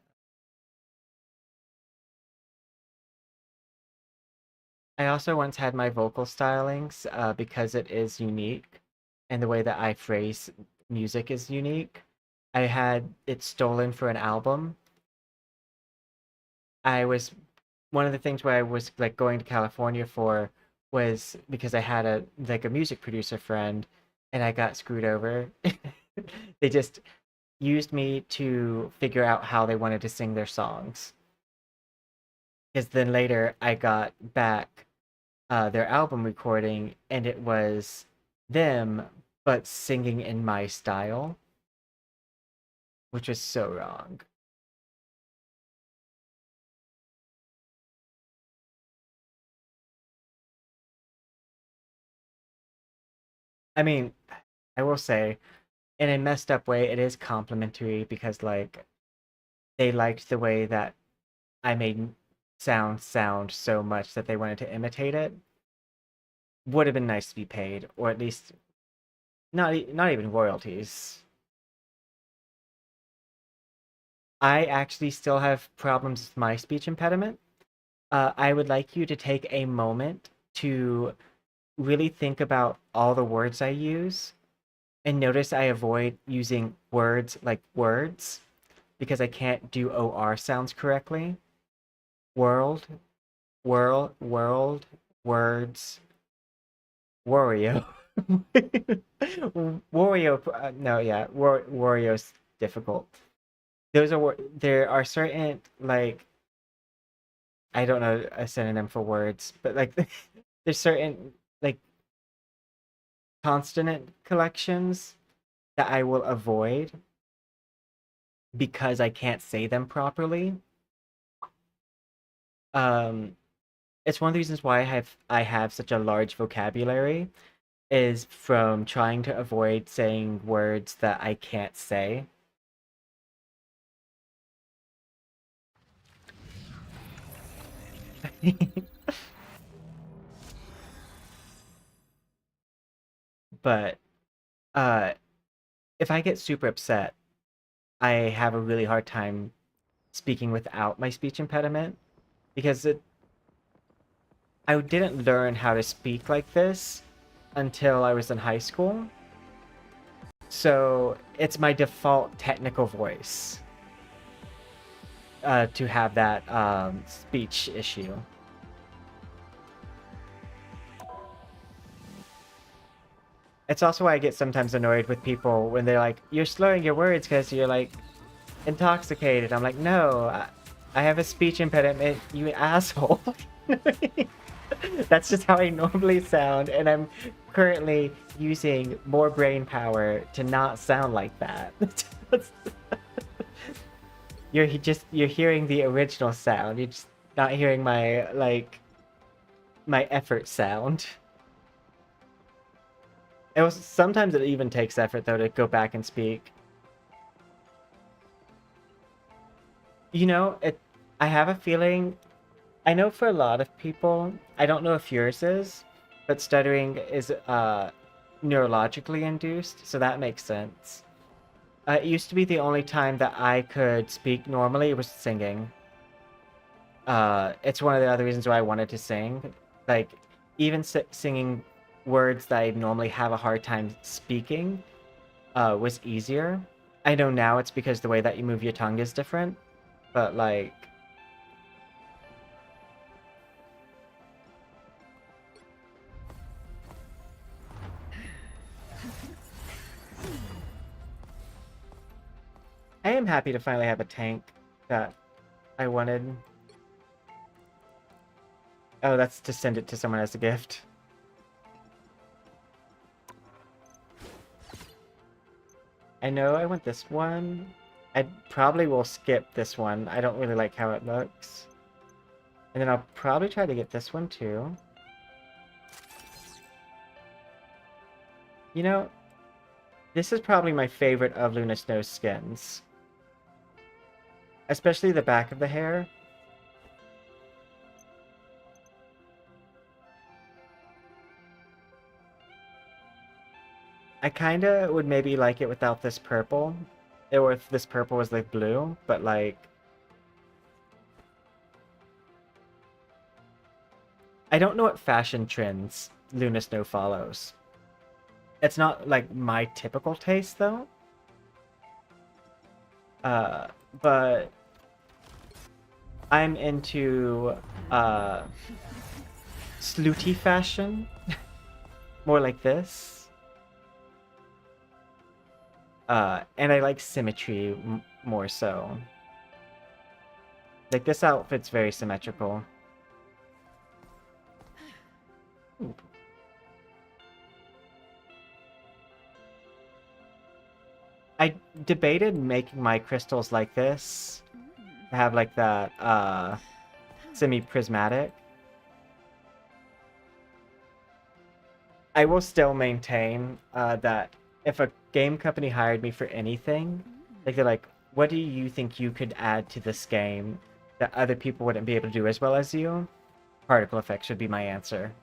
Speaker 1: I also once had my vocal stylings because it is unique and the way that I phrase music is unique. I had it stolen for an album. I was one of the things where I was like going to California for was because I had a music producer friend and I got screwed over. They just used me to figure out how they wanted to sing their songs. Because then later I got back their album recording and it was them but singing in my style, which was so wrong. I mean, I will say, in a messed up way, it is complimentary because like they liked the way that I made sound so much that they wanted to imitate it. Would have been nice to be paid, or at least not even royalties. I actually still have problems with my speech impediment. I would like you to take a moment to really think about all the words I use and notice I avoid using words like words because I can't do OR sounds correctly. World, world, words, Wario. Wario, no, yeah, Wario's difficult. There are certain like I don't know a synonym for words, but like there's certain like consonant collections that I will avoid because I can't say them properly. Um, it's one of the reasons why I have such a large vocabulary is from trying to avoid saying words that I can't say. But uh if I get super upset, I have a really hard time speaking without my speech impediment because I didn't learn how to speak like this until I was in high school. So it's my default technical voice to have that speech issue. It's also why I get sometimes annoyed with people when they're like, you're slurring your words because you're like intoxicated. I'm like, no, I have a speech impediment, you asshole. That's just how I normally sound, and I'm currently using more brain power to not sound like that. You're hearing the original sound. You're just not hearing my my effort sound. Sometimes it even takes effort though to go back and speak. You know, I have a feeling, I know for a lot of people, I don't know if yours is, but stuttering is neurologically induced, so that makes sense. It used to be the only time that I could speak normally was singing. It's one of the other reasons why I wanted to sing. Like, even singing words that I normally have a hard time speaking was easier. I know now it's because the way that you move your tongue is different, but like... I am happy to finally have a tank that I wanted. Oh, that's to send it to someone as a gift. I know I want this one. I probably will skip this one. I don't really like how it looks. And then I'll probably try to get this one too. You know, this is probably my favorite of Luna Snow's skins. Especially the back of the hair. I kinda would maybe like it without this purple. Or if this purple was like blue, but like... I don't know what fashion trends Luna Snow follows. It's not like my typical taste though. But I'm into slutty fashion. More like this. And I like symmetry more so. Like, this outfit's very symmetrical. Ooh. I debated making my crystals like this. Have like that, semi-prismatic. I will still maintain, that if a game company hired me for anything, like they're like, what do you think you could add to this game that other people wouldn't be able to do as well as you? Particle effects would be my answer.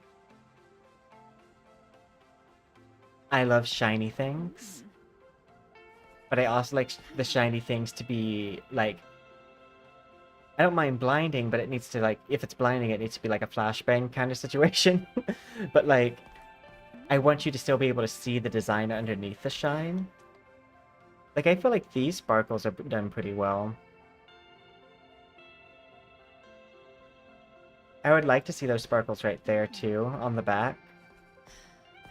Speaker 1: I love shiny things. But I also like the shiny things to be, like... I don't mind blinding, but it needs to, like... If it's blinding, it needs to be like a flashbang kind of situation. But, like... I want you to still be able to see the design underneath the shine. Like, I feel like these sparkles are done pretty well. I would like to see those sparkles right there, too, on the back.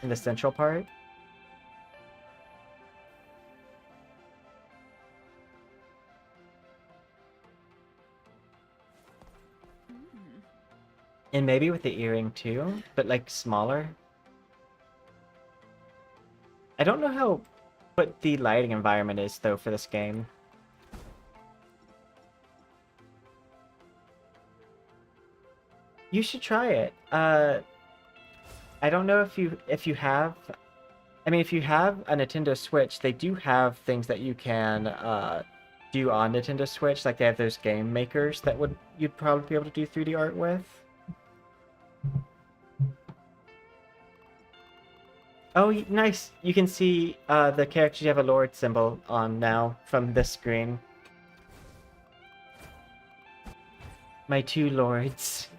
Speaker 1: In the central part. And maybe with the earring, too, but, like, smaller. I don't know what the lighting environment is, though, for this game. You should try it. I don't know if you have... I mean, if you have a Nintendo Switch, they do have things that you can do on Nintendo Switch. Like, they have those game makers that you'd probably be able to do 3D art with. Oh, nice. You can see the characters you have a Lord symbol on now from this screen. My two Lords.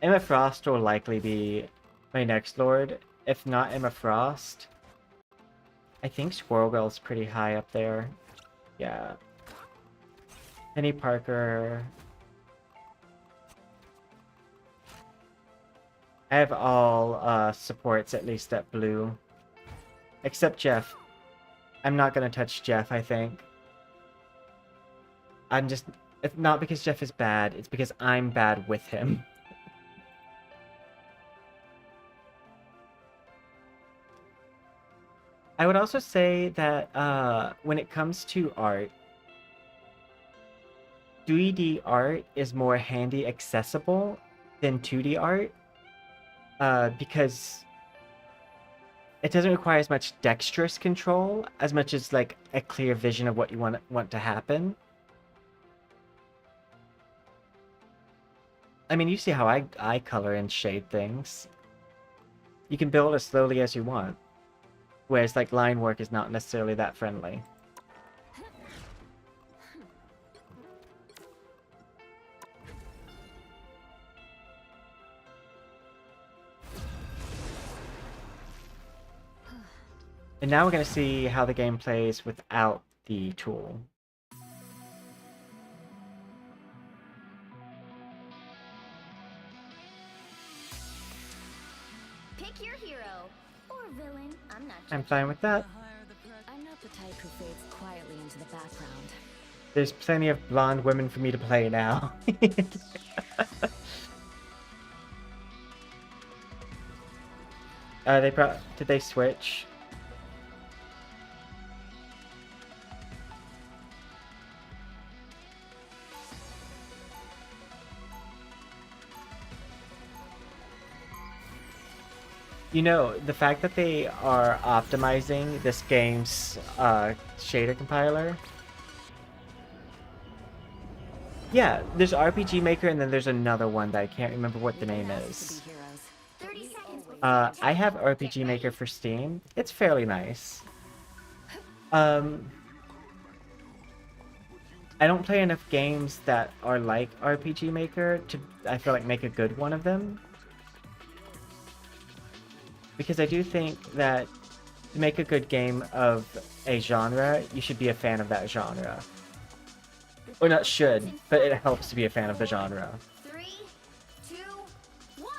Speaker 1: Emma Frost will likely be my next Lord. If not Emma Frost, I think Squirrel Girl's pretty high up there. Yeah. Penny Parker. I have all supports at least at blue. Except Jeff. I'm not gonna touch Jeff, I think. It's not because Jeff is bad, it's because I'm bad with him. I would also say that when it comes to art, 3D art is more handy accessible than 2D art. Because it doesn't require as much dexterous control as much as like a clear vision of what you want to happen. I mean, you see how I color and shade things. You can build as slowly as you want, whereas like line work is not necessarily that friendly. And now we're going to see how the game plays without the tool.
Speaker 5: Pick your hero or villain. I'm not.
Speaker 1: I'm fine with that.
Speaker 2: I'm not the type who fades quietly into the background.
Speaker 1: There's plenty of blonde women for me to play now. Did they switch? You know, the fact that they are optimizing this game's shader compiler. Yeah, there's RPG Maker and then there's another one that I can't remember what the name is.
Speaker 5: 30 seconds.
Speaker 1: I have RPG Maker for Steam. It's fairly nice. I don't play enough games that are like RPG Maker to, I feel like, make a good one of them. Because I do think that to make a good game of a genre, you should be a fan of that genre. Or not should, but it helps to be a fan of the genre.
Speaker 5: 3, 2, 1.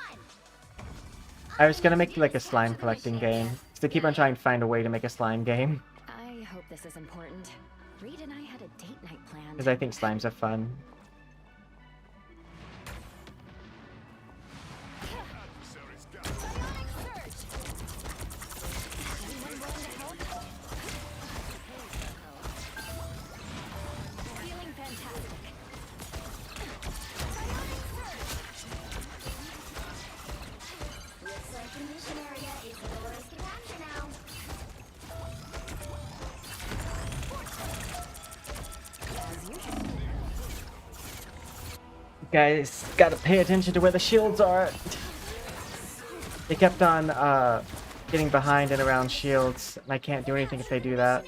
Speaker 1: I was gonna make like a slime collecting game. So I keep on trying to find a way to make a slime game.
Speaker 2: I hope this is important. Reed and I had a date night planned.
Speaker 1: Because I think slimes are fun.
Speaker 2: Feeling fantastic.
Speaker 5: Looks like the mission area is yours to capture now.
Speaker 1: Guys, gotta pay attention to where the shields are. They kept on getting behind and around shields, and I can't do anything if they do that.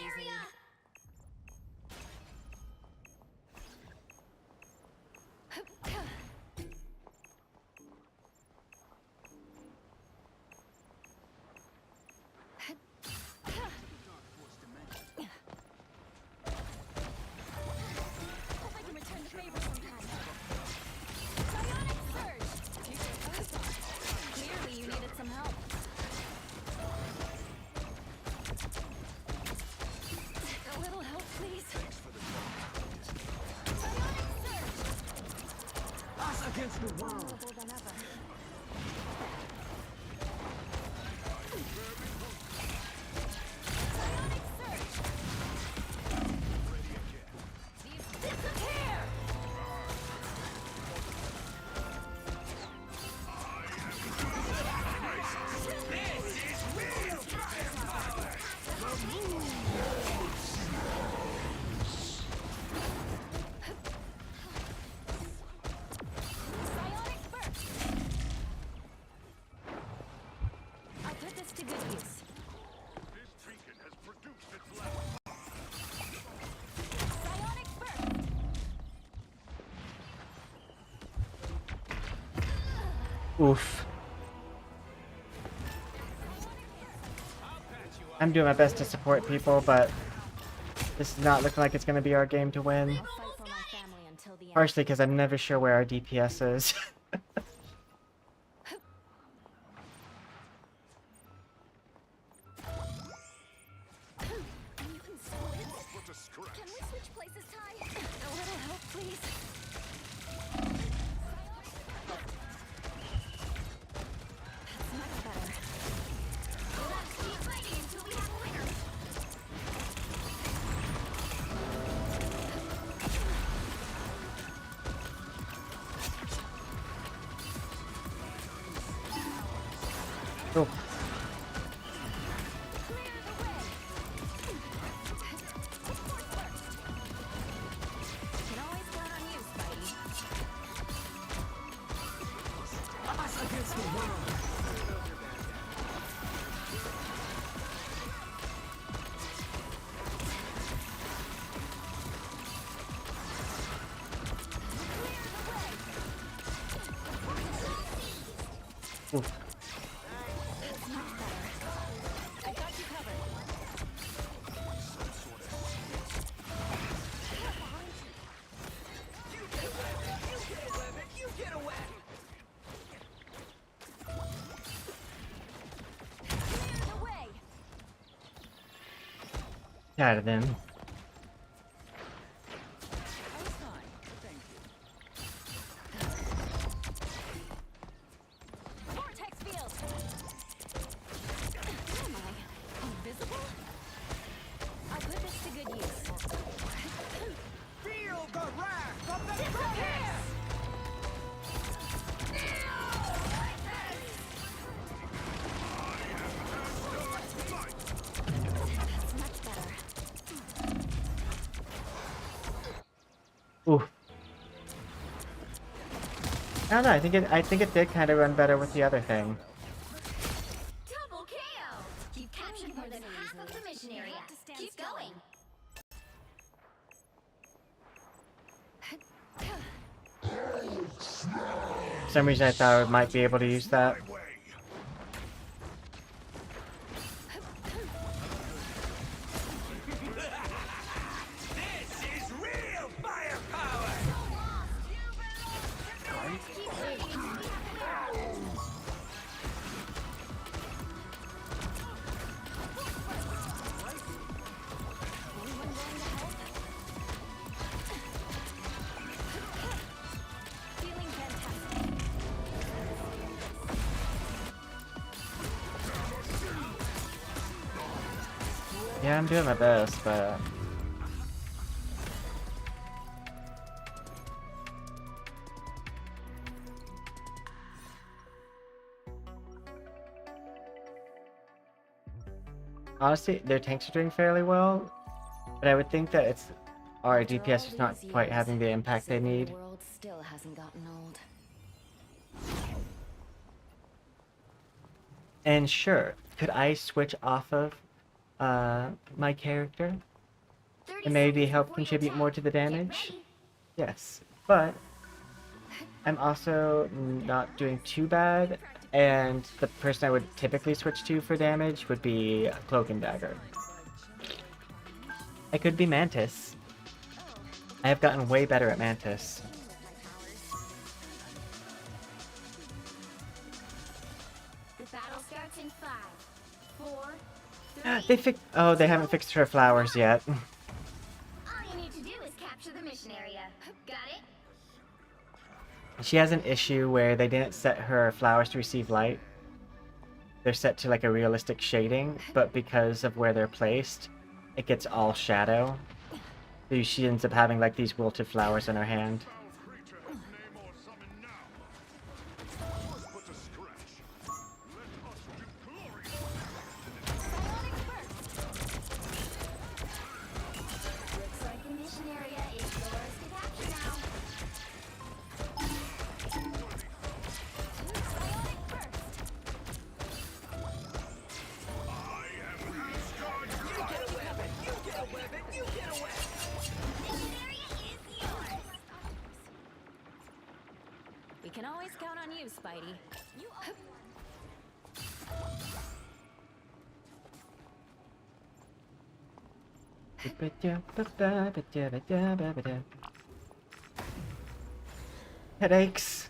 Speaker 2: Hope I can return the favor sometime. Psionic surge! Clearly you needed some help. A little help, please. Psionic surge!
Speaker 6: Us against the world.
Speaker 2: More than ever. Psionic surge! Disappear! Psionic burst!
Speaker 1: Oof. I'm doing my best to support people, but this is not looking like it's going to be our game to win.
Speaker 2: I'll fight for my family until the end.
Speaker 1: Partially because I'm never sure where our DPS is.
Speaker 2: You can switch. Can we switch places, Ty? A little help, please. That's much better.
Speaker 5: Let's keep fighting until we have a winner.
Speaker 1: Oh,
Speaker 2: Can always count on you, Spidey.
Speaker 6: Us against the world.
Speaker 1: oof.
Speaker 2: That's much better. I got you covered. Clear the way.
Speaker 1: Tired of them.
Speaker 7: I was fine, thank you.
Speaker 2: Vortex field. Where am I? Invisible? I'll put this to good use.
Speaker 6: Feel the wrath of the
Speaker 2: Disappear! That's much better.
Speaker 1: Ooh. I don't know. I think it did kind of run better with the other thing.
Speaker 5: Double KO. You've captured more than half of the mission area.
Speaker 2: have to stand
Speaker 5: Keep
Speaker 2: still.
Speaker 5: going.
Speaker 1: For some reason, I thought I might be able to use that.
Speaker 6: way. This is real firepower.
Speaker 5: Keep fighting until we have a winner.
Speaker 2: Anyone willing to help? Feeling fantastic.
Speaker 1: Yeah, I'm doing my best, but honestly, their tanks are doing fairly well. But I would think that it's our
Speaker 2: After
Speaker 1: DPS
Speaker 2: all
Speaker 1: is not
Speaker 2: these
Speaker 1: quite
Speaker 2: years,
Speaker 1: having the impact they
Speaker 2: saving
Speaker 1: need.
Speaker 2: The world still hasn't gotten old.
Speaker 1: And sure, could I switch off of my character
Speaker 5: 30
Speaker 1: and maybe
Speaker 5: seconds
Speaker 1: help
Speaker 5: before you
Speaker 1: contribute
Speaker 5: attack.
Speaker 1: more to the
Speaker 5: Get
Speaker 1: damage?
Speaker 5: ready.
Speaker 1: Yes, but I'm also not doing too bad, and the person I would typically switch to for damage would be Cloak and Dagger. I could be Mantis. I have gotten way better at Mantis.
Speaker 5: The battle starts in 5, 4, 3.
Speaker 1: They fixed. Oh, they haven't fixed her flowers yet.
Speaker 5: All you need to do is capture the mission area. Got it?
Speaker 1: She has an issue where they didn't set her flowers to receive light. They're set to like a realistic shading, but because of where they're placed, it gets all shadow. So she ends up having like these wilted flowers in her hand.
Speaker 6: Foul creature has name or summon now. Yours but a scratch. Let us do glorious.
Speaker 5: Looks like the mission area is yours to capture now.
Speaker 6: I am Bluesky. You get a weapon. You get a weapon. You get a weapon.
Speaker 5: Mission area is yours.
Speaker 2: We can always count on you, Spidey.
Speaker 1: Headaches.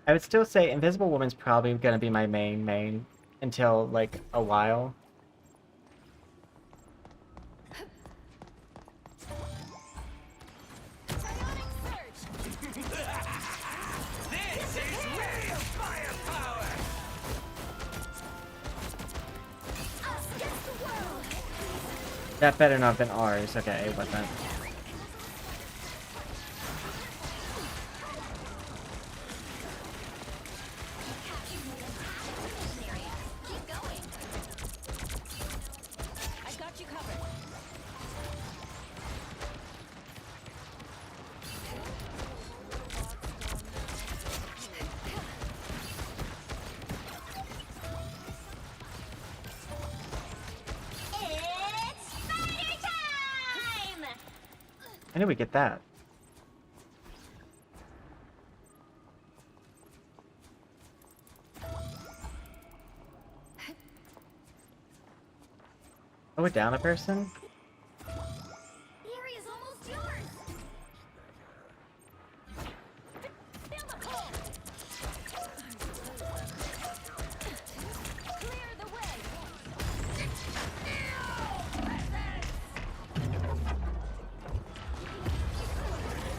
Speaker 1: I would still say Invisible Woman's probably gonna be my main until like a while.
Speaker 2: Psionic surge!
Speaker 7: This is real firepower!
Speaker 5: Us against the world!
Speaker 1: That better not have been ours. Okay, it wasn't.
Speaker 5: Keep going!
Speaker 2: I got you covered.
Speaker 5: It's spider time!
Speaker 1: I knew we'd get that. Oh, we're down a person?
Speaker 5: The area's almost yours!
Speaker 2: Fill the hole! Clear the way!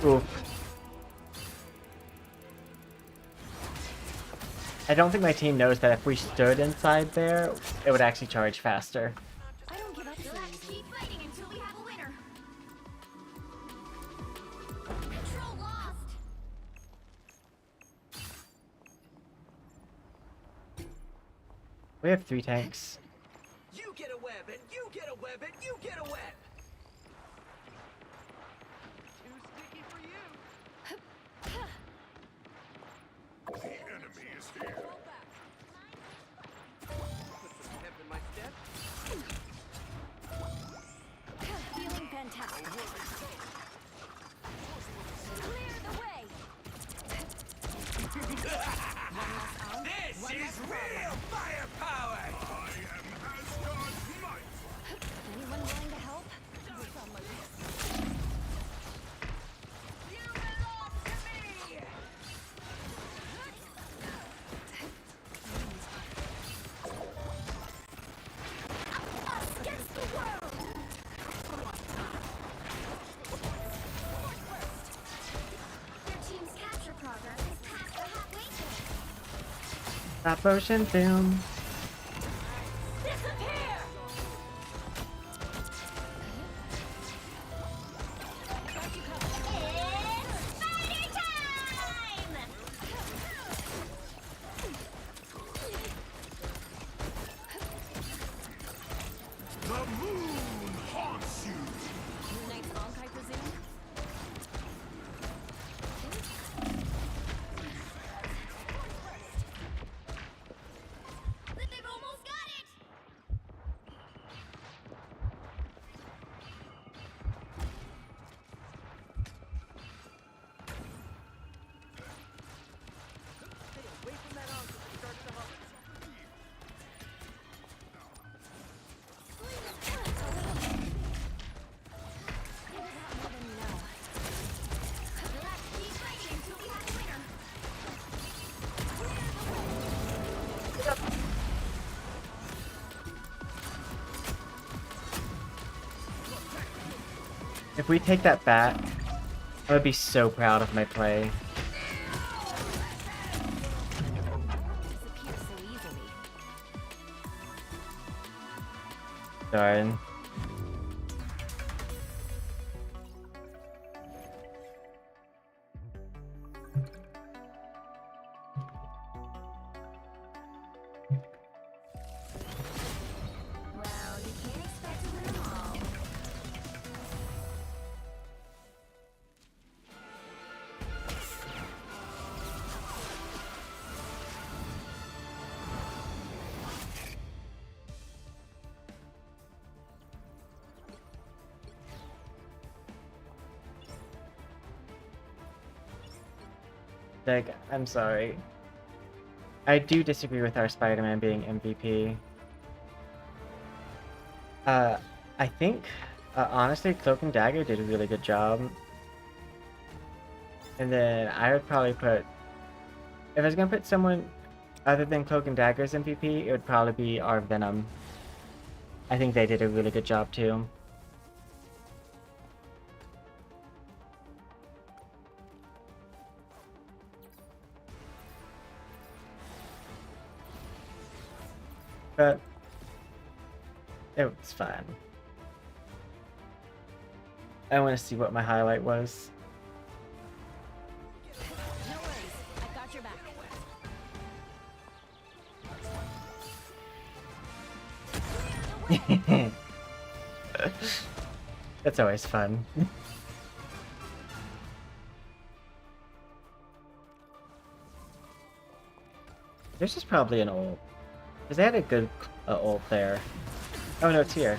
Speaker 1: Oof. I don't think my team knows that if we stood inside there, it would actually charge faster.
Speaker 2: I don't give up so
Speaker 5: Let's
Speaker 2: easy.
Speaker 5: keep fighting until we have a winner! Control lost!
Speaker 1: We have 3 tanks.
Speaker 7: You get a web, and you get a web, and you get a web! Too sticky for you!
Speaker 6: The enemy is here.
Speaker 7: Fall back. Put some pep in my step.
Speaker 2: Feeling fantastic. Clear the way!
Speaker 7: This is real firepower!
Speaker 6: I am Asgard's might.
Speaker 2: Anyone willing to help?
Speaker 7: You belong to me!
Speaker 5: Us against the world! Your team's capture progress is past the halfway point.
Speaker 1: Stop motion, boom.
Speaker 5: Disappear!
Speaker 2: Got you covered.
Speaker 5: It's spider time!
Speaker 6: The moon haunts you.
Speaker 2: New Knight's Monk, I presume?
Speaker 5: They've almost got it!
Speaker 7: Stay away from that arm since we started the hunt.
Speaker 2: More than you know.
Speaker 5: Let's keep fighting until we have a winner.
Speaker 1: If we take that back, I would be so proud of my play.
Speaker 2: Disappear so easily.
Speaker 1: Darn.
Speaker 5: Well, you can't expect to win them all.
Speaker 1: Like, I'm sorry. I do disagree with our Spider-Man being MVP. I think, honestly, Cloak and Dagger did a really good job. And then I would probably put... If I was gonna put someone other than Cloak and Dagger's MVP, it would probably be our Venom. I think they did a really good job too. But it was fun. I want to see what my highlight was.
Speaker 2: No worries. I got your back.
Speaker 1: That's always fun. There's just probably an ult. Because they had a good ult there. Oh no, it's here.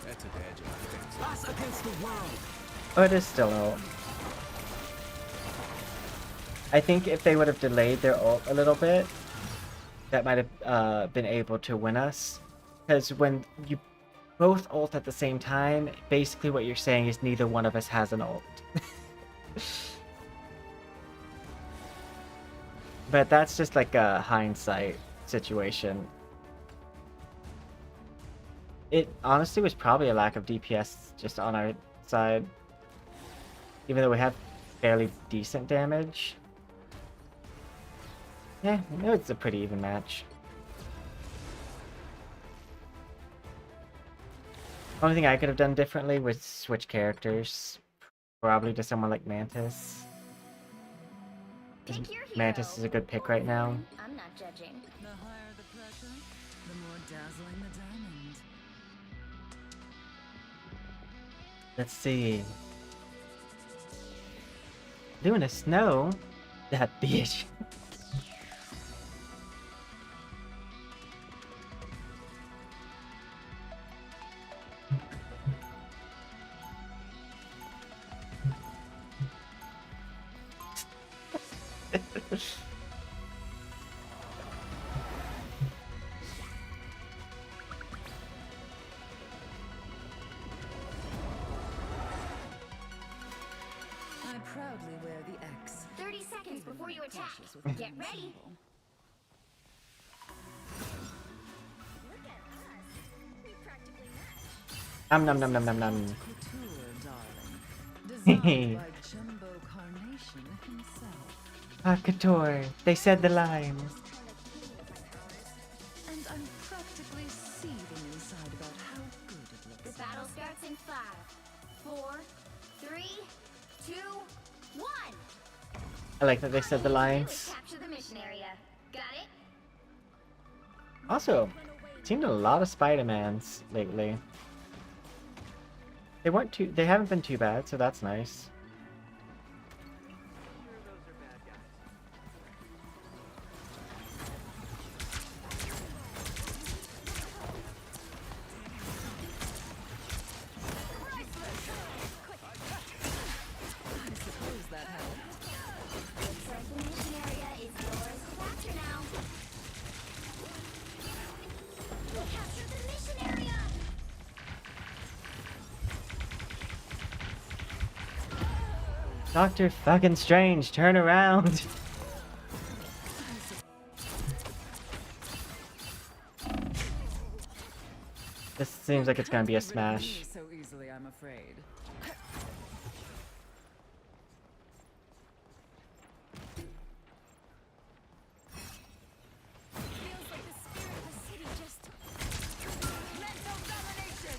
Speaker 4: That's a badge of us against the world.
Speaker 1: Oh, it is still an ult. I think if they would have delayed their ult a little bit, that might have been able to win us. Because when you both ult at the same time, basically what you're saying is neither one of us has an ult. But that's just like a hindsight situation. It honestly was probably a lack of DPS just on our side. Even though we have fairly decent damage. Yeah, it's a pretty even match. Only thing I could have done differently was switch characters. Probably to someone like Mantis.
Speaker 5: Pick your hero.
Speaker 1: Mantis is a good pick right now.
Speaker 5: I'm not judging.
Speaker 7: The higher the pressure, the more dazzling the diamond.
Speaker 1: Let's see. Doing a snow? That bitch.
Speaker 7: I proudly wear the X.
Speaker 5: 30 seconds before you attack.
Speaker 7: Clashes with
Speaker 5: Get
Speaker 7: my
Speaker 5: ready.
Speaker 7: symbol.
Speaker 5: Look at us. We practically match.
Speaker 1: Nom nom nom nom nom nom.
Speaker 7: Couture, darling. Designed by Jumbo Carnation himself.
Speaker 1: Ah, Couture. They said the lines.
Speaker 7: And I'm practically seething inside about how good it
Speaker 5: The
Speaker 7: looks.
Speaker 5: battle starts in 5, 4, 3, 2, 1.
Speaker 1: I like that they said the
Speaker 5: All you need to do
Speaker 1: lines.
Speaker 5: is capture the mission area. Got it?
Speaker 1: Also, seen a lot of Spider-Mans lately. They haven't been too bad, so that's nice.
Speaker 7: I suppose that helped.
Speaker 5: Looks like the mission area is yours to capture now. We captured the mission area!
Speaker 1: Doctor fucking Strange, turn around! This seems like it's gonna be a
Speaker 7: Can't get rid of
Speaker 1: smash.
Speaker 7: me so easily, I'm afraid.
Speaker 2: Feels like the spirit of the city just
Speaker 7: Mental domination!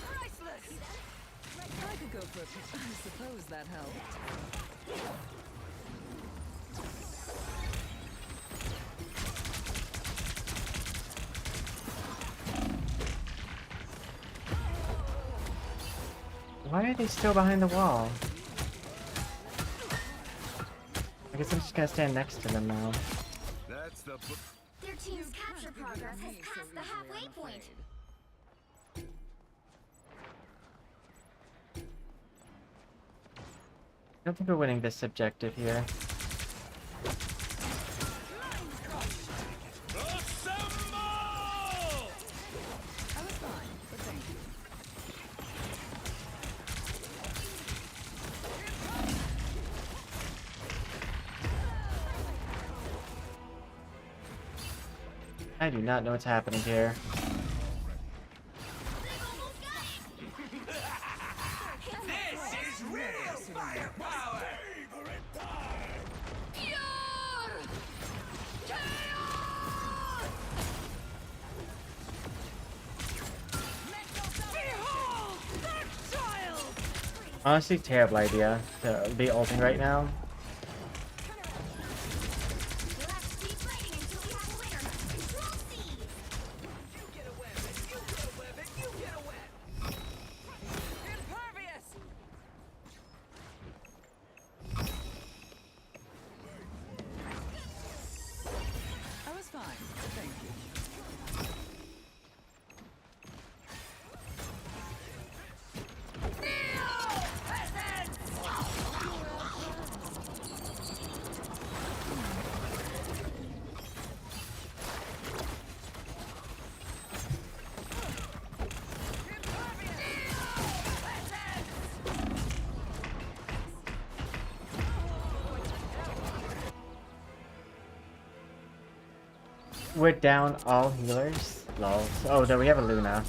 Speaker 7: Priceless! I could go for a pic. I suppose that helped.
Speaker 1: Why are they still behind the wall? I guess I'm just gonna stand next to them now.
Speaker 6: That's the
Speaker 5: Their team's capture progress has passed the halfway point.
Speaker 1: don't think we're winning this objective here.
Speaker 4: Assemble!
Speaker 7: I was fine, but thank you.
Speaker 1: I do not know what's happening here.
Speaker 4: This is real firepower!
Speaker 1: Honestly, terrible idea to be ulting right now.
Speaker 5: Let's keep fighting until we have a winner. Control C.
Speaker 7: You get a weapon, you get a weapon, you get a weapon! Impervious! I was fine, but thank you.
Speaker 1: We're down all healers. Lol. Oh, no, we have a Luna.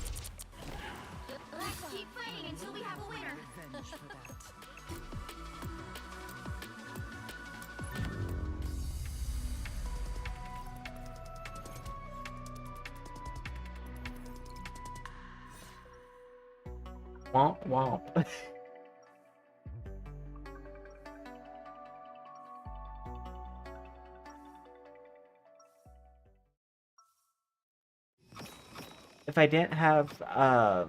Speaker 5: Let's keep fighting until we have a winner.
Speaker 7: Revenge for that.
Speaker 1: Womp womp. If I didn't have
Speaker 7: The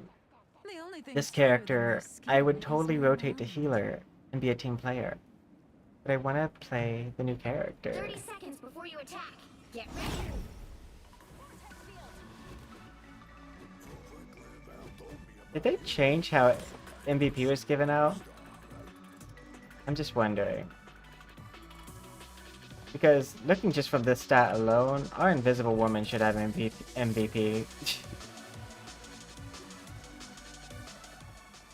Speaker 7: only thing
Speaker 1: this
Speaker 7: scary than
Speaker 1: character,
Speaker 7: your skin
Speaker 1: I would
Speaker 7: is
Speaker 1: totally
Speaker 7: your
Speaker 1: rotate to
Speaker 7: mind.
Speaker 1: healer and be a team player. But I want to play the new character.
Speaker 5: 30 seconds before you attack. Get ready.
Speaker 1: Did they change how MVP was given out? I'm just wondering. Because looking just from this stat alone, our Invisible Woman should have MVP.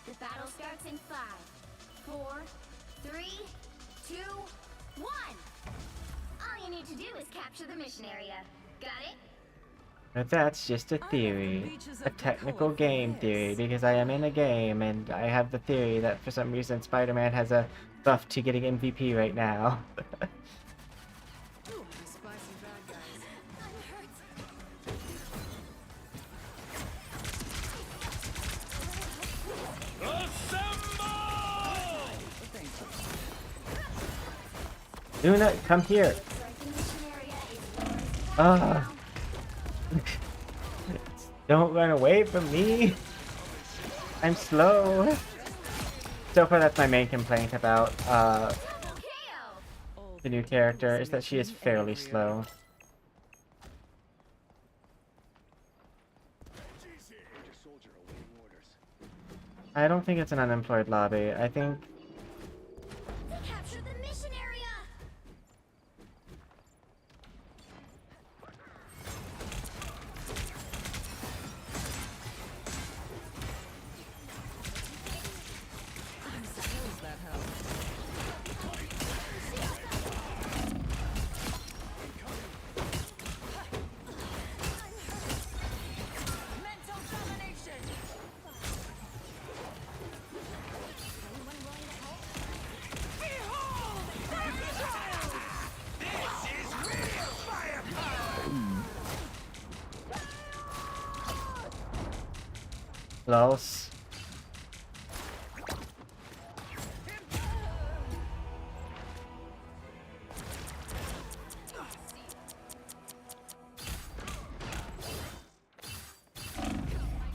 Speaker 5: The battle starts in 5, 4, 3, 2, 1. All you need to do is capture the mission area. Got it?
Speaker 1: But that's just a theory. A technical game theory, because I am in a game and I have the theory that for some reason Spider-Man has a buff to getting MVP right now.
Speaker 7: Ooh, I spy some bad guys.
Speaker 4: Assemble!
Speaker 7: But thank you.
Speaker 1: Luna, come here.
Speaker 5: Like the mission area is yours.
Speaker 1: Ah. Don't run away from me. I'm slow. So far, that's my main complaint about
Speaker 5: KO.
Speaker 7: Old
Speaker 1: the new
Speaker 7: people
Speaker 1: character, is that she is
Speaker 7: mission
Speaker 1: fairly
Speaker 7: area.
Speaker 1: slow. I don't think it's an unemployed lobby. I think
Speaker 5: Capture the mission area.
Speaker 7: I suppose that helped. Mental domination! Behold! This child!
Speaker 4: This is real firepower!
Speaker 1: lols.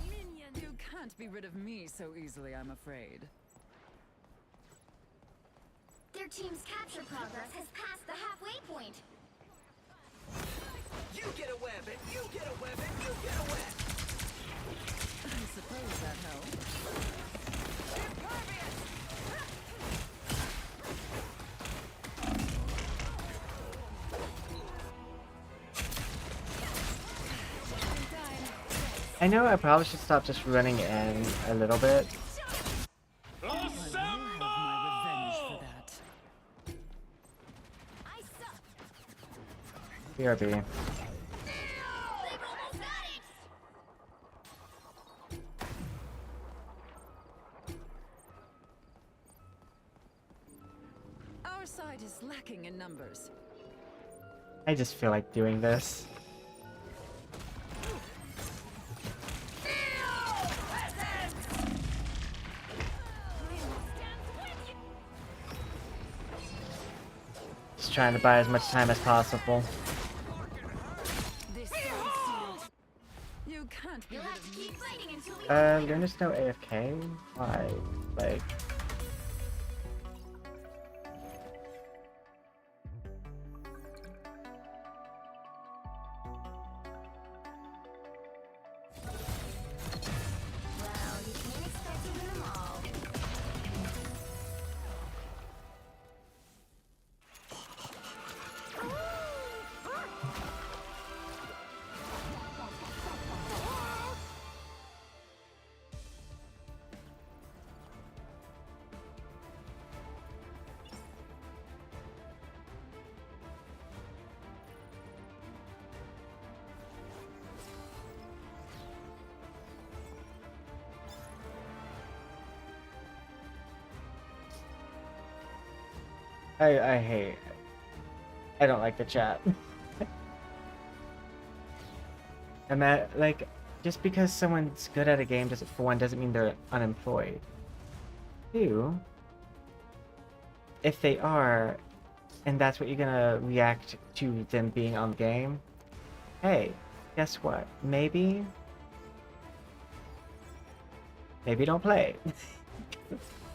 Speaker 7: Minion! You can't be rid of me so easily, I'm afraid.
Speaker 5: Their team's capture progress has passed the halfway point.
Speaker 7: You get a weapon! You get a weapon! You get a weapon! I suppose that helped. Impervious!
Speaker 1: I know I probably should stop just running in a little bit.
Speaker 7: I will have my revenge for that.
Speaker 5: I suck.
Speaker 1: BRB.
Speaker 5: They've almost got it.
Speaker 7: Our side is lacking in numbers.
Speaker 1: I just feel like doing this. Just trying to buy as much time as possible.
Speaker 7: This sounds sealed. You can't be
Speaker 5: You'll
Speaker 7: rid
Speaker 5: have to
Speaker 7: of me.
Speaker 5: keep fighting until we
Speaker 1: There's no AFK? Why? Like...
Speaker 5: Well, you can't expect to win them all.
Speaker 1: I hate... I don't like the chat. I'm at, like, just because someone's good at a game doesn't, for one, doesn't mean they're unemployed. Two, if they are, and that's what you're gonna react to them being on the game, hey, guess what? Maybe don't play.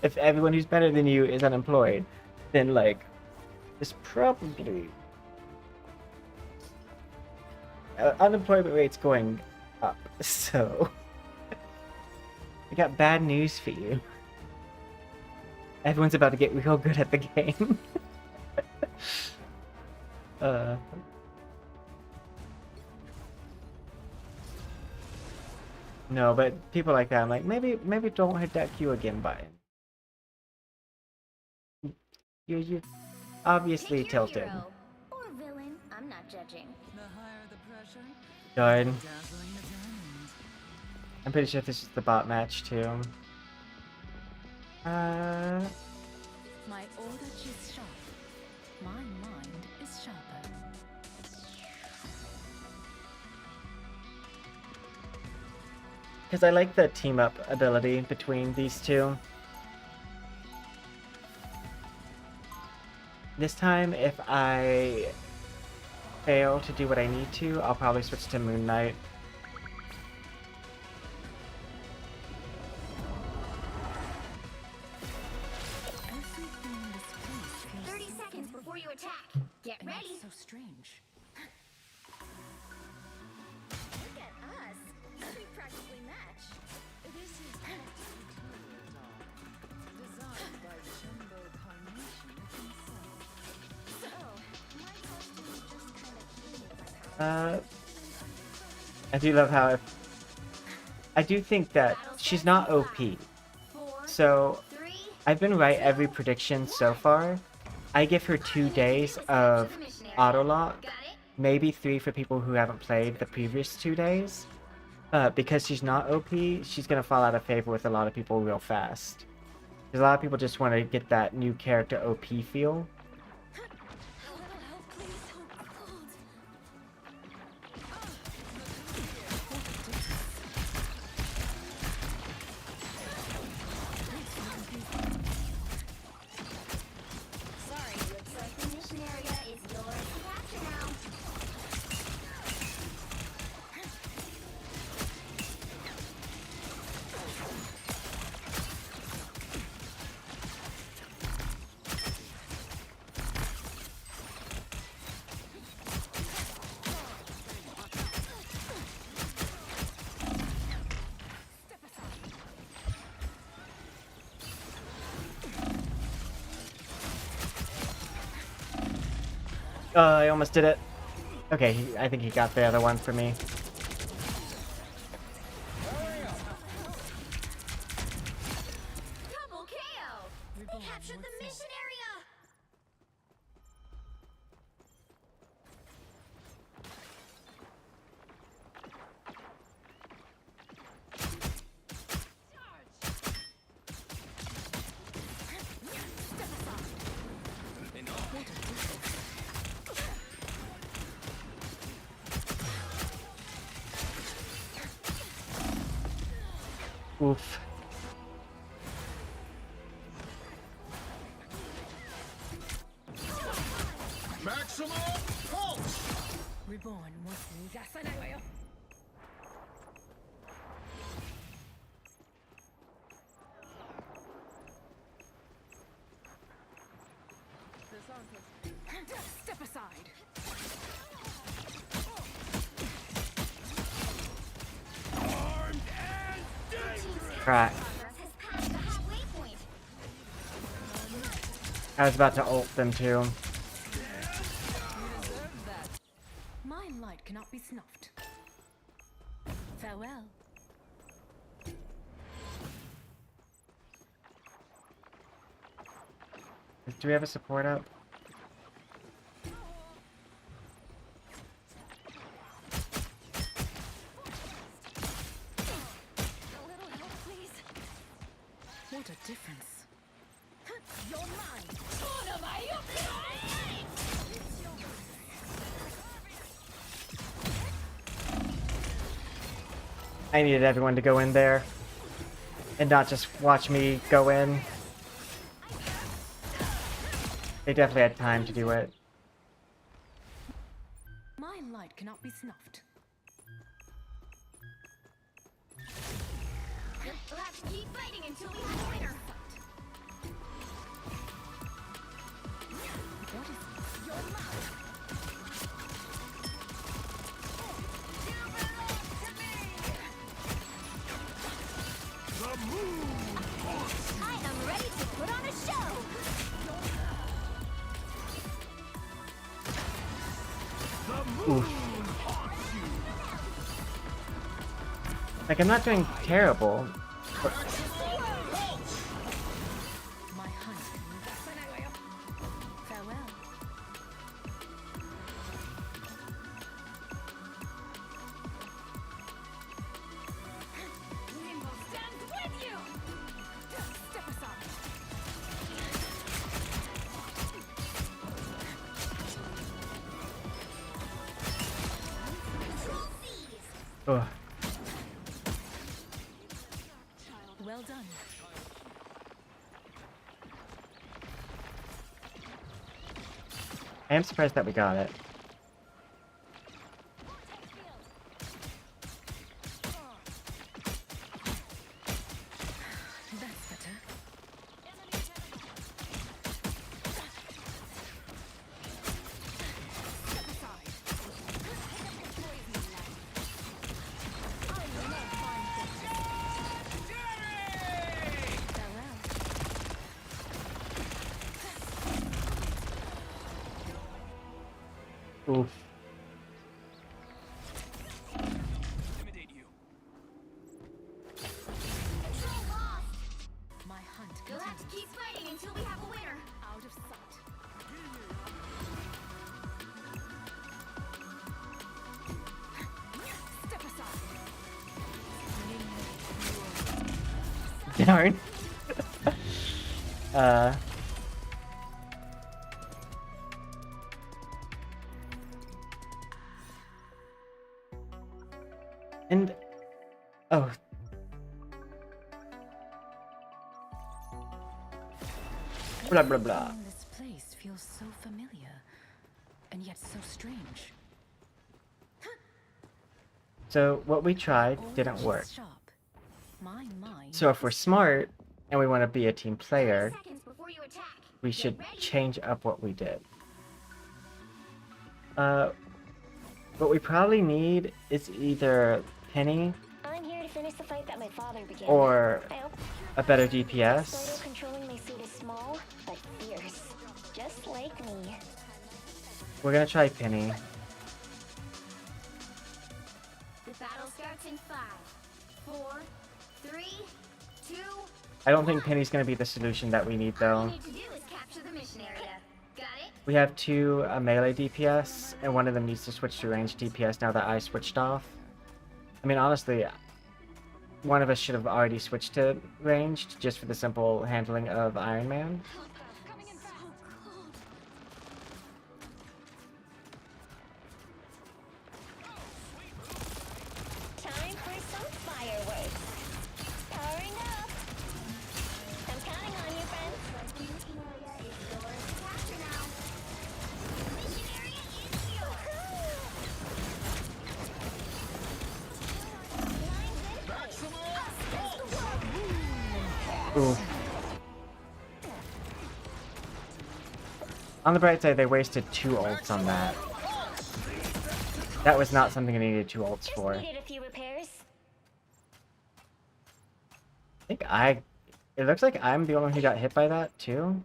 Speaker 1: If everyone who's better than you is unemployed, then like, it's probably unemployment rate's going up. So I got bad news for you. Everyone's about to get real good at the game. No, but people like that, I'm like, maybe don't hit that Q again button. You obviously
Speaker 5: Pick your
Speaker 1: tilted.
Speaker 5: hero or villain. I'm not judging.
Speaker 7: The higher the pressure,
Speaker 1: Done.
Speaker 7: dazzling the diamond.
Speaker 1: I'm pretty sure this is the bot match too.
Speaker 3: My order is sharp. My mind is sharper.
Speaker 1: Because I like the team up ability between these two. This time, if I fail to do what I need to, I'll probably switch to Moon Knight.
Speaker 3: Everything in this place feels
Speaker 5: 30
Speaker 3: so
Speaker 5: seconds before you attack. Get
Speaker 3: and
Speaker 5: ready.
Speaker 3: so strange.
Speaker 5: Look at us. We practically match.
Speaker 7: This is designed by Jumbo Carnation himself.
Speaker 5: So, my costume is just kind of keeping with my power.
Speaker 1: I do love how I do think that she's not OP.
Speaker 5: 4,
Speaker 1: So
Speaker 5: 3,
Speaker 1: I've been right every prediction so far. I give her 2 days of auto lock,
Speaker 5: got it?
Speaker 1: maybe 3 for people who haven't played the previous 2 days. Because she's not OP, she's gonna fall out of favor with a lot of people real fast. Because a lot of people just want to get that new character OP feel.
Speaker 5: Sorry, looks like the mission area is yours to capture now.
Speaker 1: I almost did it. Okay, I think he got the other one for me.
Speaker 5: captured the mission area!
Speaker 1: Oof.
Speaker 6: Maximum pulse!
Speaker 3: Reborn was Yasanagayo. Step aside.
Speaker 6: Armed and dangerous!
Speaker 1: Crap.
Speaker 5: Progress has passed the halfway point.
Speaker 1: I was about to ult them too.
Speaker 3: My light cannot be snuffed. Farewell.
Speaker 1: Do we have a support up?
Speaker 2: A little help, please.
Speaker 3: What a difference. You're mine.
Speaker 1: I needed everyone to go in there. And not just watch me go in. They definitely had time to do it.
Speaker 3: My light cannot be snuffed.
Speaker 5: We'll have to keep fighting until we have a winner.
Speaker 3: What is your light?
Speaker 6: The moon haunts you!
Speaker 5: I am ready to put on a show!
Speaker 6: The moon haunts you!
Speaker 1: Like, I'm not doing terrible.
Speaker 6: Maximum pulse!
Speaker 3: My hunt. Yasanagayo. Farewell. Limbo stands with you. Step aside.
Speaker 1: Ugh.
Speaker 3: Well done.
Speaker 1: I am surprised that we got it.
Speaker 3: That's better. Step aside. Farewell.
Speaker 1: Oof.
Speaker 4: Intimidate you.
Speaker 5: Control lost!
Speaker 3: My hunt
Speaker 5: You'll have to
Speaker 3: continues.
Speaker 5: keep fighting until we have a winner.
Speaker 3: Out of sight. Step aside.
Speaker 1: Darn. And oh, blah blah blah.
Speaker 3: This place feels so familiar, and yet so strange.
Speaker 1: So what we tried didn't
Speaker 3: Always
Speaker 1: work.
Speaker 3: sharp. My mind
Speaker 1: So if we're smart and we want to be a team player,
Speaker 5: 30 seconds before you attack.
Speaker 1: we
Speaker 5: Get
Speaker 1: should
Speaker 5: ready.
Speaker 1: change up what we did. What we probably need is either Penny
Speaker 8: I'm here to finish the fight that my father began.
Speaker 1: or
Speaker 8: I hope
Speaker 1: a better
Speaker 8: Soto
Speaker 1: DPS.
Speaker 8: controlling my suit is small, but fierce. Just like me.
Speaker 1: We're gonna try Penny.
Speaker 5: The battle starts in 5, 4, 3, 2,
Speaker 1: I don't think Penny's gonna be the solution that we need
Speaker 5: All
Speaker 1: though.
Speaker 5: you need to do is capture the mission area. Got it?
Speaker 1: We have two melee DPS, and one of them needs to switch to range DPS now that I switched off. I mean, honestly, one of us should have already switched to ranged just for the simple handling of Iron Man.
Speaker 8: Time for some fireworks. Powering up. I'm counting on you, friends.
Speaker 5: Mission area is yours to capture now. Mission area is yours.
Speaker 8: Lines in place.
Speaker 1: Ooh. On the bright side, they wasted 2 ults on that. That was not something I needed 2 ults
Speaker 8: Just
Speaker 1: for.
Speaker 8: needed a few repairs.
Speaker 1: I think it looks like I'm the only one who got hit by that, too.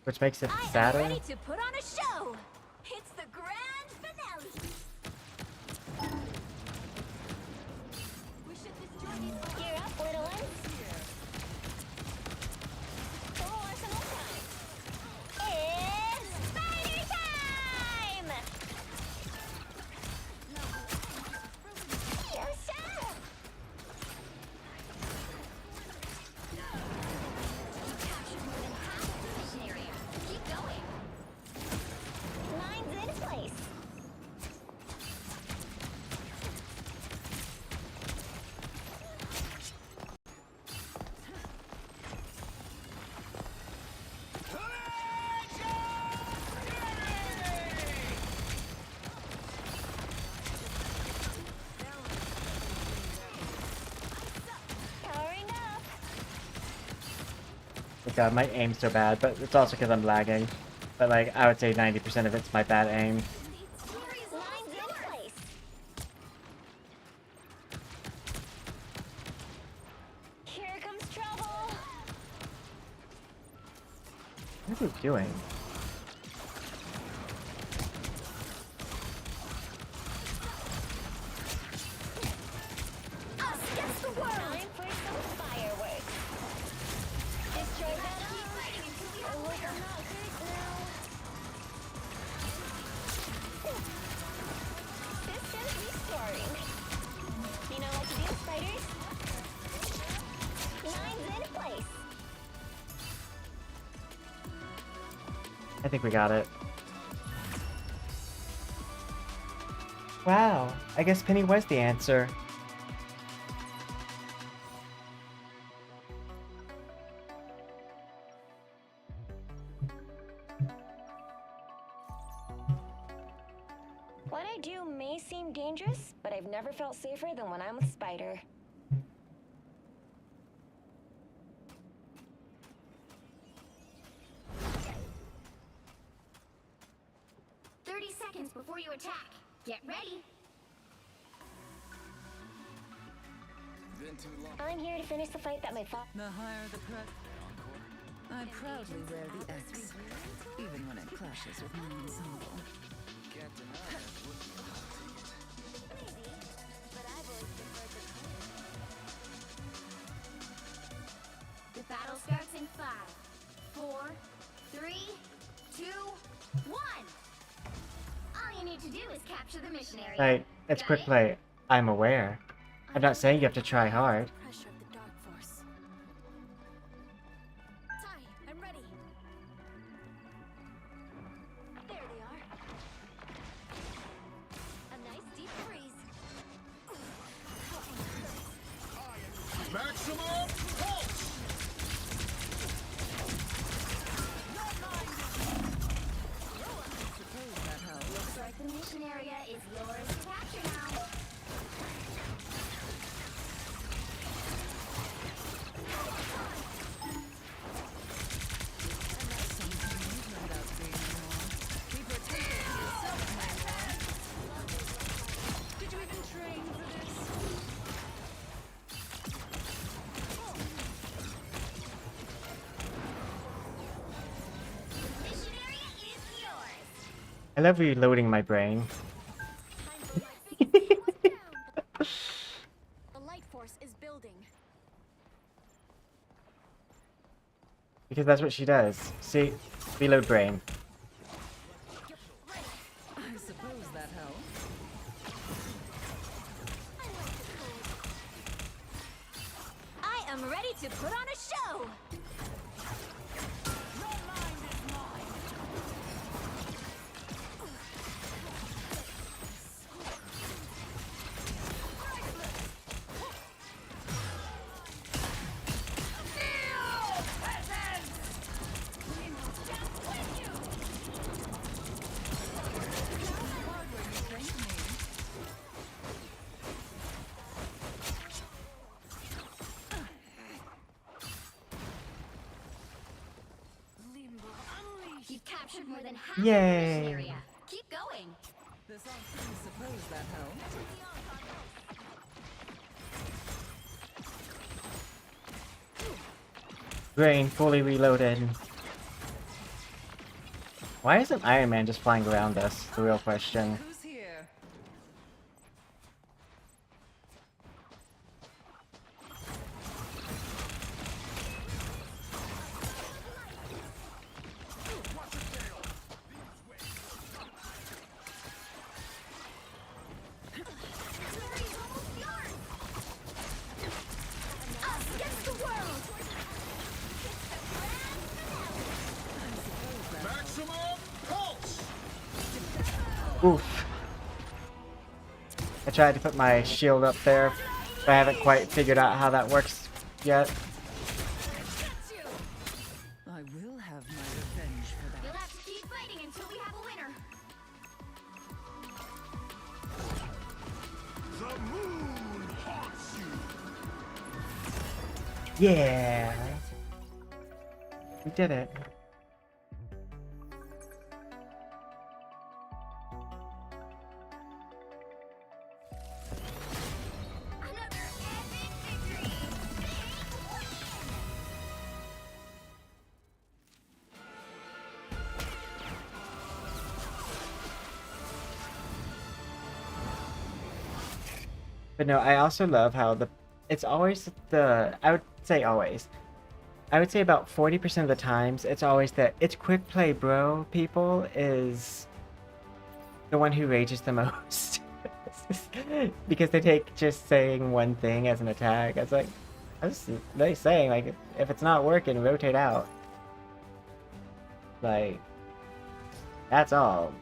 Speaker 1: Which makes it sadder.
Speaker 2: to put on a show. It's the grand finale. We should destroy these.
Speaker 8: Gear up, little ones. Full arsenal time. It's spider time! Yes, sir!
Speaker 5: Mission area. Keep going.
Speaker 8: Lines in place. Powering up.
Speaker 1: Oh god, my aim's so bad, but it's also because I'm lagging. But like, I would say 90% of it's my bad aim.
Speaker 8: Lines in place. Here comes trouble.
Speaker 1: What are you doing?
Speaker 8: Us against the world. Time for some fireworks. Destroy that I hope I'm not hurt now. Systems restoring. You know what to do, spiders? Lines in place.
Speaker 1: I think we got it. Wow, I guess Penny was the answer.
Speaker 8: What I do may seem dangerous, but I've never felt safer than when I'm with Spider.
Speaker 5: 30 seconds before you attack. Get ready.
Speaker 4: Been too long.
Speaker 8: I'm here to finish the fight that my father.
Speaker 7: The higher the price. I proudly wear the X, even when it clashes with my ensemble.
Speaker 4: Can't deny it.
Speaker 2: But I've always preferred the color.
Speaker 5: The battle starts in 5, 4, 3, 2, 1. All you need to do is capture the mission area.
Speaker 1: Like, it's
Speaker 5: Got
Speaker 1: quick
Speaker 5: it?
Speaker 1: play. I'm aware. I'm not saying you have to try hard.
Speaker 2: Pressure of the dark force. Tai, I'm ready. There they are. A nice deep freeze.
Speaker 6: Maximum pulse!
Speaker 7: Suppose that helps.
Speaker 5: Looks like the mission area is yours to capture now.
Speaker 7: Did you even train for this?
Speaker 5: Mission area is yours.
Speaker 1: I love reloading my brain.
Speaker 5: Time for my big down.
Speaker 1: Because that's what she does. See? Reload brain.
Speaker 7: I suppose that helps.
Speaker 8: I am ready to put on a show!
Speaker 5: You've captured more than half of the
Speaker 1: Yay.
Speaker 5: mission area. Keep going.
Speaker 7: I suppose that helps.
Speaker 1: Brain fully reloaded. Why isn't Iron Man just flying around us? The real question.
Speaker 7: Who's here?
Speaker 5: Us against the world.
Speaker 6: Maximum pulse!
Speaker 1: Oof. I tried to put my shield up there, but I haven't quite figured out how that works yet.
Speaker 7: I will have my revenge for
Speaker 5: You'll
Speaker 7: that.
Speaker 5: have to keep fighting until we have a winner.
Speaker 6: The moon haunts you!
Speaker 1: Yeah! We did it.
Speaker 5: Another epic victory.
Speaker 1: But no, I also love how it's always I would say always. I would say about 40% of the times, it's always that it's quick play, bro. People is the one who rages the most. Because they take just saying one thing as an attack. It's like, I was really saying, like, if it's not working, rotate out. Like, that's all.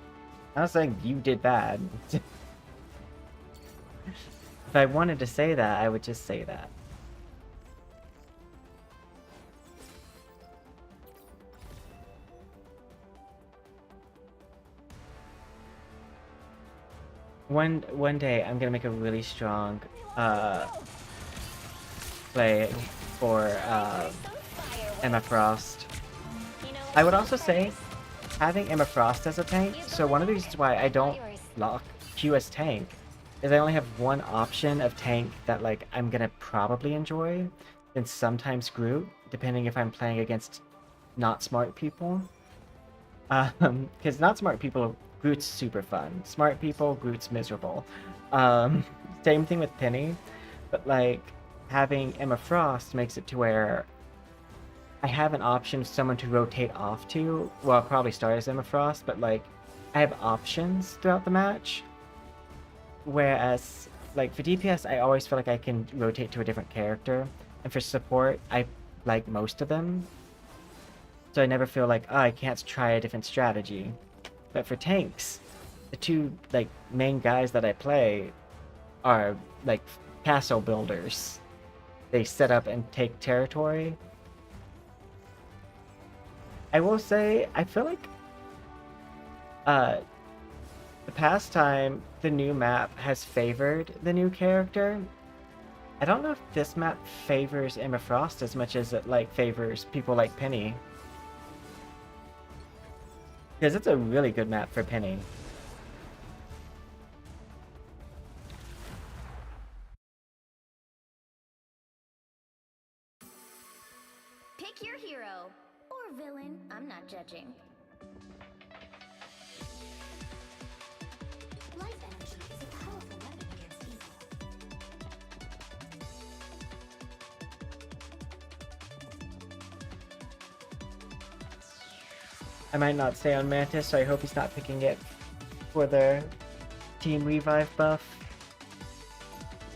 Speaker 1: I'm not saying you did bad. If I wanted to say that, I would just say that. One day I'm gonna make a really strong play for Emma Frost.
Speaker 8: You know,
Speaker 1: I would also say having Emma Frost as a tank, so one of the reasons why I don't lock Q as tank is I only have one option of tank that like I'm gonna probably enjoy, and sometimes Groot, depending if I'm playing against not smart people. Because not smart people, Groot's super fun. Smart people, Groot's miserable. Same thing with Penny, but like having Emma Frost makes it to where I have an option of someone to rotate off to. Well, I'll probably start as Emma Frost, but like I have options throughout the match. Whereas like for DPS, I always feel like I can rotate to a different character, and for support, I like most of them. So I never feel like, oh, I can't try a different strategy. But for tanks, the two like main guys that I play are like castle builders. They set up and take territory. I will say, I feel like the past time the new map has favored the new character. I don't know if this map favors Emma Frost as much as it like favors people like Penny. Because it's a really good map for Penny.
Speaker 5: Pick your hero or villain. I'm not judging. Life energy is a powerful weapon against evil.
Speaker 1: I might not stay on Mantis, so I hope he's not picking it for the Team Revive buff.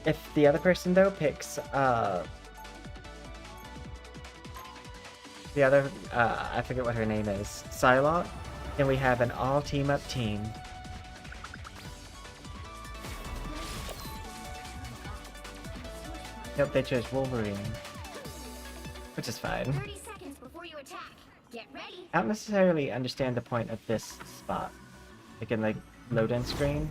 Speaker 1: If the other person though picks the other I forget what her name is, Psylocke, then we have an all team up team. Nope, they chose Wolverine, which is fine.
Speaker 5: 30 seconds before you attack. Get ready.
Speaker 1: I don't necessarily understand the point of this spot. Like in like load in screen.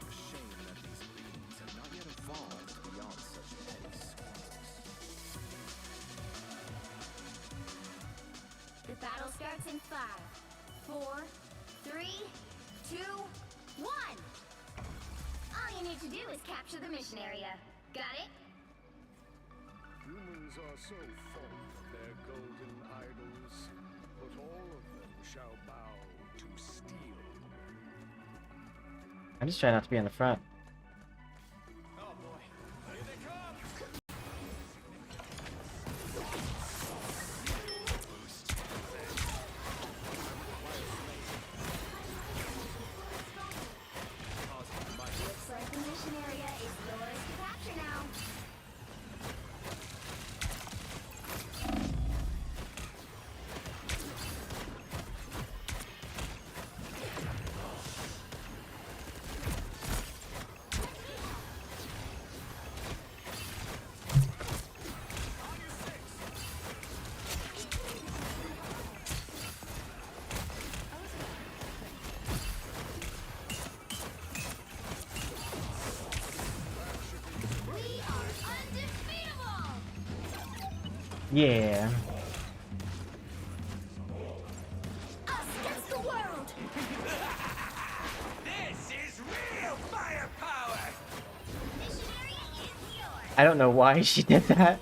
Speaker 6: A shame that these beings have not yet evolved beyond such petty squabbles.
Speaker 5: The battle starts in 5, 4, 3, 2, 1. All you need to do is capture the mission area. Got it?
Speaker 6: Humans are so fond of their golden idols, but all of them shall bow to steel.
Speaker 1: I'm just trying not to be in the front.
Speaker 6: Oh boy, here they come!
Speaker 5: Looks like the mission area is yours to capture now. We are undefeatable!
Speaker 1: Yeah.
Speaker 5: Us against the world!
Speaker 4: This is real firepower!
Speaker 5: Mission area is yours!
Speaker 1: I don't know why she did that.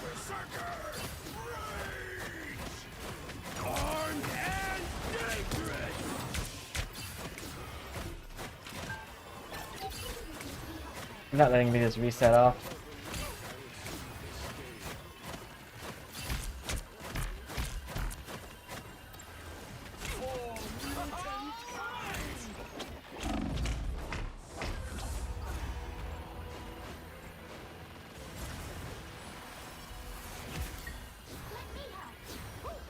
Speaker 6: Berserker! Rage! Armed and dangerous!
Speaker 1: I'm not letting me just reset off.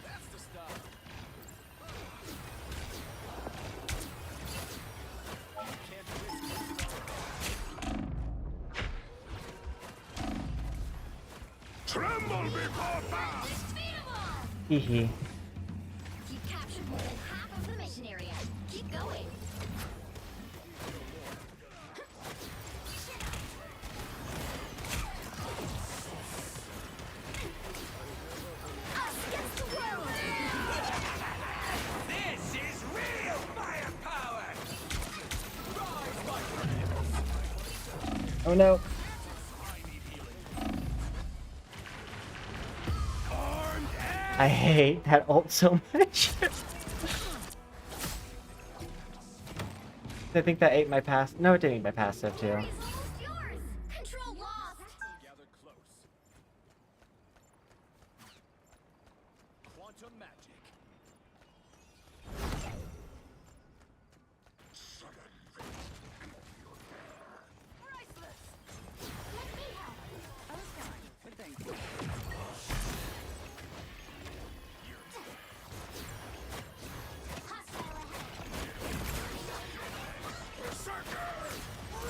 Speaker 6: That's the stuff. Can't risk losing Tremble before fire!
Speaker 5: Undefeatable!
Speaker 1: Hehe.
Speaker 5: You've captured more than half of the mission area. Keep going. Us against the world!
Speaker 4: This is real firepower!
Speaker 1: Oh no. I hate that ult so much. I think that ate my pass. No, it didn't eat my passive too.
Speaker 5: It's almost yours! Control lost!
Speaker 6: Gather close. Quantum magic.
Speaker 7: Priceless! I was fine, but thank you.
Speaker 5: Hostile ahead!
Speaker 6: Berserker! Rage!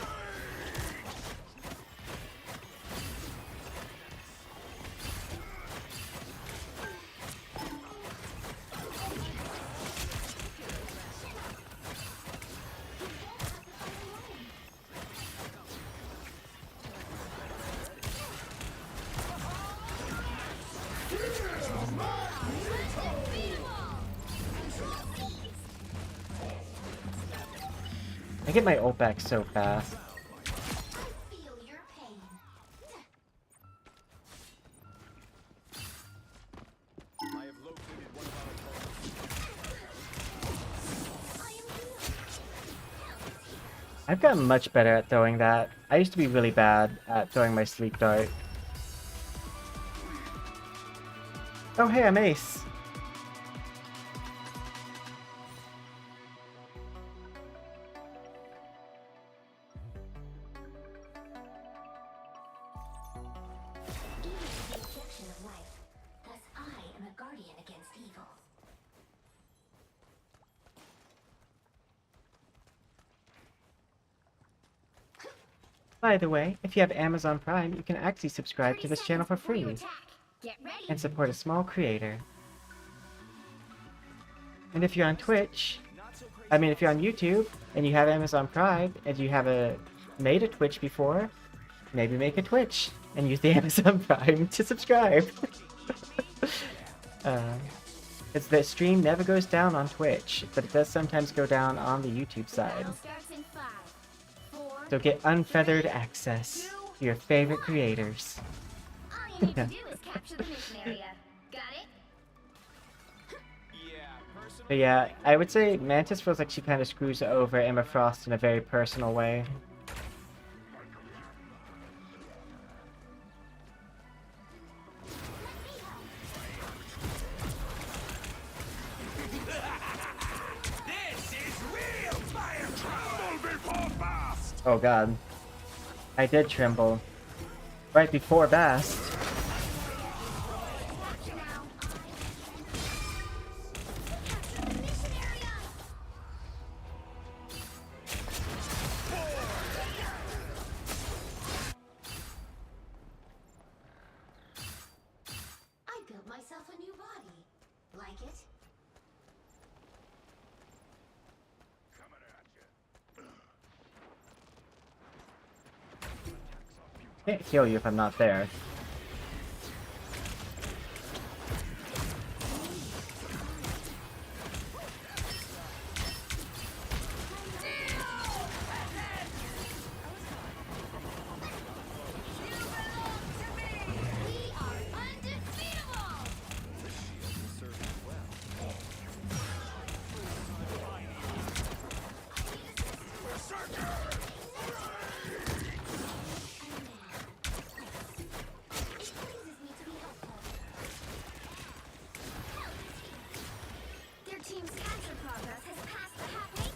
Speaker 1: I get my ult back so fast.
Speaker 5: Feel your pain.
Speaker 6: I have located one of our opponents.
Speaker 1: I've gotten much better at throwing that. I used to be really bad at throwing my sleep dart. Oh hey, I'm Ace.
Speaker 5: Evil is the objection of life. Thus I am a guardian against evil.
Speaker 1: By the way, if you have Amazon Prime, you can actually subscribe
Speaker 5: 30
Speaker 1: to this channel for
Speaker 5: seconds before you
Speaker 1: free
Speaker 5: attack. Get ready.
Speaker 1: and support a small creator. And if you're on Twitch, if you're on YouTube and you have Amazon Prime and you haven't made a Twitch before, maybe make a Twitch and use the Amazon Prime to subscribe. It's the stream never goes down on Twitch, but it does sometimes go down on the YouTube side.
Speaker 5: Battle starts in 5, 4.
Speaker 1: So get unfeathered access to your favorite creators.
Speaker 5: All you need to do is capture the mission area. Got it?
Speaker 1: But yeah, I would say Mantis feels like she kind of screws over Emma Frost in a very personal way. Oh god. I did tremble. Right before Bast.
Speaker 5: Capture now. Capture the mission area. I built myself a new body. Like it?
Speaker 6: Coming at you.
Speaker 1: Can't heal you if I'm not there.
Speaker 5: We are undefeatable! Their team's capture progress has passed the halfway point.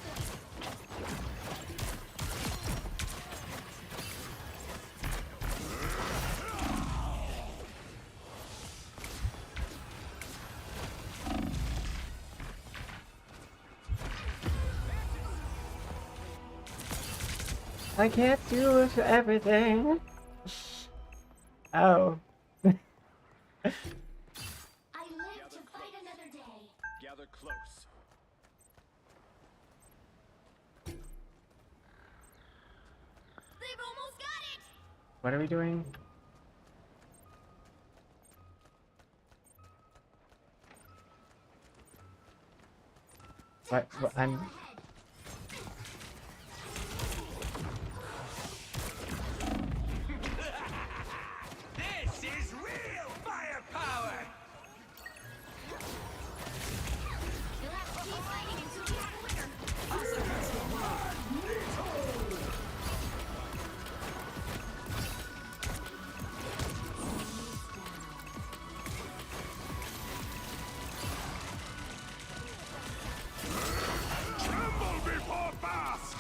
Speaker 1: I can't do everything. Oh.
Speaker 5: I live to fight another day.
Speaker 6: Gather close.
Speaker 5: They've almost got it!
Speaker 1: What are we doing? What? I'm...
Speaker 4: This is real firepower!
Speaker 5: You'll have to keep fighting until you have a winner.
Speaker 6: Tremble before Bast!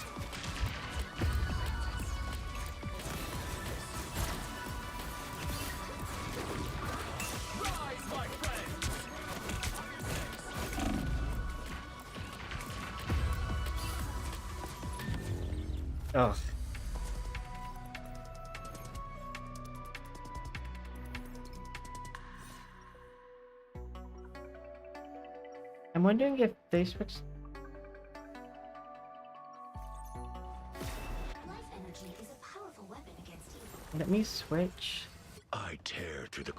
Speaker 4: Rise, my friends!
Speaker 1: Ugh. I'm wondering if they switched...
Speaker 5: Life energy is a powerful weapon against evil.
Speaker 1: Let me switch.
Speaker 9: I tear through the...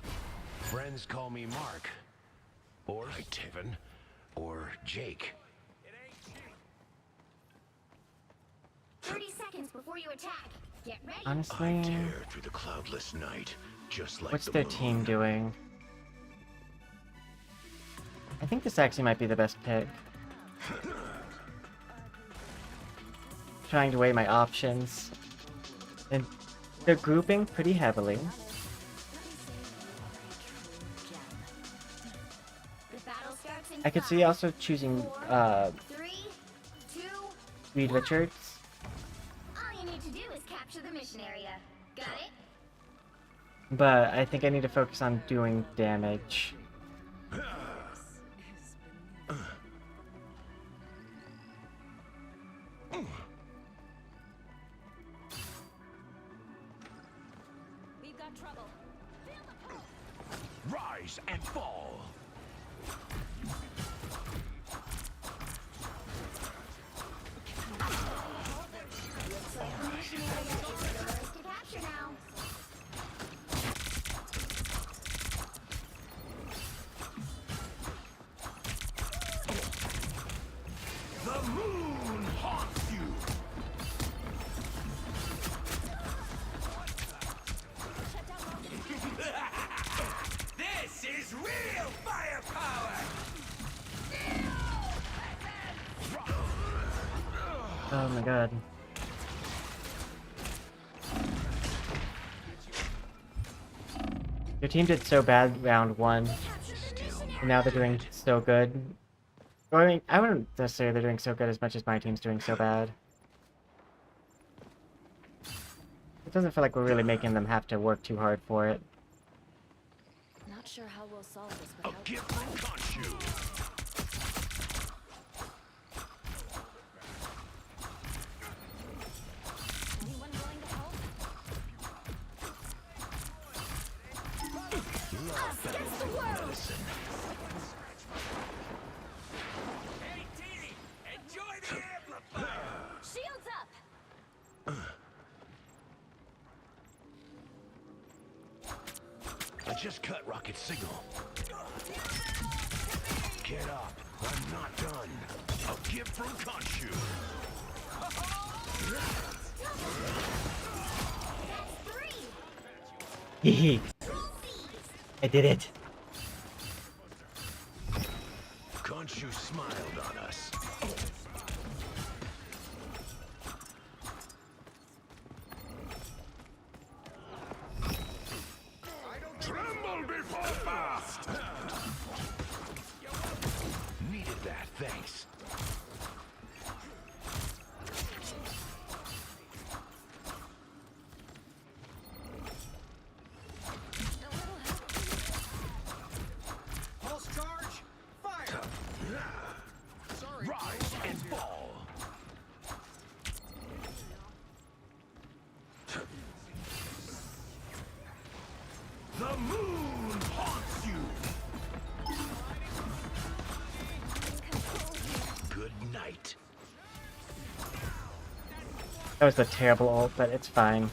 Speaker 9: Friends call me Mark, or Steven, or Jake.
Speaker 5: 30 seconds before you attack. Get ready.
Speaker 9: I
Speaker 1: Honestly,
Speaker 9: tear through the cloudless night, just like
Speaker 1: what's
Speaker 9: the
Speaker 1: their
Speaker 9: moon.
Speaker 1: team doing? I think this actually might be the best pick. trying to weigh my options. And they're grouping pretty heavily.
Speaker 5: The battle starts in
Speaker 1: I could see
Speaker 5: 5,
Speaker 1: also choosing
Speaker 5: 4, 3, 2,
Speaker 1: Reed
Speaker 5: 1.
Speaker 1: Richards.
Speaker 5: All you need to do is capture the mission area. Got it?
Speaker 1: But I think I need to focus on doing damage.
Speaker 2: We've got trouble.
Speaker 9: Rise and fall.
Speaker 5: Looks like the mission area is yours to capture now.
Speaker 9: The moon haunts you. This is real firepower.
Speaker 1: Oh my god. Your team did so bad round 1, and now they're doing so good. Or, I mean, I wouldn't say they're doing so good as much as my team's doing so bad. It doesn't feel like we're really making them have to work too hard for it.
Speaker 2: Not sure how we'll solve this
Speaker 9: A
Speaker 2: without
Speaker 9: gift from Khonshu.
Speaker 2: anyone willing to help.
Speaker 9: Love
Speaker 5: Against the world!
Speaker 9: medicine.
Speaker 2: Shields up.
Speaker 9: I just cut Rocket's signal. Get up. I'm not done. A gift from Khonshu.
Speaker 1: Hehe. I did it.
Speaker 9: Khonshu smiled on us. Tremble before fast! Needed that, thanks.
Speaker 6: Pulse charge! Fire! Sorry.
Speaker 9: Rise and fall. The moon haunts you. Good night.
Speaker 1: That was a terrible ult, but it's fine.
Speaker 5: You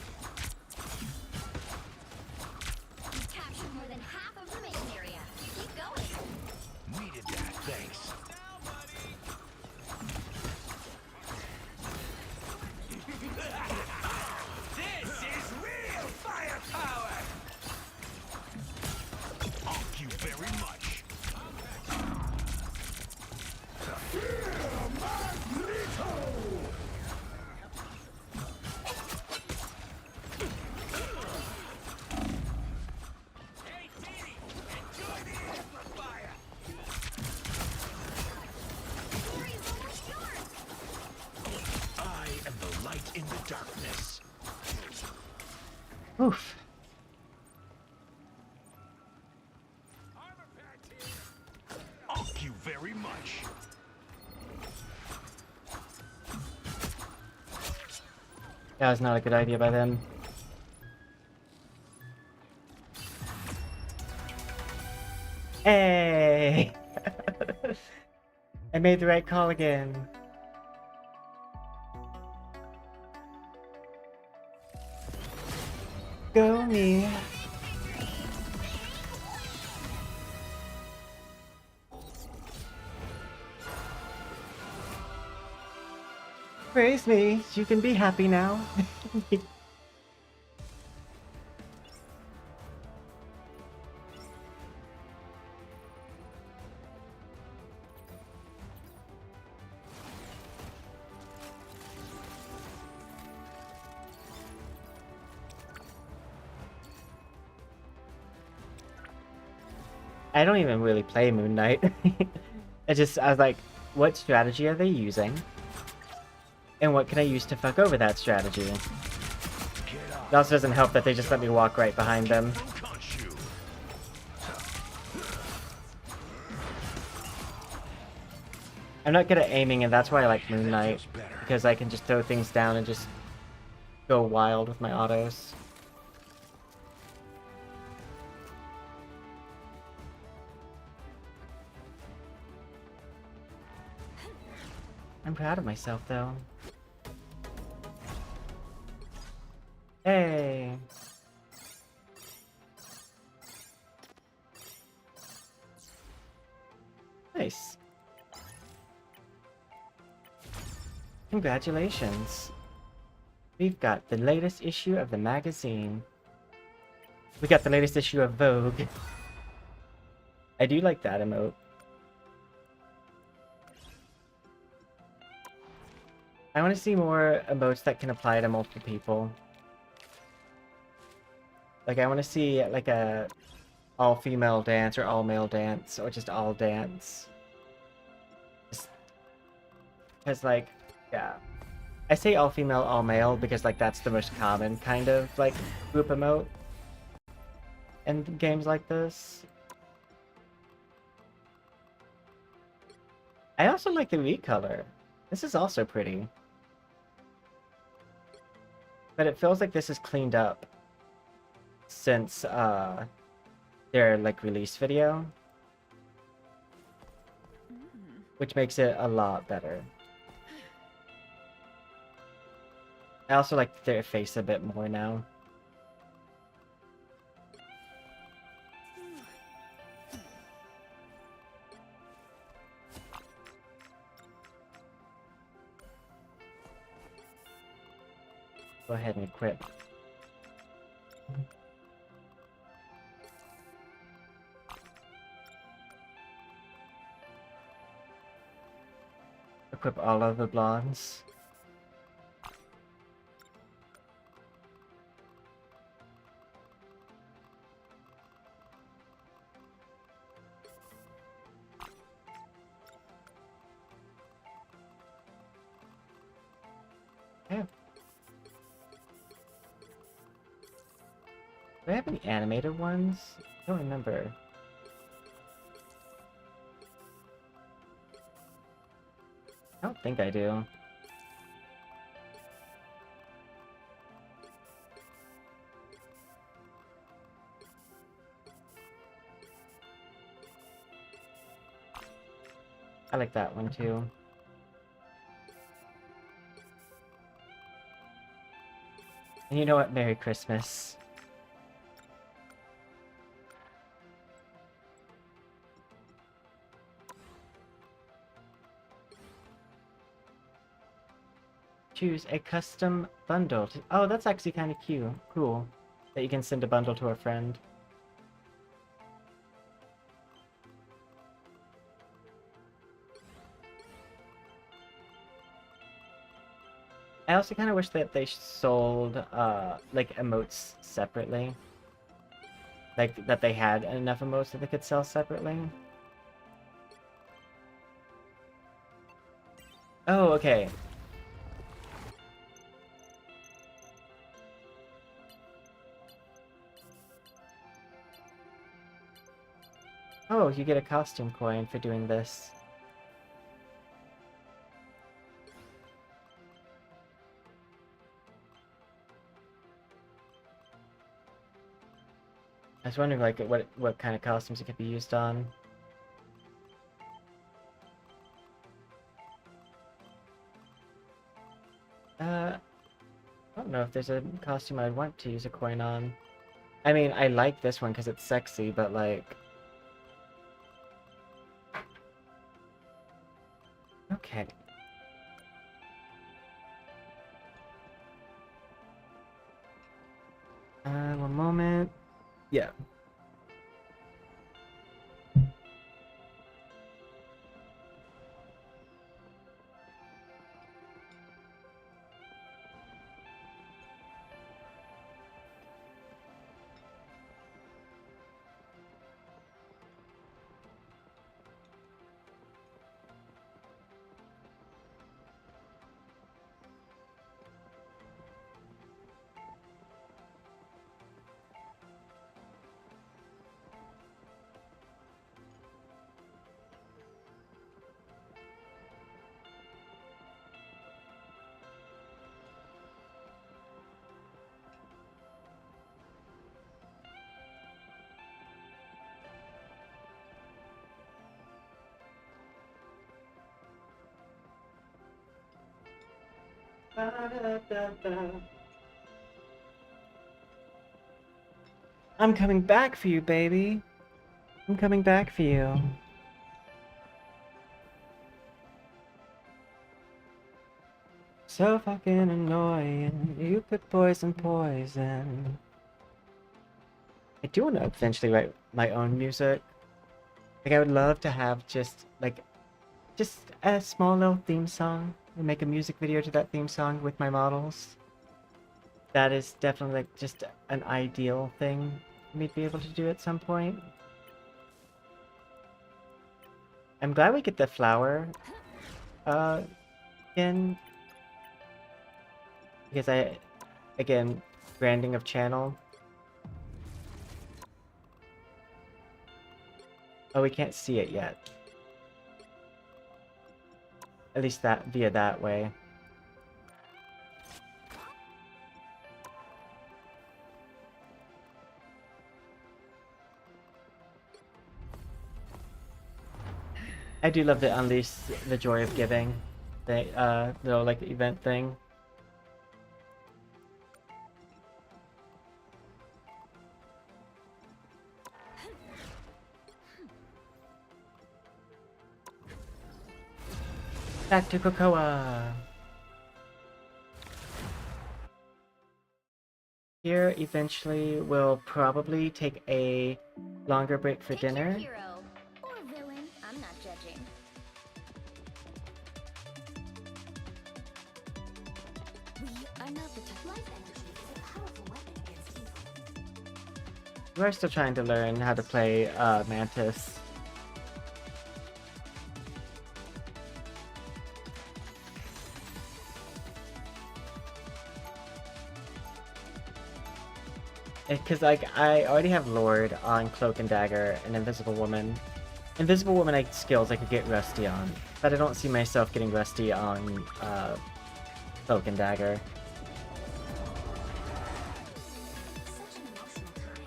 Speaker 5: captured more than half of the mission area. Keep going.
Speaker 9: Needed that, thanks. This is real firepower! Thank you very much. Hey, Dee, enjoy the amplifier!
Speaker 5: Victory's almost yours.
Speaker 9: I am the light in the darkness.
Speaker 1: Oof.
Speaker 9: Thank you very much.
Speaker 1: That was not a good idea by them. Hey! I made the right call again. Go me. Praise me. You can be happy now. I don't even really play Moon Knight. I was like, what strategy are they using? And what can I use to fuck over that strategy? It also doesn't help that they just let me walk right behind them. I'm not good at aiming, and that's why I like Moon Knight. Because I can just throw things down and just go wild with my autos. I'm proud of myself, though. Hey! Nice. Congratulations. We've got the latest issue of the magazine. We got the latest issue of Vogue. I do like that emote. I want to see more emotes that can apply to multiple people. Like, I want to see, like, a all-female dance or all-male dance, or just all dance. Because, like, yeah. I say all-female, all-male because, like, that's the most common kind of, like, group emote in games like this. I also like the recolor. This is also pretty. But it feels like this is cleaned up since, their, like, release video. Which makes it a lot better. I also like their face a bit more now. Go ahead and equip. Equip all of the blondes. Yeah. Do I have any animated ones? I don't remember. I don't think I do. I like that one too. And you know what? Merry Christmas. Choose a custom bundle. Oh, that's actually kind of cute. Cool. That you can send a bundle to a friend. I also kind of wish that they sold, like, emotes separately. Like, that they had enough emotes that they could sell separately. Oh, okay. Oh, you get a costume coin for doing this. I was wondering, like, what kind of costumes it could be used on. I don't know if there's a costume I'd want to use a coin on. I mean, I like this one because it's sexy, but, like... Okay. One moment. Yeah. I'm coming back for you, baby. I'm coming back for you. So fucking annoying. You put poison. I do want to eventually write my own music. Like, I would love to have just a small little theme song and make a music video to that theme song with my models. That is definitely like just an ideal thing for me to be able to do at some point. I'm glad we get the flower in. Because again, branding of channel. Oh, we can't see it yet. At least that via that way. I do love the Unleash the Joy of Giving, the little like event thing. Back to Cocoa. Here, eventually, we'll probably take a longer break for
Speaker 5: Pick your
Speaker 1: dinner.
Speaker 5: hero or villain. I'm not judging.
Speaker 2: We are not the type. Life energy is a powerful weapon against evil.
Speaker 1: We're still trying to learn how to play Mantis. Because, like, I already have Lord on Cloak and Dagger and Invisible Woman. Invisible Woman, like, skills I could get rusty on. But I don't see myself getting rusty on Cloak and Dagger.
Speaker 5: Such an emotional time.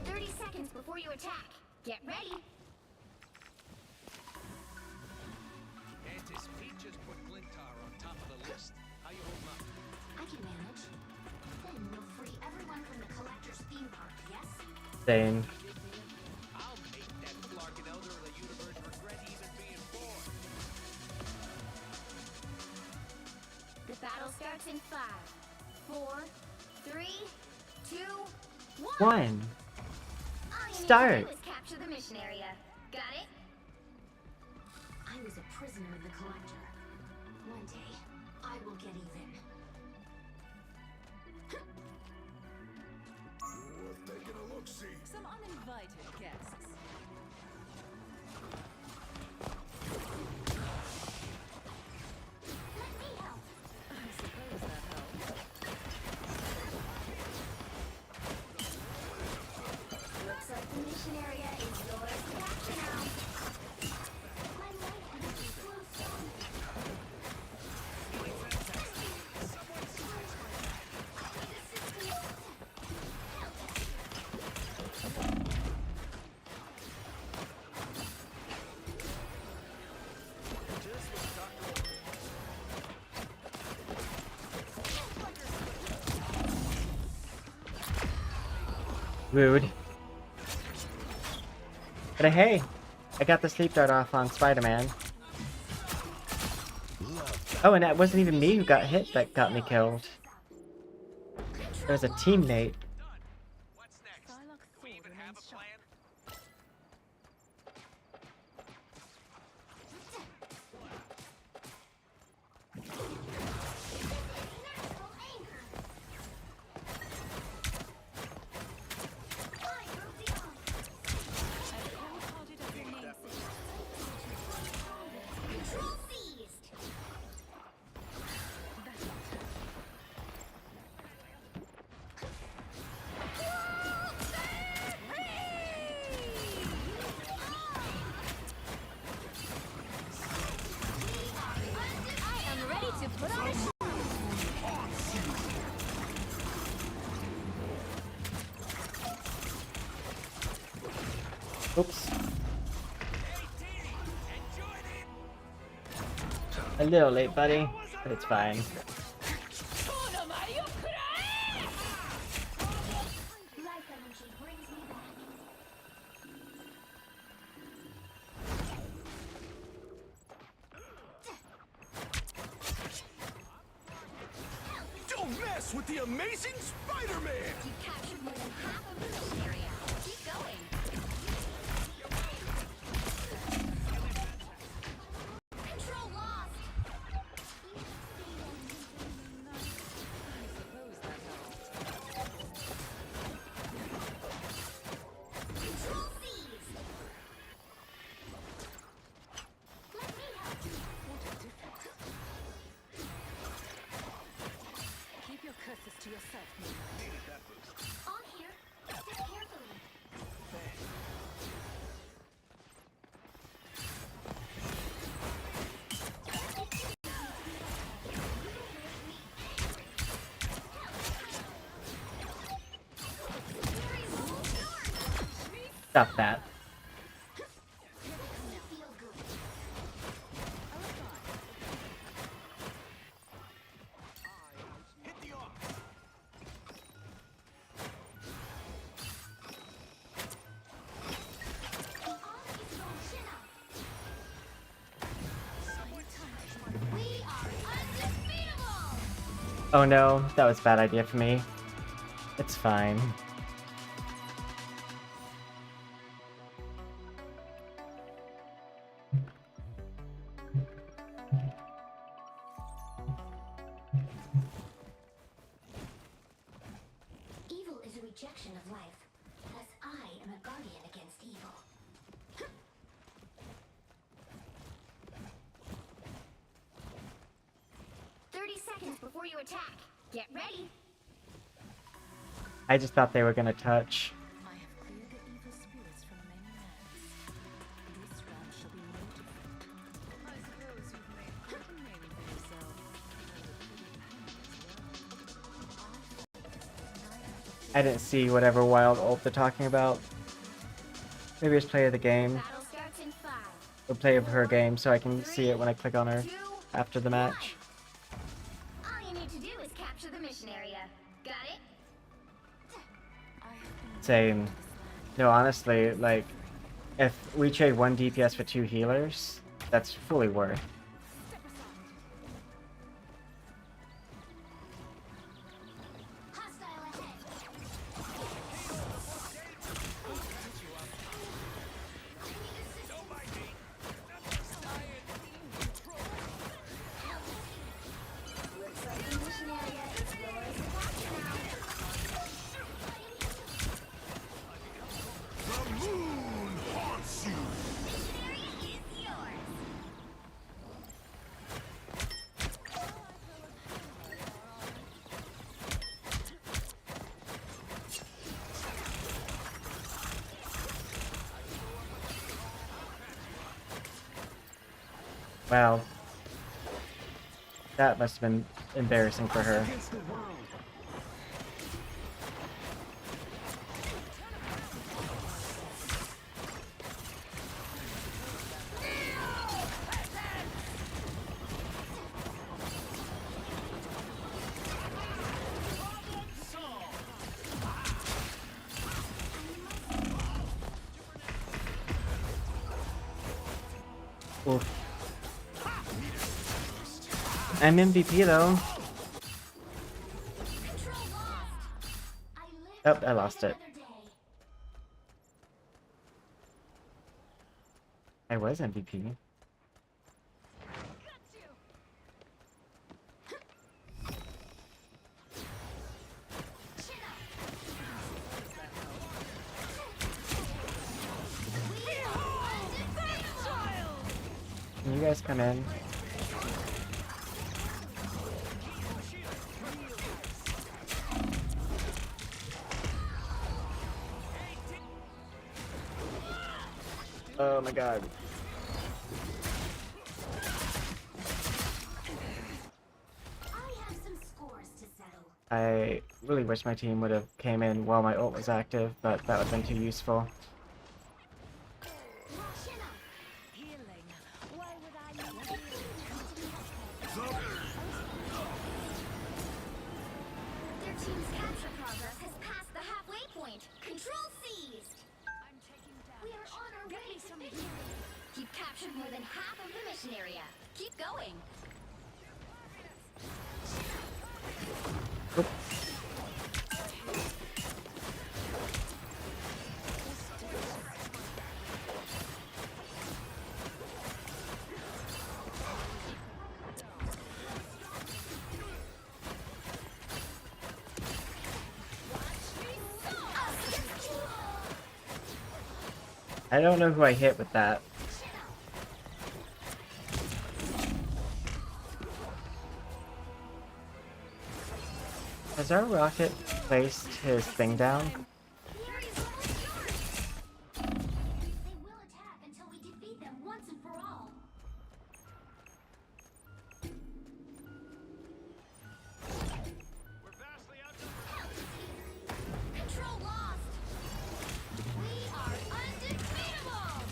Speaker 5: 30 seconds before you attack. Get ready.
Speaker 10: Mantis, Pete just put Glintar on top of the list. How you holding up?
Speaker 5: I can manage. Then we'll free everyone from the collector's theme park, yes?
Speaker 1: Same.
Speaker 10: I'll make that Flarkin Elder of the universe regret even being born.
Speaker 5: The battle starts in 5, 4, 3, 2, 1.
Speaker 1: One.
Speaker 5: All you need to
Speaker 1: Start.
Speaker 5: do is capture the mission area. Got it? I was a prisoner of the collector. One day, I will get even.
Speaker 6: Worth taking a look-see.
Speaker 7: Some uninvited guests.
Speaker 5: Let me help.
Speaker 7: I suppose that helps.
Speaker 5: Looks like the mission area is yours to capture now. My life energy flows strong.
Speaker 1: Rude. But hey, I got the sleep dart off on Spider-Man. Oh, and that wasn't even me who got hit that got me killed. There was a teammate.
Speaker 10: What's next?
Speaker 7: Psylocke's
Speaker 10: Do we
Speaker 7: sword
Speaker 10: even have
Speaker 7: remains
Speaker 10: a
Speaker 7: sharp.
Speaker 10: plan?
Speaker 5: Natural anger. I broke the arm.
Speaker 3: As cold-hearted as your namesake.
Speaker 5: Control seized.
Speaker 2: I am ready to put on a show.
Speaker 1: Oops.
Speaker 10: Hey, Teeny! Enjoyed it!
Speaker 1: A little late, buddy.
Speaker 10: How was I?
Speaker 1: It's fine.
Speaker 5: Life energy brings me back.
Speaker 10: Don't mess with the amazing Spider-Man!
Speaker 5: You captured more than half of the mission area. Keep going. Control lost. Control seized. Let me help you.
Speaker 3: Keep your curses to yourself,
Speaker 5: On here. Step carefully.
Speaker 1: Stop that.
Speaker 5: Feel good.
Speaker 10: Hit the off!
Speaker 5: The arm is your chin up. We are undefeatable.
Speaker 1: Oh no, that was a bad idea for me. It's fine.
Speaker 5: Evil is a rejection of life. Thus, I am a guardian against evil. 30 seconds before you attack. Get ready.
Speaker 1: I just thought they were gonna touch.
Speaker 3: I have cleared the evil spirits from many lands. This realm shall be no different.
Speaker 7: I suppose you've made quite a name for yourself.
Speaker 1: I didn't see whatever wild ult they're talking about. Maybe it's play of the game.
Speaker 5: Battle starts in 5.
Speaker 1: Or play of her game so I can see it when I click on her after the match.
Speaker 5: All you need to do is capture the mission area. Got it?
Speaker 1: Same. No, honestly, like, if we trade 1 DPS for 2 healers, that's fully worth.
Speaker 5: Hostile ahead. Looks like the mission area is yours.
Speaker 6: The moon haunts you!
Speaker 5: Mission area is yours.
Speaker 1: Wow. That must have been embarrassing for her. Oof. I'm MVP though.
Speaker 5: Control lost.
Speaker 1: Oh, I lost it.
Speaker 5: Another day.
Speaker 1: I was MVP.
Speaker 5: Chin up.
Speaker 1: Can you guys come in? Oh my god.
Speaker 5: I have some scores to settle.
Speaker 1: I really wish my team would have came in while my ult was active, but that would have been too useful.
Speaker 5: Chin up.
Speaker 8: Healing. Why would I need healing?
Speaker 5: mission area. Keep going.
Speaker 1: I don't know who I hit with that. Has our rocket placed his thing down?
Speaker 5: The area's almost yours. They will attack until we defeat them once and for all.
Speaker 6: We're vastly outnumbered.
Speaker 5: Control lost. We are undefeatable.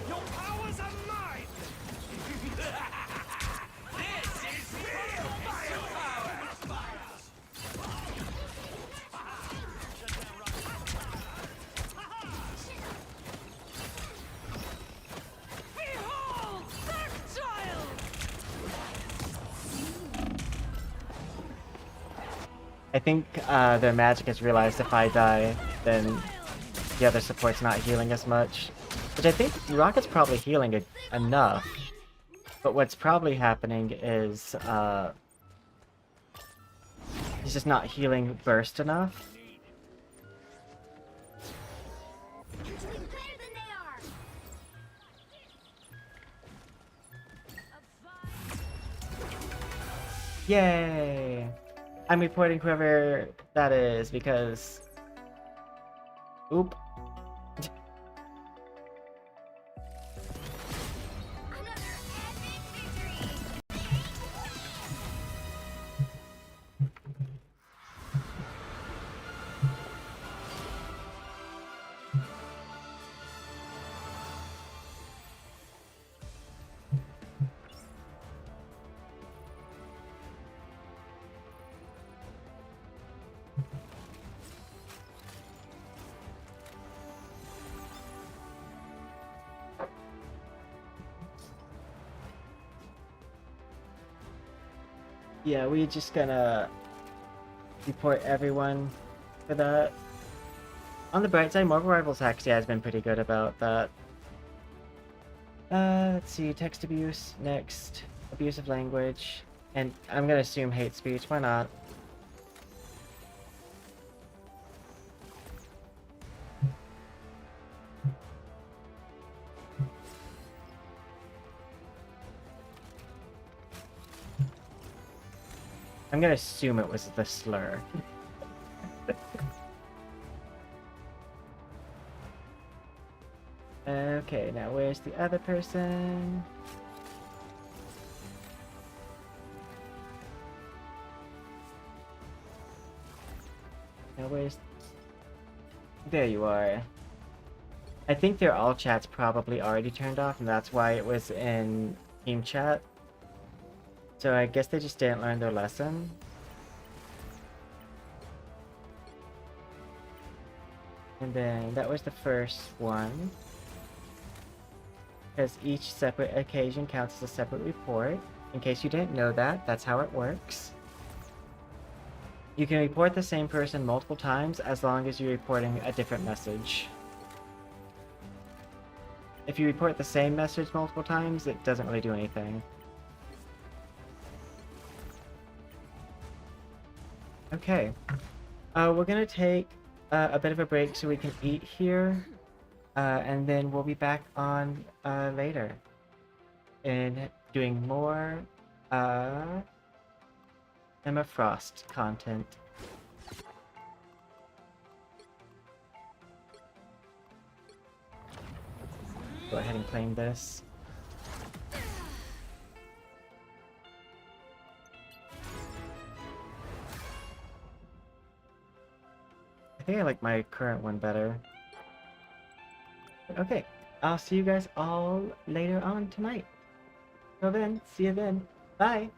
Speaker 10: Your powers are mine! This is real firepower!
Speaker 7: Behold, that child!
Speaker 1: I think their magic has realized if I die, then the other support's not healing as much. Which I think Rocket's probably healing enough. But what's probably happening is he's just not healing burst enough.
Speaker 5: You're doing better than they are.
Speaker 1: Yay! I'm reporting whoever that is because... Oop.
Speaker 5: Another epic victory.
Speaker 1: Yeah, we just gonna report everyone for that. On the bright side, Marvel Rivals actually has been pretty good about that. Let's see, text abuse, next, abusive language, and I'm gonna assume hate speech, why not? I'm gonna assume it was the slur. Okay, now where's the other person? Now where's... There you are. I think their all chat's probably already turned off, and that's why it was in team chat. So I guess they just didn't learn their lesson. And then that was the first one. Because each separate occasion counts as a separate report. In case you didn't know that, that's how it works. You can report the same person multiple times as long as you're reporting a different message. If you report the same message multiple times, it doesn't really do anything. Okay. We're gonna take a bit of a break so we can eat here. And then we'll be back on later. And doing more Emma Frost content. Go ahead and claim this. I think I like my current one better. Okay, I'll see you guys all later on tonight. Till then, see you then. Bye!